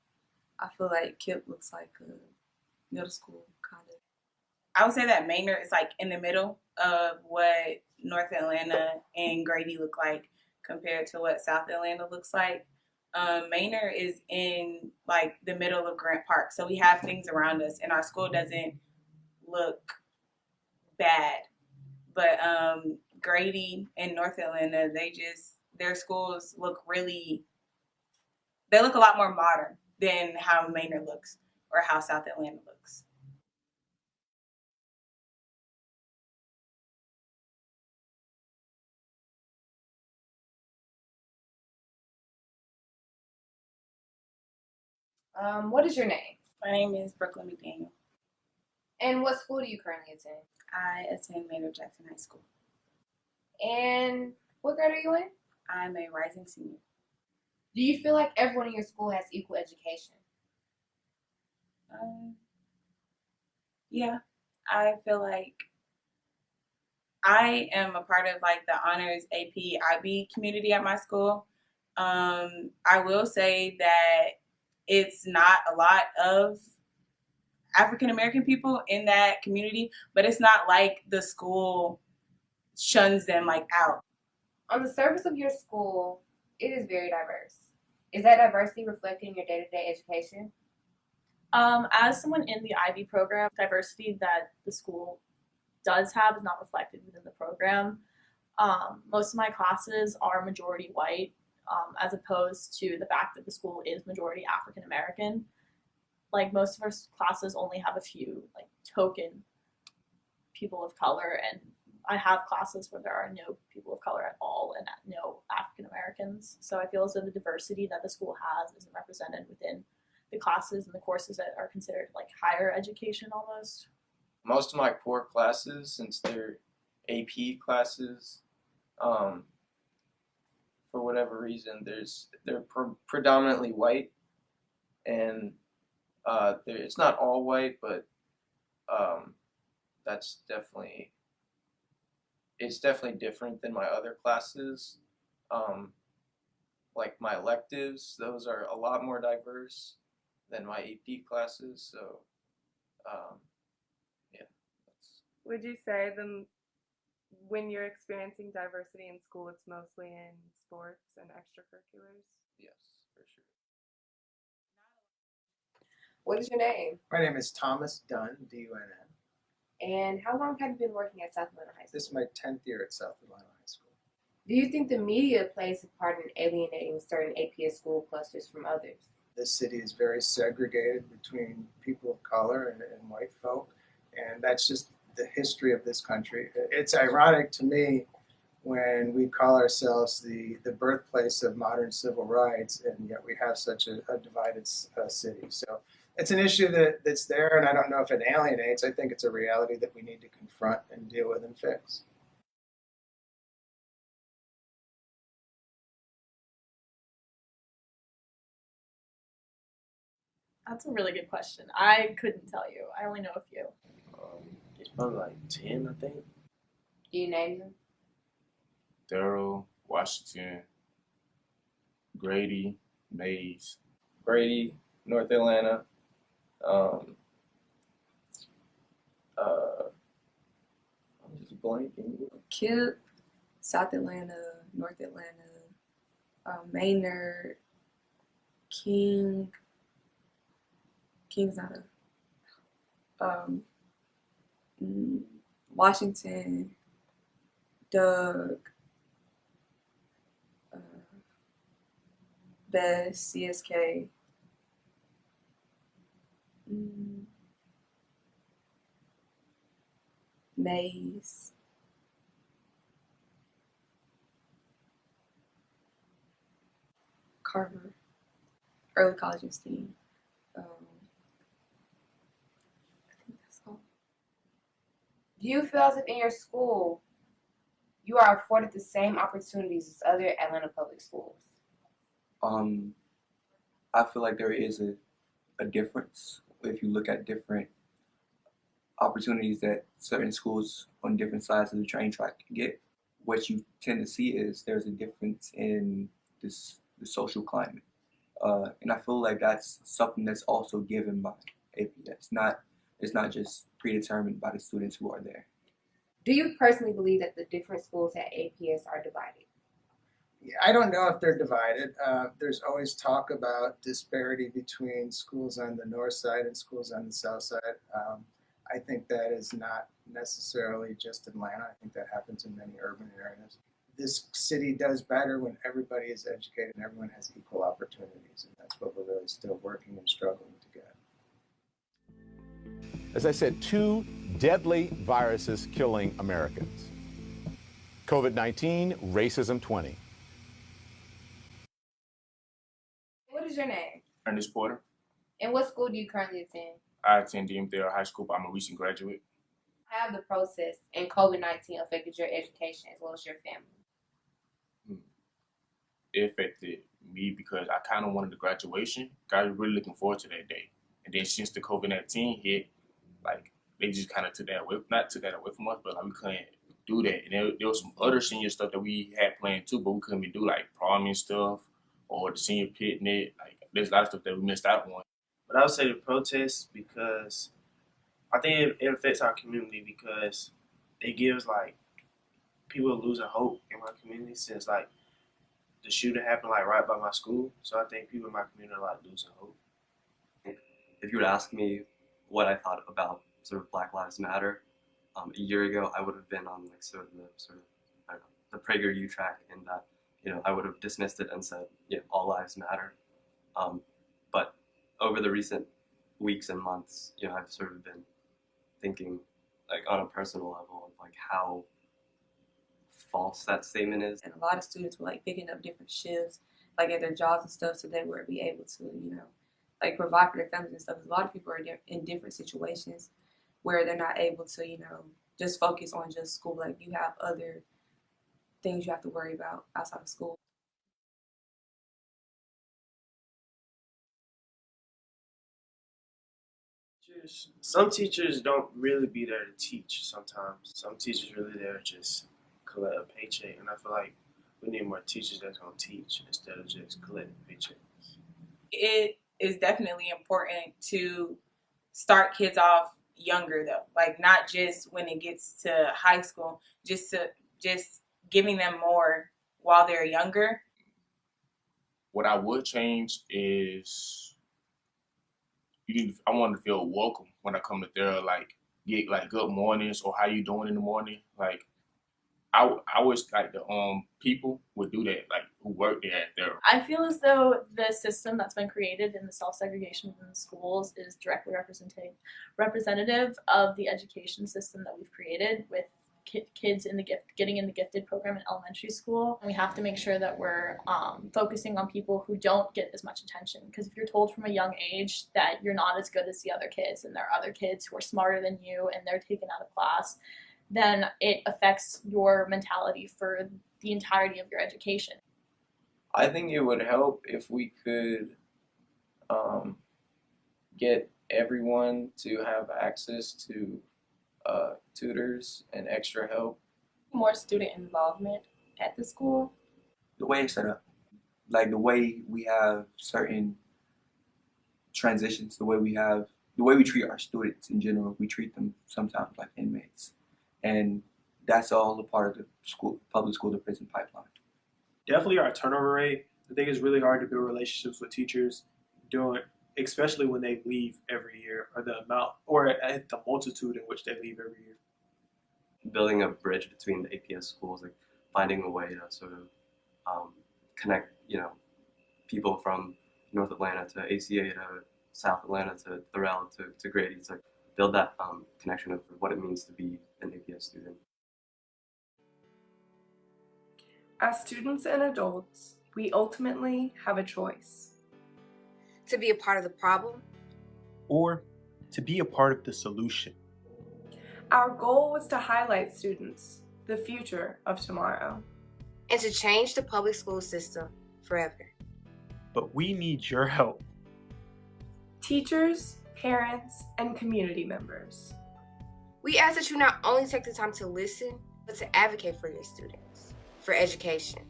I feel like KIPP looks like a middle school kind of. I would say that Maynard is like in the middle of what North Atlanta and Grady look like compared to what South Atlanta looks like. Maynard is in like the middle of Grant Park, so we have things around us, and our school doesn't look bad. But Grady and North Atlanta, their schools look they look a lot more modern than how Maynard looks or how South Atlanta looks. What is your name? My name is Brooklyn McDaniel. And what school do you currently attend? I attend Maynard Jackson High School. And what grade are you in? I'm a rising senior. Do you feel like everyone in your school has equal education? Yeah, I feel like I am a part of like the honors AP IB community at my school. I will say that it's not a lot of African American people in that community, but it's not like the school shuns them like out. On the surface of your school, it is very diverse. Is that diversity reflected in your day-to-day education? As someone in the IB program, diversity that the school does have is not reflected within the program. Most of my classes are majority white, as opposed to the fact that the school is majority African American. Like most of our classes only have a few like token people of color, and I have classes where there are no people of color at all and no African Americans. So I feel as though the diversity that the school has isn't represented within the classes and the courses that are considered like higher education almost. Most of my core classes, since they're AP classes, for whatever reason, they're predominantly white, and it's not all white, but it's definitely different than my other classes. Like my electives, those are a lot more diverse than my AP classes. So, yeah. Would you say when you're experiencing diversity in school, it's mostly in sports and extracurriculars? Yes, for sure. What is your name? My name is Thomas Dunn, D-U-N-N. And how long have you been working at South Atlanta High School? This is my 10th year at South Atlanta High School. Do you think the media plays a part in alienating certain APS school clusters from others? This city is very segregated between people of color and white folk, and that's just the history of this country. It's ironic to me when we call ourselves the birthplace of modern civil rights, and yet we have such a divided city. So it's an issue that's there, and I don't know if it alienates. I think it's a reality that we need to confront and deal with and fix. That's a really good question. I couldn't tell you. I only know a few. It's probably like 10, I think. Do you name them? Darrell, Washington, Grady, Mays. Grady, North Atlanta. I'm just blanking. Kip, South Atlanta, North Atlanta, Maynard, King's not Washington, Doug, Best, CSK, Mays, Carver, early college and STEAM. I think that's all. Do you feel as if in your school you are afforded the same opportunities as other Atlanta public schools? I feel like there is a difference if you look at different opportunities that certain schools on different sides of the train track can get. What you tend to see is there's a difference in the social climate. And I feel like that's something that's also given by APS. It's not just predetermined by the students who are there. Do you personally believe that the different schools at APS are divided? I don't know if they're divided. There's always talk about disparity between schools on the north side and schools on the south side. I think that is not necessarily just Atlanta. I think that happens in many urban areas. This city does better when everybody is educated and everyone has equal opportunities, and that's what we're really still working and struggling to get. As I said, 2 deadly viruses killing Americans. COVID-19, racism 20. What is your name? Ernest Porter. And what school do you currently attend? I attend DMDL High School, but I'm a recent graduate. How have the process and COVID-19 affected your education as well as your family? It affected me because I kind of wanted the graduation. I was really looking forward to that day. And then since the COVID-19 hit, like, they just kind of took that away, not took that away from us, but like we couldn't do that. And there was some other senior stuff that we had planned too, but we couldn't do, like prom and stuff or the senior picnic. Like, there's a lot of stuff that we missed out on. But I would say the protests because I think it affects our community because it gives like people losing hope in my community since like the shooting happened like right by my school. So I think people in my community are like losing hope. If you would ask me what I thought about sort of Black Lives Matter, a year ago I would have been on like I don't know, the PragerU track, in that, you know, I would have dismissed it and said, yeah, all lives matter. But over the recent weeks and months, you know, I've sort of been thinking, like, on a personal level of like how false that statement is. And a lot of students were like picking up different shifts, like at their jobs and stuff, so they would be able to, you know, like provide for their families and stuff. A lot of people are in different situations where they're not able to, you know, just focus on just school. Like, you have other things you have to worry about outside of school. Some teachers don't really be there to teach sometimes. Some teachers really there to just collect a paycheck. And I feel like we need more teachers that's going to teach instead of just collecting paychecks. It is definitely important to start kids off younger though. Like, not just when it gets to high school, just giving them more while they're younger. What I would change is I want to feel welcome when I come to there, like get like good mornings or how you doing in the morning. Like I wish like the people would do that, like who work there. I feel as though the system that's been created in the self-segregation within the schools is directly representative of the education system that we've created with kids in the getting in the gifted program in elementary school. And we have to make sure that we're focusing on people who don't get as much attention, because if you're told from a young age that you're not as good as the other kids and there are other kids who are smarter than you and they're taken out of class, then it affects your mentality for the entirety of your education. I think it would help if we could get everyone to have access to tutors and extra help. More student involvement at the school. The way it's set up, like the way we have certain transitions, the way we treat our students in general, we treat them sometimes like inmates. And that's all a part of the public school to prison pipeline. Definitely our turnover rate. I think it's really hard to build relationships with teachers especially when they leave every year, or the amount, or at the multitude in which they leave every year. Building a bridge between the APS schools, like finding a way to sort of connect, people from North Atlanta to ACA to South Atlanta to Thorell to Grady, to build that connection of what it means to be an APS student. As students and adults, we ultimately have a choice. To be a part of the problem, or to be a part of the solution. Our goal was to highlight students, the future of tomorrow, and to change the public school system forever. But we need your help. Teachers, parents, and community members. We ask that you not only take the time to listen, but to advocate for your students, for education,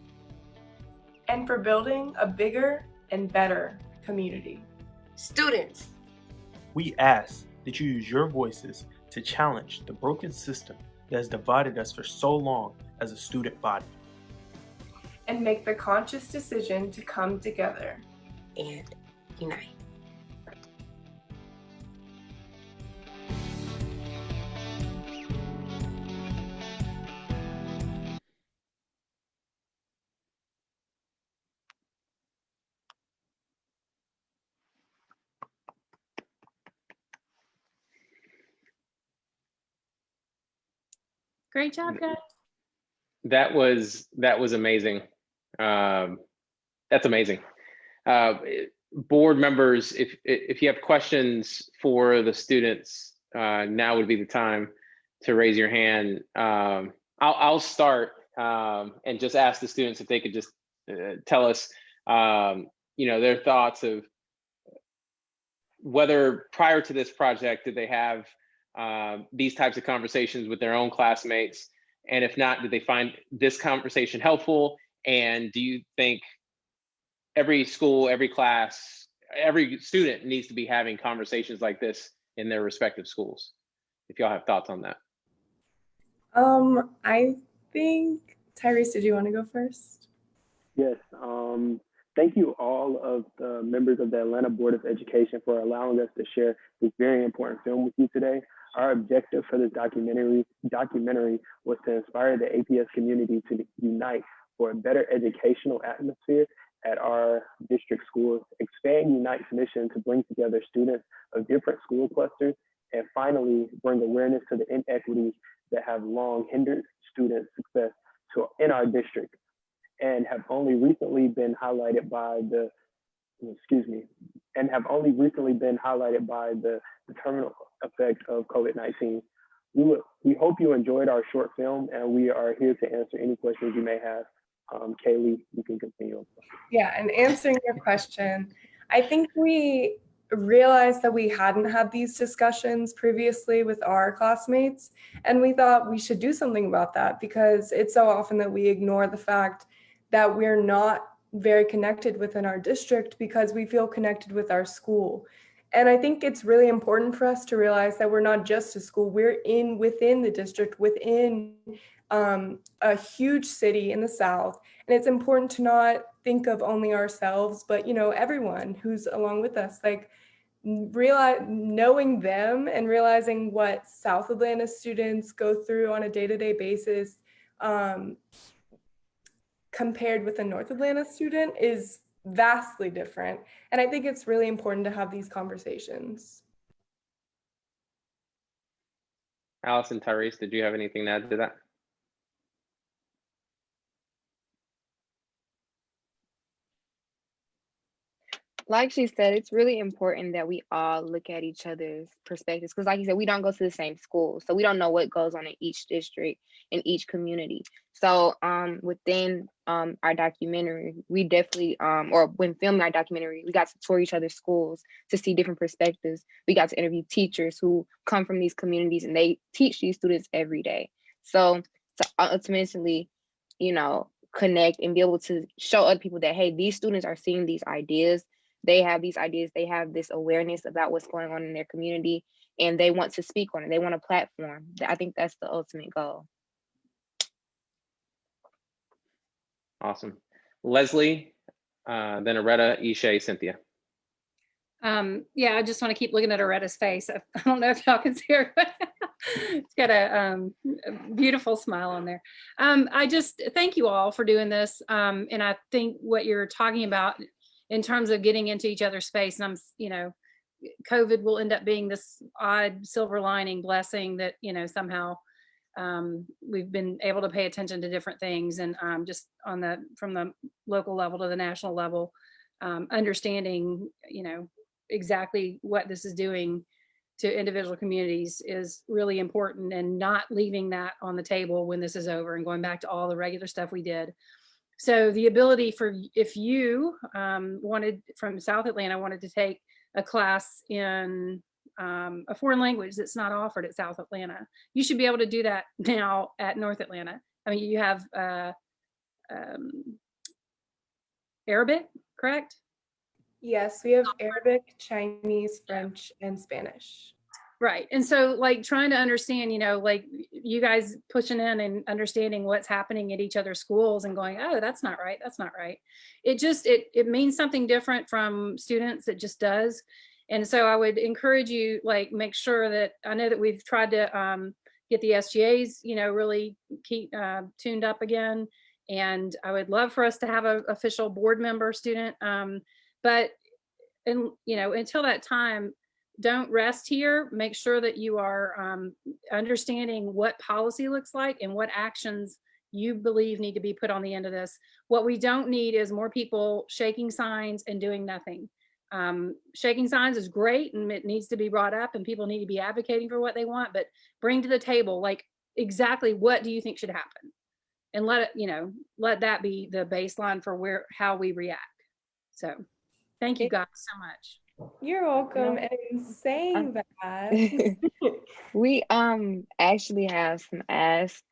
and for building a bigger and better community. Students, we ask that you use your voices to challenge the broken system that has divided us for so long as a student body. And make the conscious decision to come together and unite. Great job, guys. That was amazing. That's amazing. Board members, if you have questions for the students, now would be the time to raise your hand. I'll start and just ask the students if they could just tell us, their thoughts of whether prior to this project, did they have these types of conversations with their own classmates? And if not, did they find this conversation helpful? And do you think every school, every class, every student needs to be having conversations like this in their respective schools? If y'all have thoughts on that. I think, Tyrese, did you want to go first? Yes. Thank you all of the members of the Atlanta Board of Education for allowing us to share this very important film with you today. Our objective for this documentary was to inspire the APS community to unite for a better educational atmosphere at our district schools, expand Unite's mission to bring together students of different school clusters, and finally bring awareness to the inequities that have long hindered student success in our district and have only recently been highlighted by the terminal effect of COVID-19. We hope you enjoyed our short film, and we are here to answer any questions you may have. Kaylee, you can continue. Yeah, and answering your question, I think we realized that we hadn't had these discussions previously with our classmates, and we thought we should do something about that because it's so often that we ignore the fact that we're not very connected within our district because we feel connected with our school. And I think it's really important for us to realize that we're not just a school, we're within the district, within a huge city in the South. And it's important to not think of only ourselves, but everyone who's along with us, like knowing them and realizing what South Atlanta students go through on a day-to-day basis compared with a North Atlanta student is vastly different. And I think it's really important to have these conversations. Allison, Tyrese, did you have anything to add to that? Like she said, it's really important that we all look at each other's perspectives because, like you said, we don't go to the same school, so we don't know what goes on in each district, in each community. So, within our documentary, we definitely, or when filming our documentary, we got to tour each other's schools to see different perspectives. We got to interview teachers who come from these communities and they teach these students every day. So, to ultimately, you know, connect and be able to show other people that, hey, these students are seeing these ideas. They have these ideas, they have this awareness about what's going on in their community, and they want to speak on it. They want a platform. I think that's the ultimate goal. Awesome. Leslie, then Aretta, Ishay, Cynthia. Yeah, I just want to keep looking at Aretta's face. I don't know if y'all can see her, but it's got a beautiful smile on there. I just thank you all for doing this. And I think what you're talking about in terms of getting into each other's space, and I'm, you know, COVID will end up being this odd silver lining blessing that, you know, somehow we've been able to pay attention to different things, and just on the, from the local level to the national level, understanding, you know, exactly what this is doing to individual communities is really important, and not leaving that on the table when this is over and going back to all the regular stuff we did. So the ability for, if you wanted, from South Atlanta, wanted to take a class in a foreign language that's not offered at South Atlanta, you should be able to do that now at North Atlanta. I mean, you have Arabic, correct? Yes, we have Arabic, Chinese, French, and Spanish. Right. And so, like, trying to understand, you know, like you guys pushing in and understanding what's happening at each other's schools and going, oh, that's not right. That's not right. It just, it means something different from students. It just does. And so I would encourage you, like, make sure that, I know that we've tried to get the SGAs, you know, really keep tuned up again. And I would love for us to have an official board member student. But, and, you know, until that time, don't rest here. Make sure that you are understanding what policy looks like and what actions you believe need to be put on the end of this. What we don't need is more people shaking signs and doing nothing. Shaking signs is great, and it needs to be brought up, and people need to be advocating for what they want, but bring to the table, like, exactly what do you think should happen? And let it, you know, let that be the baseline for where, how we react. So thank you guys so much. You're welcome. And saying that, we actually have some asks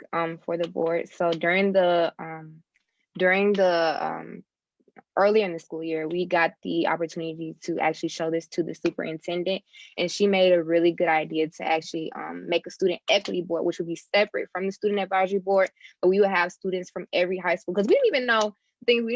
for the board. So during the earlier in the school year, we got the opportunity to actually show this to the superintendent, and she made a really good idea to actually make a student equity board, which would be separate from the student advisory board, but we would have students from every high school, because we didn't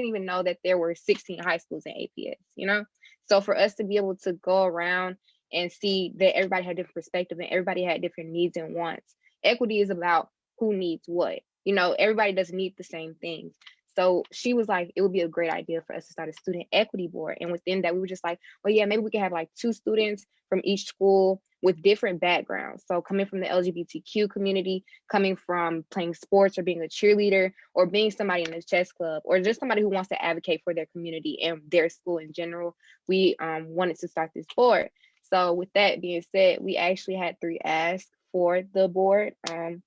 even know that there were 16 high schools in APS, you know? So for us to be able to go around and see that everybody had different perspective and everybody had different needs and wants. Equity is about who needs what. You know, everybody doesn't need the same things. So she was like, it would be a great idea for us to start a student equity board. And within that, we were just like, well, yeah, maybe we could have like 2 students from each school with different backgrounds. So coming from the LGBTQ community, coming from playing sports or being a cheerleader, or being somebody in the chess club, or just somebody who wants to advocate for their community and their school in general. We wanted to start this board. So with that being said, we actually had 3 asks for the board in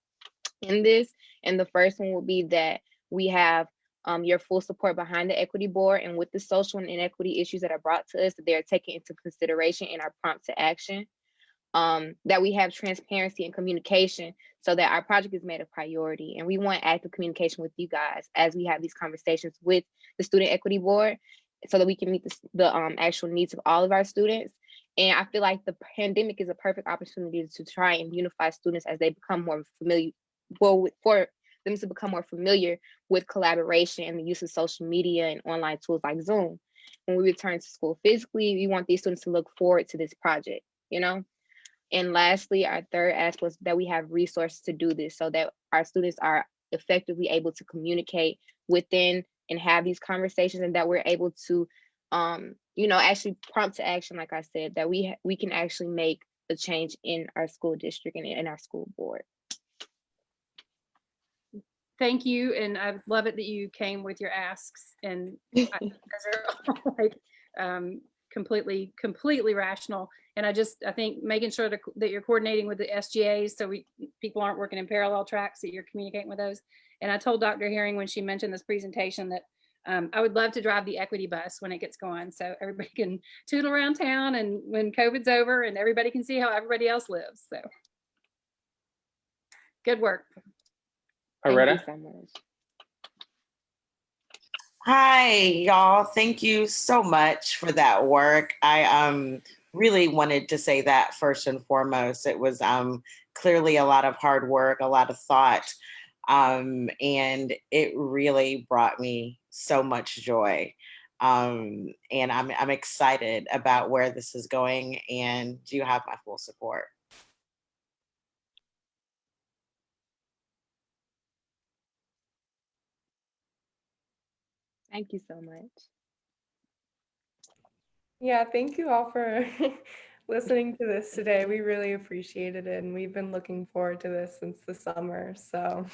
this. And the first one will be that we have your full support behind the equity board, and with the social and inequity issues that are brought to us, that they are taken into consideration in our prompt to action. That we have transparency and communication so that our project is made a priority. And we want active communication with you guys as we have these conversations with the student equity board, so that we can meet the actual needs of all of our students. And I feel like the pandemic is a perfect opportunity to try and unify students as they become more familiar, well, for them to become more familiar with collaboration and the use of social media and online tools like Zoom. When we return to school physically, we want these students to look forward to this project, you know? And lastly, our third ask was that we have resources to do this, so that our students are effectively able to communicate within and have these conversations, and that we're able to, you know, actually prompt to action, like I said, that we can actually make a change in our school district and in our school board. Thank you, and I love it that you came with your asks, and those are all like completely rational. And I think making sure that you're coordinating with the SGAs so people aren't working in parallel tracks, that you're communicating with those. And I told Dr. Herring when she mentioned this presentation that I would love to drive the equity bus when it gets going, so everybody can tootle around town, and when COVID's over, and everybody can see how everybody else lives. So good work. Aretta? Thank you so much. Hi, y'all. Thank you so much for that work. I really wanted to say that first and foremost. It was clearly a lot of hard work, a lot of thought, and it really brought me so much joy. And I'm excited about where this is going, and you have my full support. Thank you so much. Yeah, thank you all for listening to this today. We really appreciated it, and we've been looking forward to this since the summer. So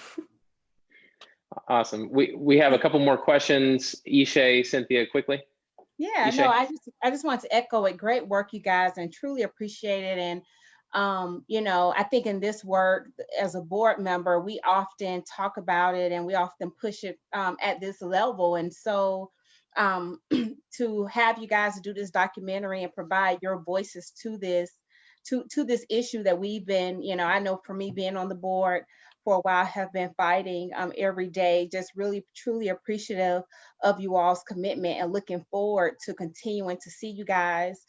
Awesome. We have a couple more questions. Ishay, Cynthia, quickly. Yeah, no, I just want to echo it. Great work, you guys, and truly appreciate it. And I think in this work as a board member, we often talk about it and we often push it at this level. And so to have you guys do this documentary and provide your voices to this issue that we've been, I know for me being on the board for a while, have been fighting every day, just really truly appreciative of you all's commitment and looking forward to continuing to see you guys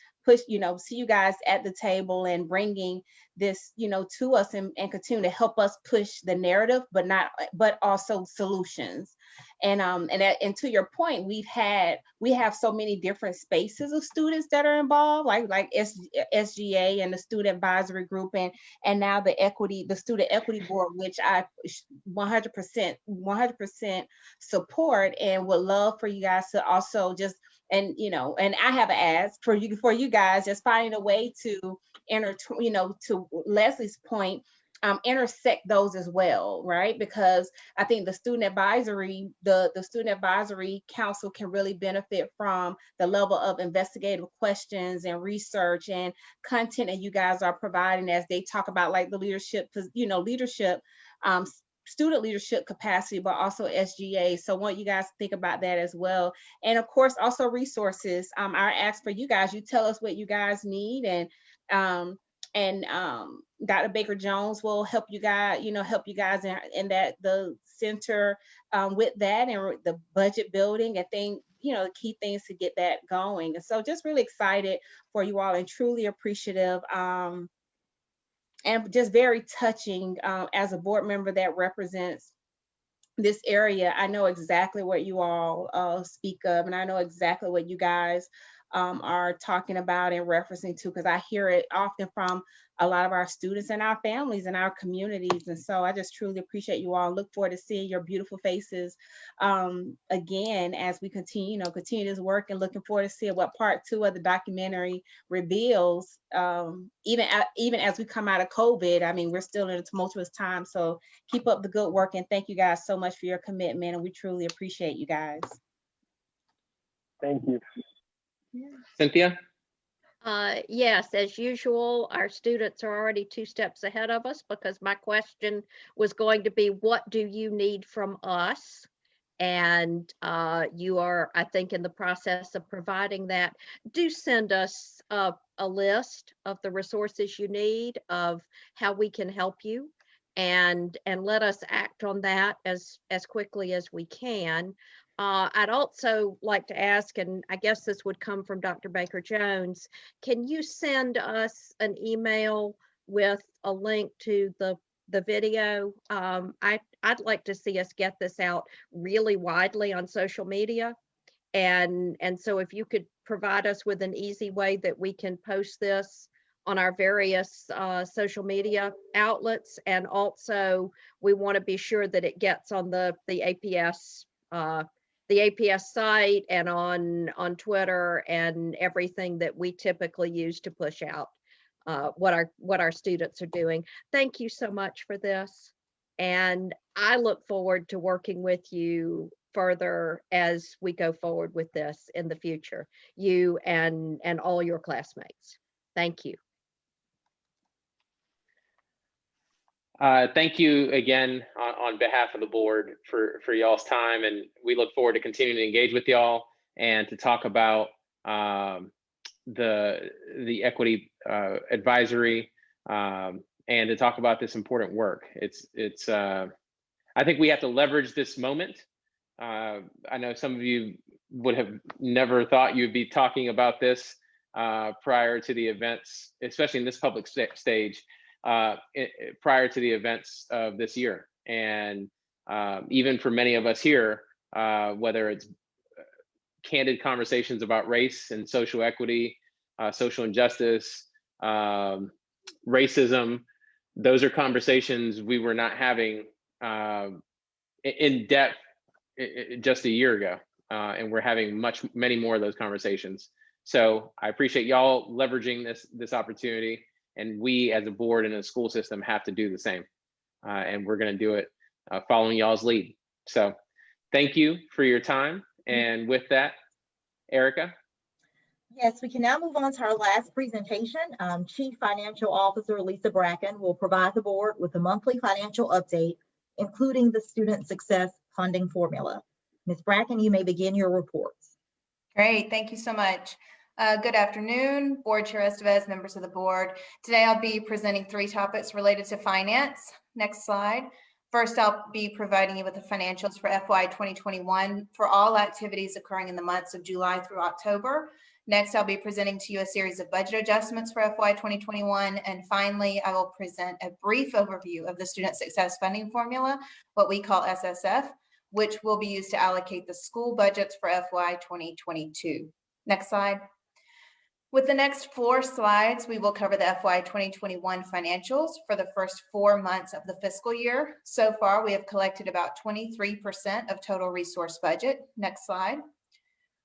see you guys at the table and bringing this, to us and continue to help us push the narrative, but also solutions. And to your point, we have so many different spaces of students that are involved, like SGA and the student advisory group, and now the student equity board, which I 100% support, and would love for you guys to also just, and I have an ask for you guys, just finding a way to to Leslie's point, intersect those as well, right? Because I think the student advisory council can really benefit from the level of investigative questions and research and content that you guys are providing as they talk about like the leadership, student leadership capacity, but also SGA. So I want you guys to think about that as well. And of course, also resources. Our ask for you guys, you tell us what you guys need, and Dr. Baker Jones will help you guys, in that the center with that and the budget building and the key things to get that going. And so just really excited for you all and truly appreciative. And just very touching as a board member that represents this area. I know exactly what you all speak of, and I know exactly what you guys are talking about and referencing to, because I hear it often from a lot of our students and our families and our communities. And so I just truly appreciate you all. Look forward to seeing your beautiful faces again as we continue this work, and looking forward to seeing what part 2 of the documentary reveals. Even as we come out of COVID, I mean, we're still in a tumultuous time. So keep up the good work, and thank you guys so much for your commitment, and we truly appreciate you guys. Thank you. Cynthia? Yes, as usual, our students are already 2 steps ahead of us, because my question was going to be, what do you need from us? And you are, I think, in the process of providing that. Do send us a list of the resources you need, of how we can help you, and let us act on that as quickly as we can. I'd also like to ask, and I guess this would come from Dr. Baker Jones, can you send us an email with a link to the video? I'd like to see us get this out really widely on social media. And so if you could provide us with an easy way that we can post this on our various social media outlets. And also we want to be sure that it gets on the APS site and on Twitter and everything that we typically use to push out what our students are doing. Thank you so much for this. And I look forward to working with you further as we go forward with this in the future, you and all your classmates. Thank you. Thank you again on behalf of the board for y'all's time, and we look forward to continuing to engage with y'all and to talk about the equity advisory and to talk about this important work. I think we have to leverage this moment. I know some of you would have never thought you'd be talking about this prior to the events, especially in this public stage, prior to the events of this year. And even for many of us here, whether it's candid conversations about race and social equity, social injustice, racism, those are conversations we were not having in depth just a year ago. And we're having many more of those conversations. So I appreciate y'all leveraging this opportunity, and we as a board and a school system have to do the same. And we're gonna do it following y'all's lead. So thank you for your time. And with that, Erica. Yes, we can now move on to our last presentation. Chief Financial Officer Lisa Bracken will provide the board with a monthly financial update, including the Student Success Funding Formula. Ms. Bracken, you may begin your reports. Great, thank you so much. Good afternoon, Board Chair Estevez, members of the board. Today I'll be presenting 3 topics related to finance. Next slide. First, I'll be providing you with the financials for FY 2021 for all activities occurring in the months of July through October. Next, I'll be presenting to you a series of budget adjustments for FY 2021. And finally, I will present a brief overview of the Student Success Funding Formula, what we call SSF, which will be used to allocate the school budgets for FY 2022. Next slide. With the next 4 slides, we will cover the FY 2021 financials for the first 4 months of the fiscal year. So far, we have collected about 23% of total resource budget. Next slide.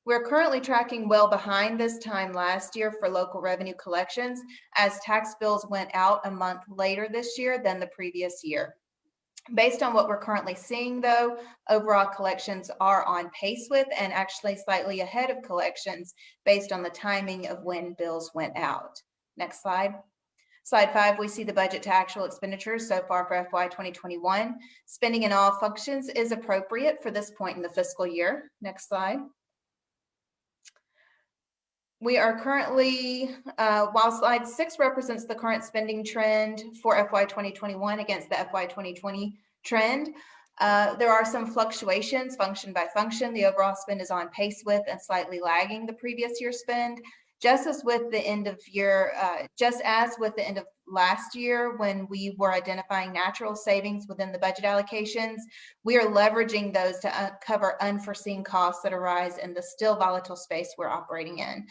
We're currently tracking well behind this time last year for local revenue collections, as tax bills went out a month later this year than the previous year. Based on what we're currently seeing, though, overall collections are on pace with and actually slightly ahead of collections based on the timing of when bills went out. Next slide. Slide 5, we see the budget to actual expenditures so far for FY 2021. Spending in all functions is appropriate for this point in the fiscal year. Next slide. We are currently, while slide 6 represents the current spending trend for FY 2021 against the FY 2020 trend, there are some fluctuations function by function. The overall spend is on pace with and slightly lagging the previous year spend. Just as with the end of last year, when we were identifying natural savings within the budget allocations, we are leveraging those to cover unforeseen costs that arise in the still volatile space we're operating in.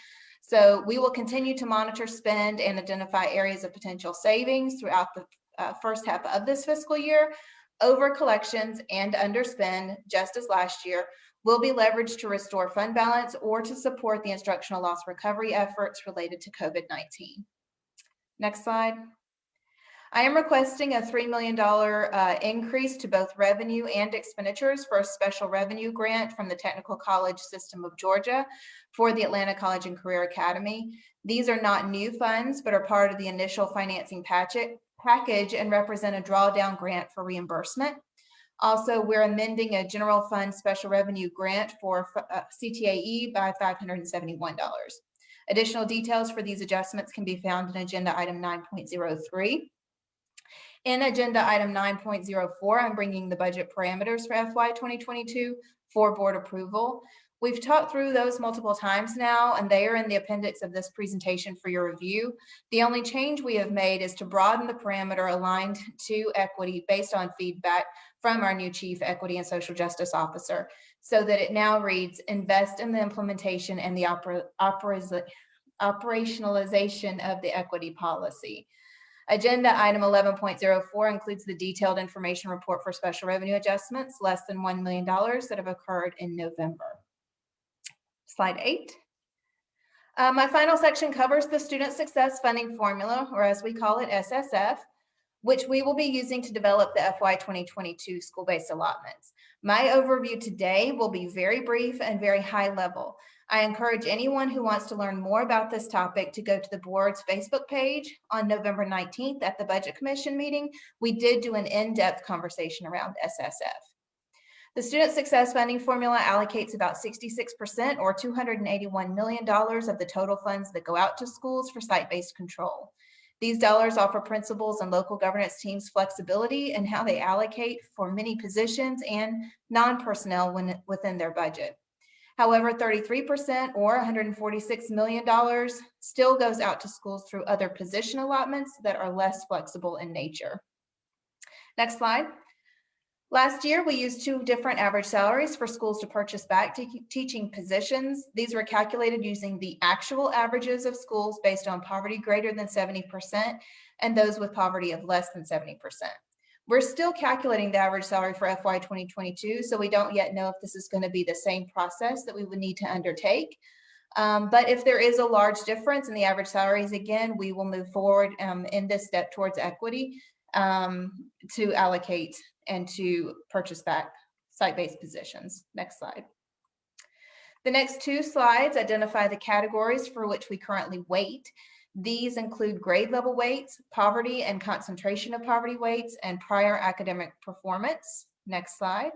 So we will continue to monitor spend and identify areas of potential savings throughout the first half of this fiscal year. Over collections and underspend, just as last year, will be leveraged to restore fund balance or to support the instructional loss recovery efforts related to COVID-19. Next slide. I am requesting a $3 million increase to both revenue and expenditures for a special revenue grant from the Technical College System of Georgia for the Atlanta College and Career Academy. These are not new funds, but are part of the initial financing package and represent a drawdown grant for reimbursement. Also, we're amending a general fund special revenue grant for CTAE by $571. Additional details for these adjustments can be found in agenda item 9.03. In agenda item 9.04, I'm bringing the budget parameters for FY 2022 for board approval. We've talked through those multiple times now, and they are in the appendix of this presentation for your review. The only change we have made is to broaden the parameter aligned to equity based on feedback from our new Chief Equity and Social Justice Officer, so that it now reads, invest in the implementation and the operationalization of the equity policy. Agenda item 11.04 includes the detailed information report for special revenue adjustments, less than $1 million that have occurred in November. Slide 8. My final section covers the Student Success Funding Formula, or as we call it, SSF. which we will be using to develop the FY 2022 school-based allotments. My overview today will be very brief and very high level. I encourage anyone who wants to learn more about this topic to go to the board's Facebook page. On November 19th at the Budget Commission meeting, we did do an in-depth conversation around SSF. The Student Success Funding Formula allocates about 66% or $281 million of the total funds that go out to schools for site-based control. These dollars offer principals and local governance teams flexibility in how they allocate for many positions and non-personnel within their budget. However, 33% or $146 million still goes out to schools through other position allotments that are less flexible in nature. Next slide. Last year, we used two different average salaries for schools to purchase back teaching positions. These were calculated using the actual averages of schools based on poverty greater than 70% and those with poverty of less than 70%. We're still calculating the average salary for FY 2022, so we don't yet know if this is going to be the same process that we would need to undertake. But if there is a large difference in the average salaries, again, we will move forward in this step towards equity to allocate and to purchase back site-based positions. Next slide. The next two slides identify the categories for which we currently weight. These include grade level weights, poverty and concentration of poverty weights, and prior academic performance. Next slide.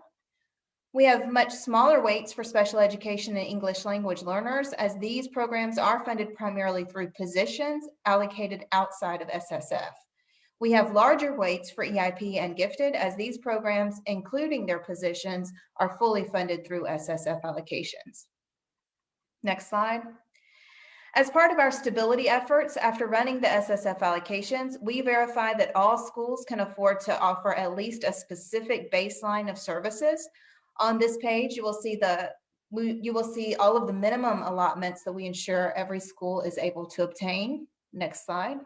We have much smaller weights for special education and English language learners, as these programs are funded primarily through positions allocated outside of SSF. We have larger weights for EIP and gifted, as these programs, including their positions, are fully funded through SSF allocations. Next slide. As part of our stability efforts, after running the SSF allocations, we verify that all schools can afford to offer at least a specific baseline of services. On this page, you will see all of the minimum allotments that we ensure every school is able to obtain. Next slide.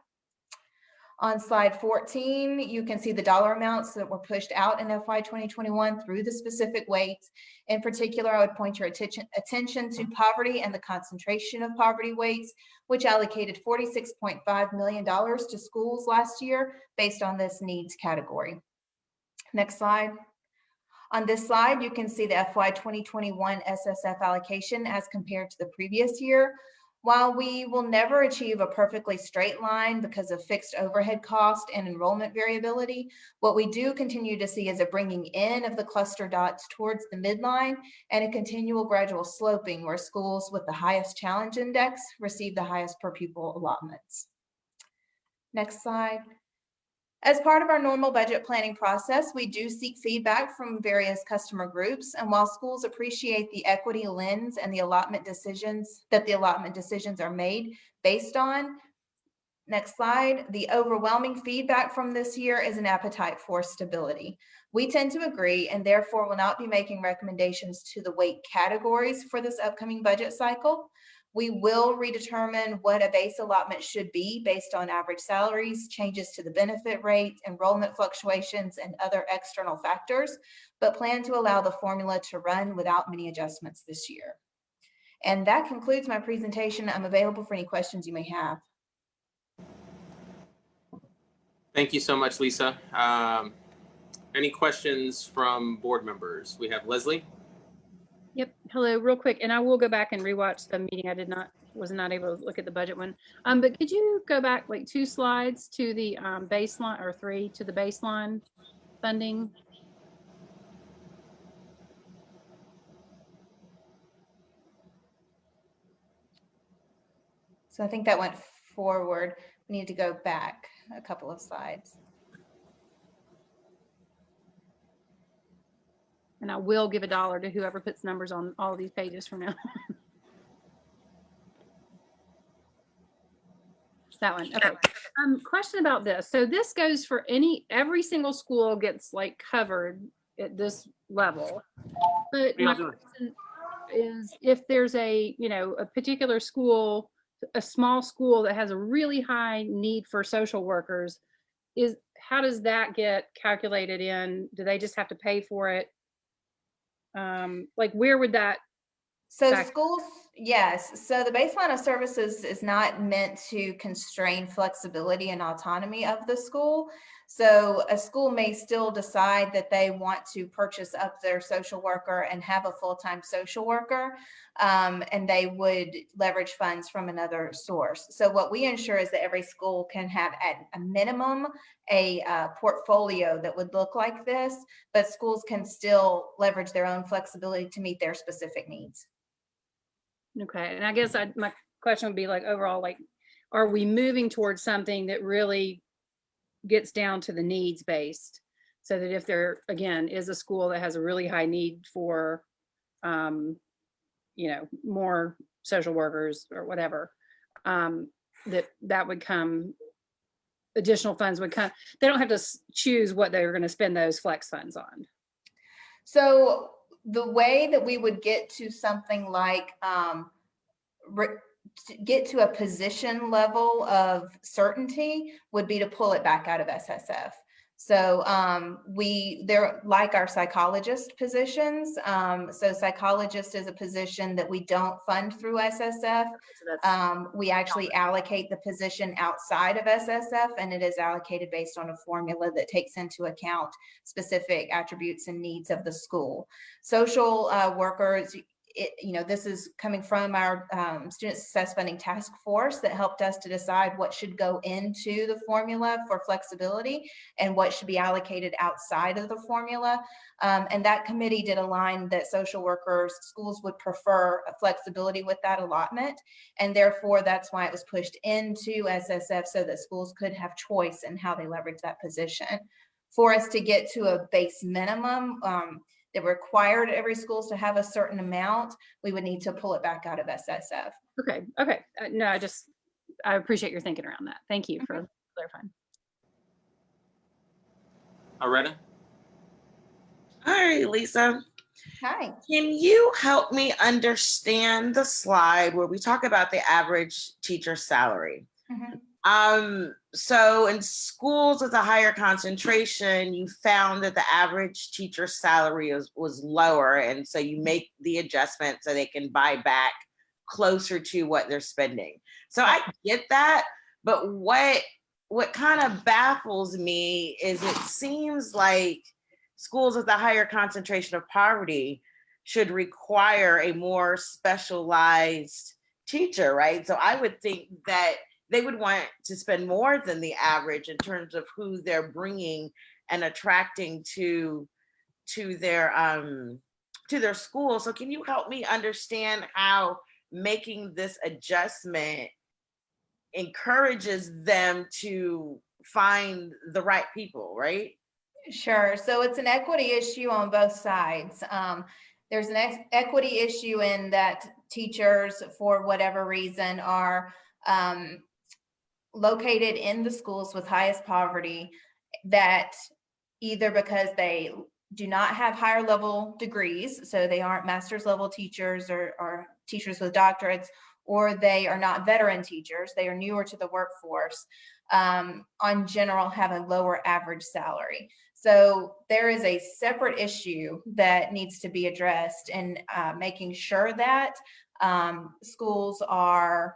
On slide 14, you can see the dollar amounts that were pushed out in FY 2021 through the specific weights. In particular, I would point your attention to poverty and the concentration of poverty weights, which allocated $46.5 million to schools last year based on this needs category. Next slide. On this slide, you can see the FY 2021 SSF allocation as compared to the previous year. While we will never achieve a perfectly straight line because of fixed overhead cost and enrollment variability, what we do continue to see is a bringing in of the cluster dots towards the midline and a continual gradual sloping where schools with the highest challenge index receive the highest per pupil allotments. Next slide. As part of our normal budget planning process, we do seek feedback from various customer groups. And while schools appreciate the equity lens and the allotment decisions are made based on, next slide, the overwhelming feedback from this year is an appetite for stability. We tend to agree and therefore will not be making recommendations to the weight categories for this upcoming budget cycle. We will redetermine what a base allotment should be based on average salaries, changes to the benefit rate, enrollment fluctuations, and other external factors, but plan to allow the formula to run without many adjustments this year. And that concludes my presentation. I'm available for any questions you may have. Thank you so much, Lisa. Any questions from board members? We have Leslie. Yep. Hello, real quick, and I will go back and rewatch the meeting. I was not able to look at the budget one. But could you go back like 2 slides to the baseline, or 3 to the baseline funding? So I think that went forward. We need to go back a couple of slides. And I will give $1 to whoever puts numbers on all of these pages from now. That one. Okay. Question about this. So this goes for every single school gets like covered at this level. But my question is, if there's a particular school, a small school that has a really high need for social workers, how does that get calculated in? Do they just have to pay for it? Like where would that? So schools, yes. So the baseline of services is not meant to constrain flexibility and autonomy of the school. So a school may still decide that they want to purchase up their social worker and have a full-time social worker, and they would leverage funds from another source. So what we ensure is that every school can have at a minimum a portfolio that would look like this, but schools can still leverage their own flexibility to meet their specific needs. Okay, and I guess my question would be like overall, like, are we moving towards something that really gets down to the needs based, so that if there again is a school that has a really high need for more social workers or whatever, that would come, additional funds would come, they don't have to choose what they're going to spend those flex funds on. So the way that we would get to something like get to a position level of certainty would be to pull it back out of SSF. So they're like our psychologist positions. So psychologist is a position that we don't fund through SSF. We actually allocate the position outside of SSF, and it is allocated based on a formula that takes into account specific attributes and needs of the school. Social workers, this is coming from our Student Success Funding Task Force that helped us to decide what should go into the formula for flexibility and what should be allocated outside of the formula. And that committee did align that social workers, schools would prefer a flexibility with that allotment. And therefore, that's why it was pushed into SSF so that schools could have choice in how they leverage that position. For us to get to a base minimum, that required every schools to have a certain amount, we would need to pull it back out of SSF. Okay. No, I appreciate your thinking around that. Thank you for clarifying. Alretta? Hi, Lisa. Hi. Can you help me understand the slide where we talk about the average teacher salary? So in schools with a higher concentration, you found that the average teacher salary was lower. And so you make the adjustment so they can buy back closer to what they're spending. So I get that, but what kind of baffles me is it seems like schools with a higher concentration of poverty should require a more specialized teacher, right? So I would think that they would want to spend more than the average in terms of who they're bringing and attracting to their school. So can you help me understand how making this adjustment encourages them to find the right people, right? Sure. So it's an equity issue on both sides. There's an equity issue in that teachers, for whatever reason, are located in the schools with highest poverty, that either because they do not have higher level degrees, so they aren't master's level teachers or teachers with doctorates, or they are not veteran teachers, they are newer to the workforce, on general have a lower average salary. So there is a separate issue that needs to be addressed in making sure that schools are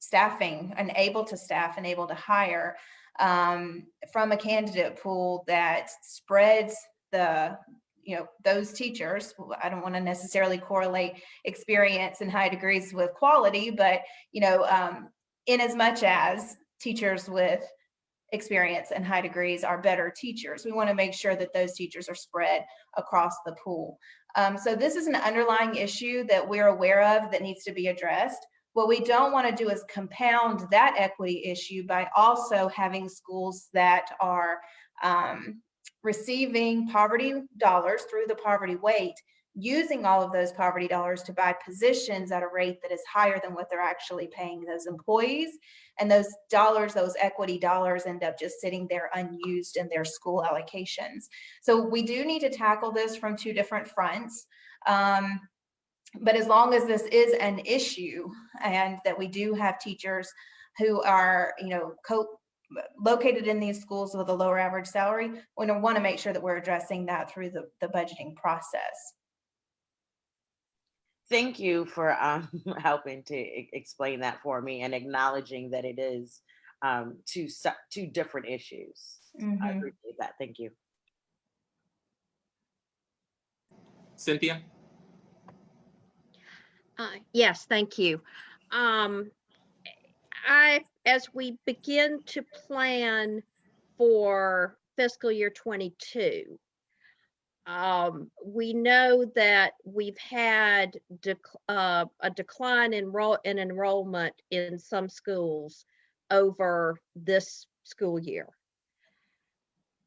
staffing and able to staff and able to hire from a candidate pool that spreads those teachers. I don't want to necessarily correlate experience and high degrees with quality, but in as much as teachers with experience and high degrees are better teachers, we want to make sure that those teachers are spread across the pool. So this is an underlying issue that we're aware of that needs to be addressed. What we don't want to do is compound that equity issue by also having schools that are receiving poverty dollars through the poverty weight, using all of those poverty dollars to buy positions at a rate that is higher than what they're actually paying those employees. And those dollars, those equity dollars, end up just sitting there unused in their school allocations. So we do need to tackle this from two different fronts. But as long as this is an issue, and that we do have teachers who are, located in these schools with a lower average salary, we want to make sure that we're addressing that through the budgeting process. Thank you for helping to explain that for me and acknowledging that it is two different issues. I appreciate that. Thank you. Cynthia? Yes, thank you. As we begin to plan for fiscal year 22, we know that we've had a decline in enrollment in some schools over this school year,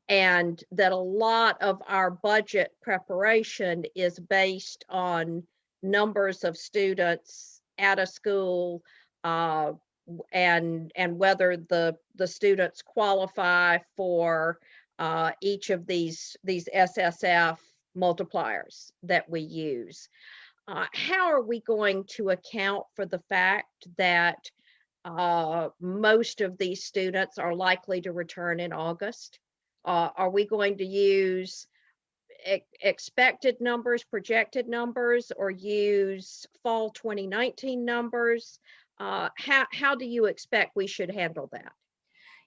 and that a lot of our budget preparation is based on numbers of students at a school, and whether the students qualify for each of these SSF multipliers that we use. How are we going to account for the fact that most of these students are likely to return in August? Are we going to use expected numbers, projected numbers, or use fall 2019 numbers? How do you expect we should handle that?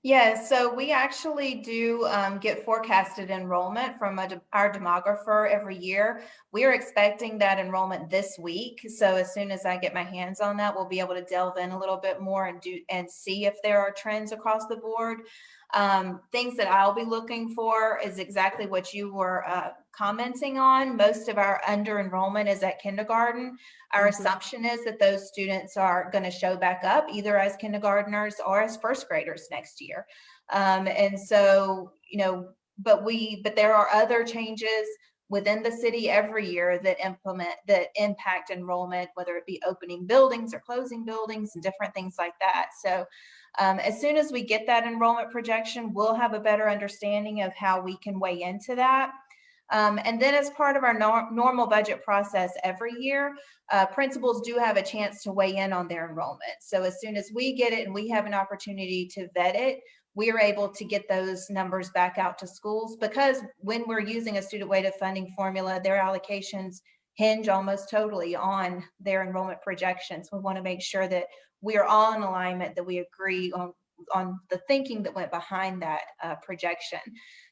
Yeah, so we actually do get forecasted enrollment from our demographer every year. We are expecting that enrollment this week. So as soon as I get my hands on that, we'll be able to delve in a little bit more and see if there are trends across the board. Things that I'll be looking for is exactly what you were commenting on. Most of our under enrollment is at kindergarten. Our assumption is that those students are going to show back up either as kindergartners or as first graders next year. And so, but there are other changes within the city every year that impact enrollment, whether it be opening buildings or closing buildings and different things like that. So as soon as we get that enrollment projection, we'll have a better understanding of how we can weigh into that. And then as part of our normal budget process every year, principals do have a chance to weigh in on their enrollment. So as soon as we get it and we have an opportunity to vet it, we are able to get those numbers back out to schools, because when we're using a student weighted funding formula, their allocations hinge almost totally on their enrollment projections. We want to make sure that we are all in alignment, that we agree on the thinking that went behind that projection.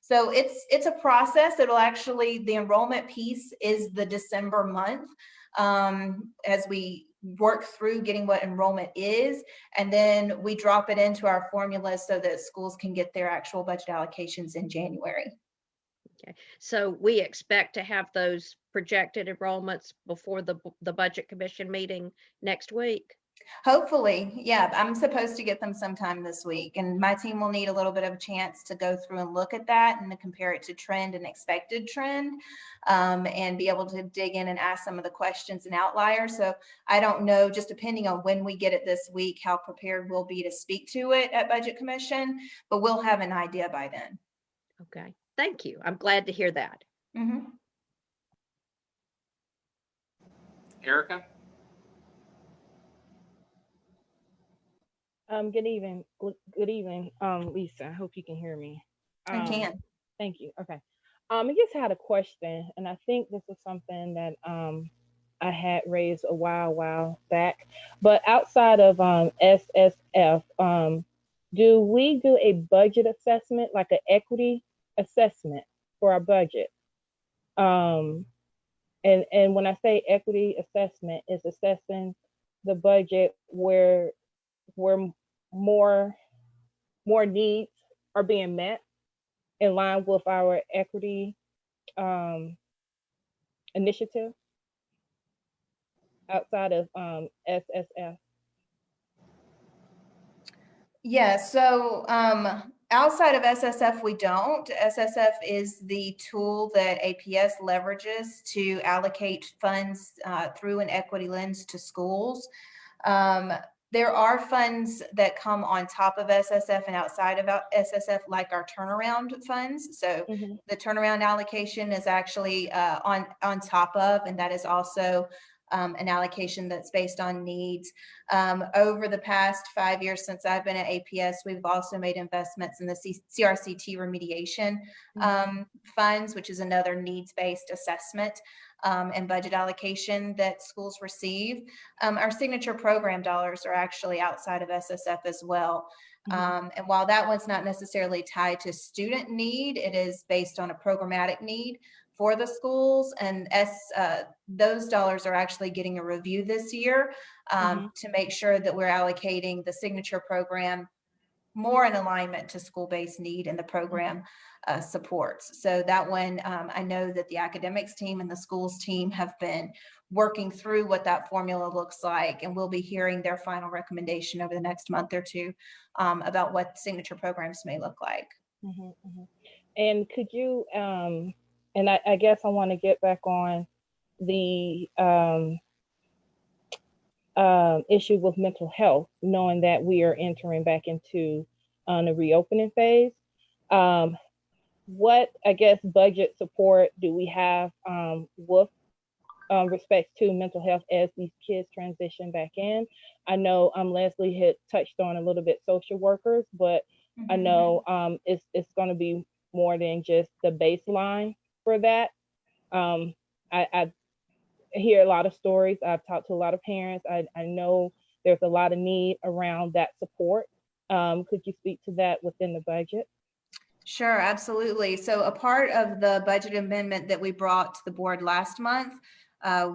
So it's a process. The enrollment piece is the December month, as we work through getting what enrollment is, and then we drop it into our formula so that schools can get their actual budget allocations in January. Okay, so we expect to have those projected enrollments before the budget commission meeting next week. Hopefully, yeah, I'm supposed to get them sometime this week, and my team will need a little bit of a chance to go through and look at that and to compare it to trend and expected trend, and be able to dig in and ask some of the questions and outliers. So I don't know, just depending on when we get it this week, how prepared we'll be to speak to it at Budget Commission, but we'll have an idea by then. Okay, thank you. I'm glad to hear that. Erica? Good evening. Good evening, Lisa. I hope you can hear me. I can. Thank you. Okay. I just had a question, and I think this is something that I had raised a while back. But outside of SSF, do we do a budget assessment, like an equity assessment for our budget? And when I say equity assessment, it's assessing the budget where more needs are being met in line with our equity initiative outside of SSF. Yeah, so outside of SSF, we don't. SSF is the tool that APS leverages to allocate funds through an equity lens to schools. There are funds that come on top of SSF and outside of SSF, like our turnaround funds. So the turnaround allocation is actually on top of, and that is also an allocation that's based on needs. Over the past 5 years since I've been at APS, we've also made investments in the CRCT remediation funds, which is another needs-based assessment. and budget allocation that schools receive. Our signature program dollars are actually outside of SSF as well. And while that one's not necessarily tied to student need, it is based on a programmatic need for the schools, and those dollars are actually getting a review this year to make sure that we're allocating the signature program more in alignment to school-based need and the program supports. So that one, I know that the academics team and the schools team have been working through what that formula looks like, and we'll be hearing their final recommendation over the next month or two about what signature programs may look like. And could you, and I guess I want to get back on the issue with mental health, knowing that we are entering back into the reopening phase. What, I guess, budget support do we have with respect to mental health as these kids transition back in? I know Leslie had touched on a little bit social workers, but I know it's going to be more than just the baseline for that. I hear a lot of stories. I've talked to a lot of parents. I know there's a lot of need around that support. Could you speak to that within the budget? Sure, absolutely. So a part of the budget amendment that we brought to the board last month,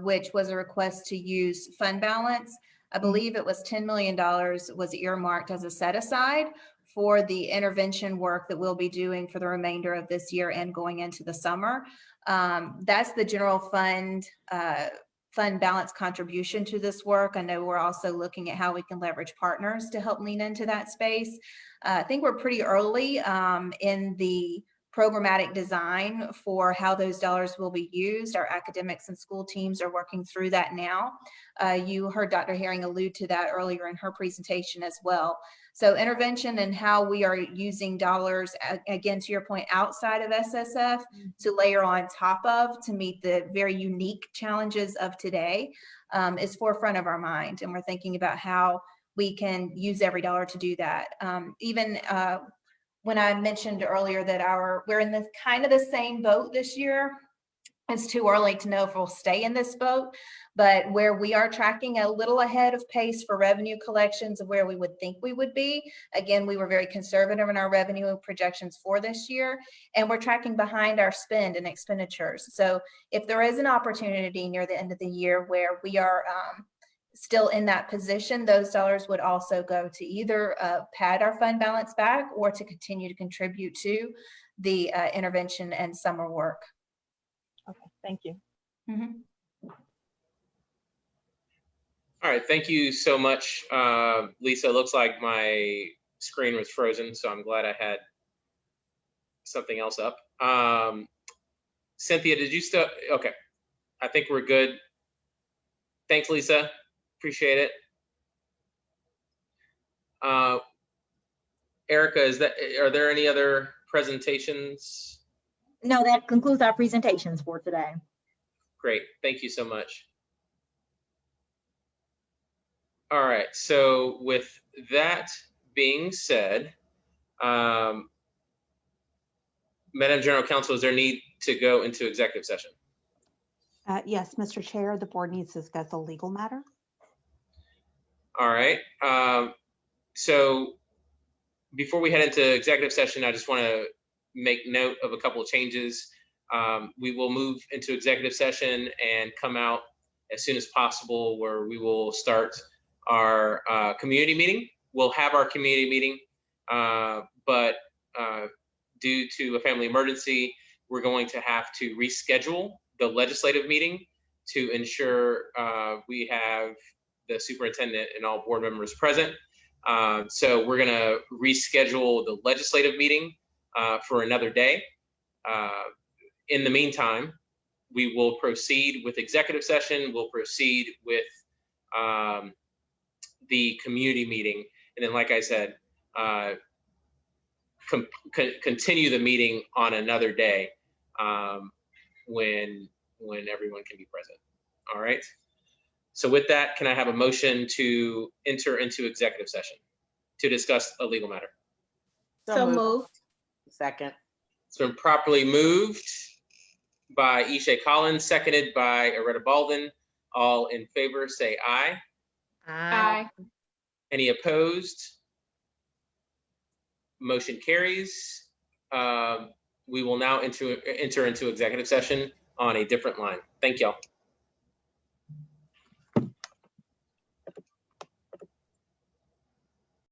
which was a request to use fund balance, I believe it was $10 million was earmarked as a set aside for the intervention work that we'll be doing for the remainder of this year and going into the summer. That's the general fund balance contribution to this work. I know we're also looking at how we can leverage partners to help lean into that space. I think we're pretty early in the programmatic design for how those dollars will be used. Our academics and school teams are working through that now. You heard Dr. Herring allude to that earlier in her presentation as well. So intervention and how we are using dollars, again, to your point, outside of SSF to layer on top of to meet the very unique challenges of today is forefront of our mind. And we're thinking about how we can use every dollar to do that. Even when I mentioned earlier that we're in the kind of the same boat this year, it's too early to know if we'll stay in this boat, but where we are tracking a little ahead of pace for revenue collections of where we would think we would be. Again, we were very conservative in our revenue projections for this year, and we're tracking behind our spend and expenditures. So if there is an opportunity near the end of the year where we are still in that position, those dollars would also go to either pad our fund balance back or to continue to contribute to the intervention and summer work. Okay, thank you. All right, thank you so much, Lisa. It looks like my screen was frozen, so I'm glad I had something else up. Cynthia, did you still? Okay, I think we're good. Thanks, Lisa. Appreciate it. Erica, are there any other presentations? No, that concludes our presentations for today. Great, thank you so much. All right, so with that being said, Madam General Counsel, is there need to go into executive session? Yes, Mr. Chair, the board needs to discuss a legal matter. All right, so before we head into executive session, I just want to make note of a couple of changes. We will move into executive session and come out as soon as possible, where we will start our community meeting. We'll have our community meeting, but due to a family emergency, we're going to have to reschedule the legislative meeting to ensure we have the superintendent and all board members present. So we're gonna reschedule the legislative meeting for another day. In the meantime, we will proceed with executive session. We'll proceed with the community meeting. And then, like I said, continue the meeting on another day when everyone can be present. All right. So with that, can I have a motion to enter into executive session to discuss a legal matter? So moved. Second. It's been properly moved by Ishay Collins, seconded by Aretta Baldwin. All in favor, say aye. Aye. Any opposed? Motion carries. We will now enter into executive session on a different line. Thank y'all.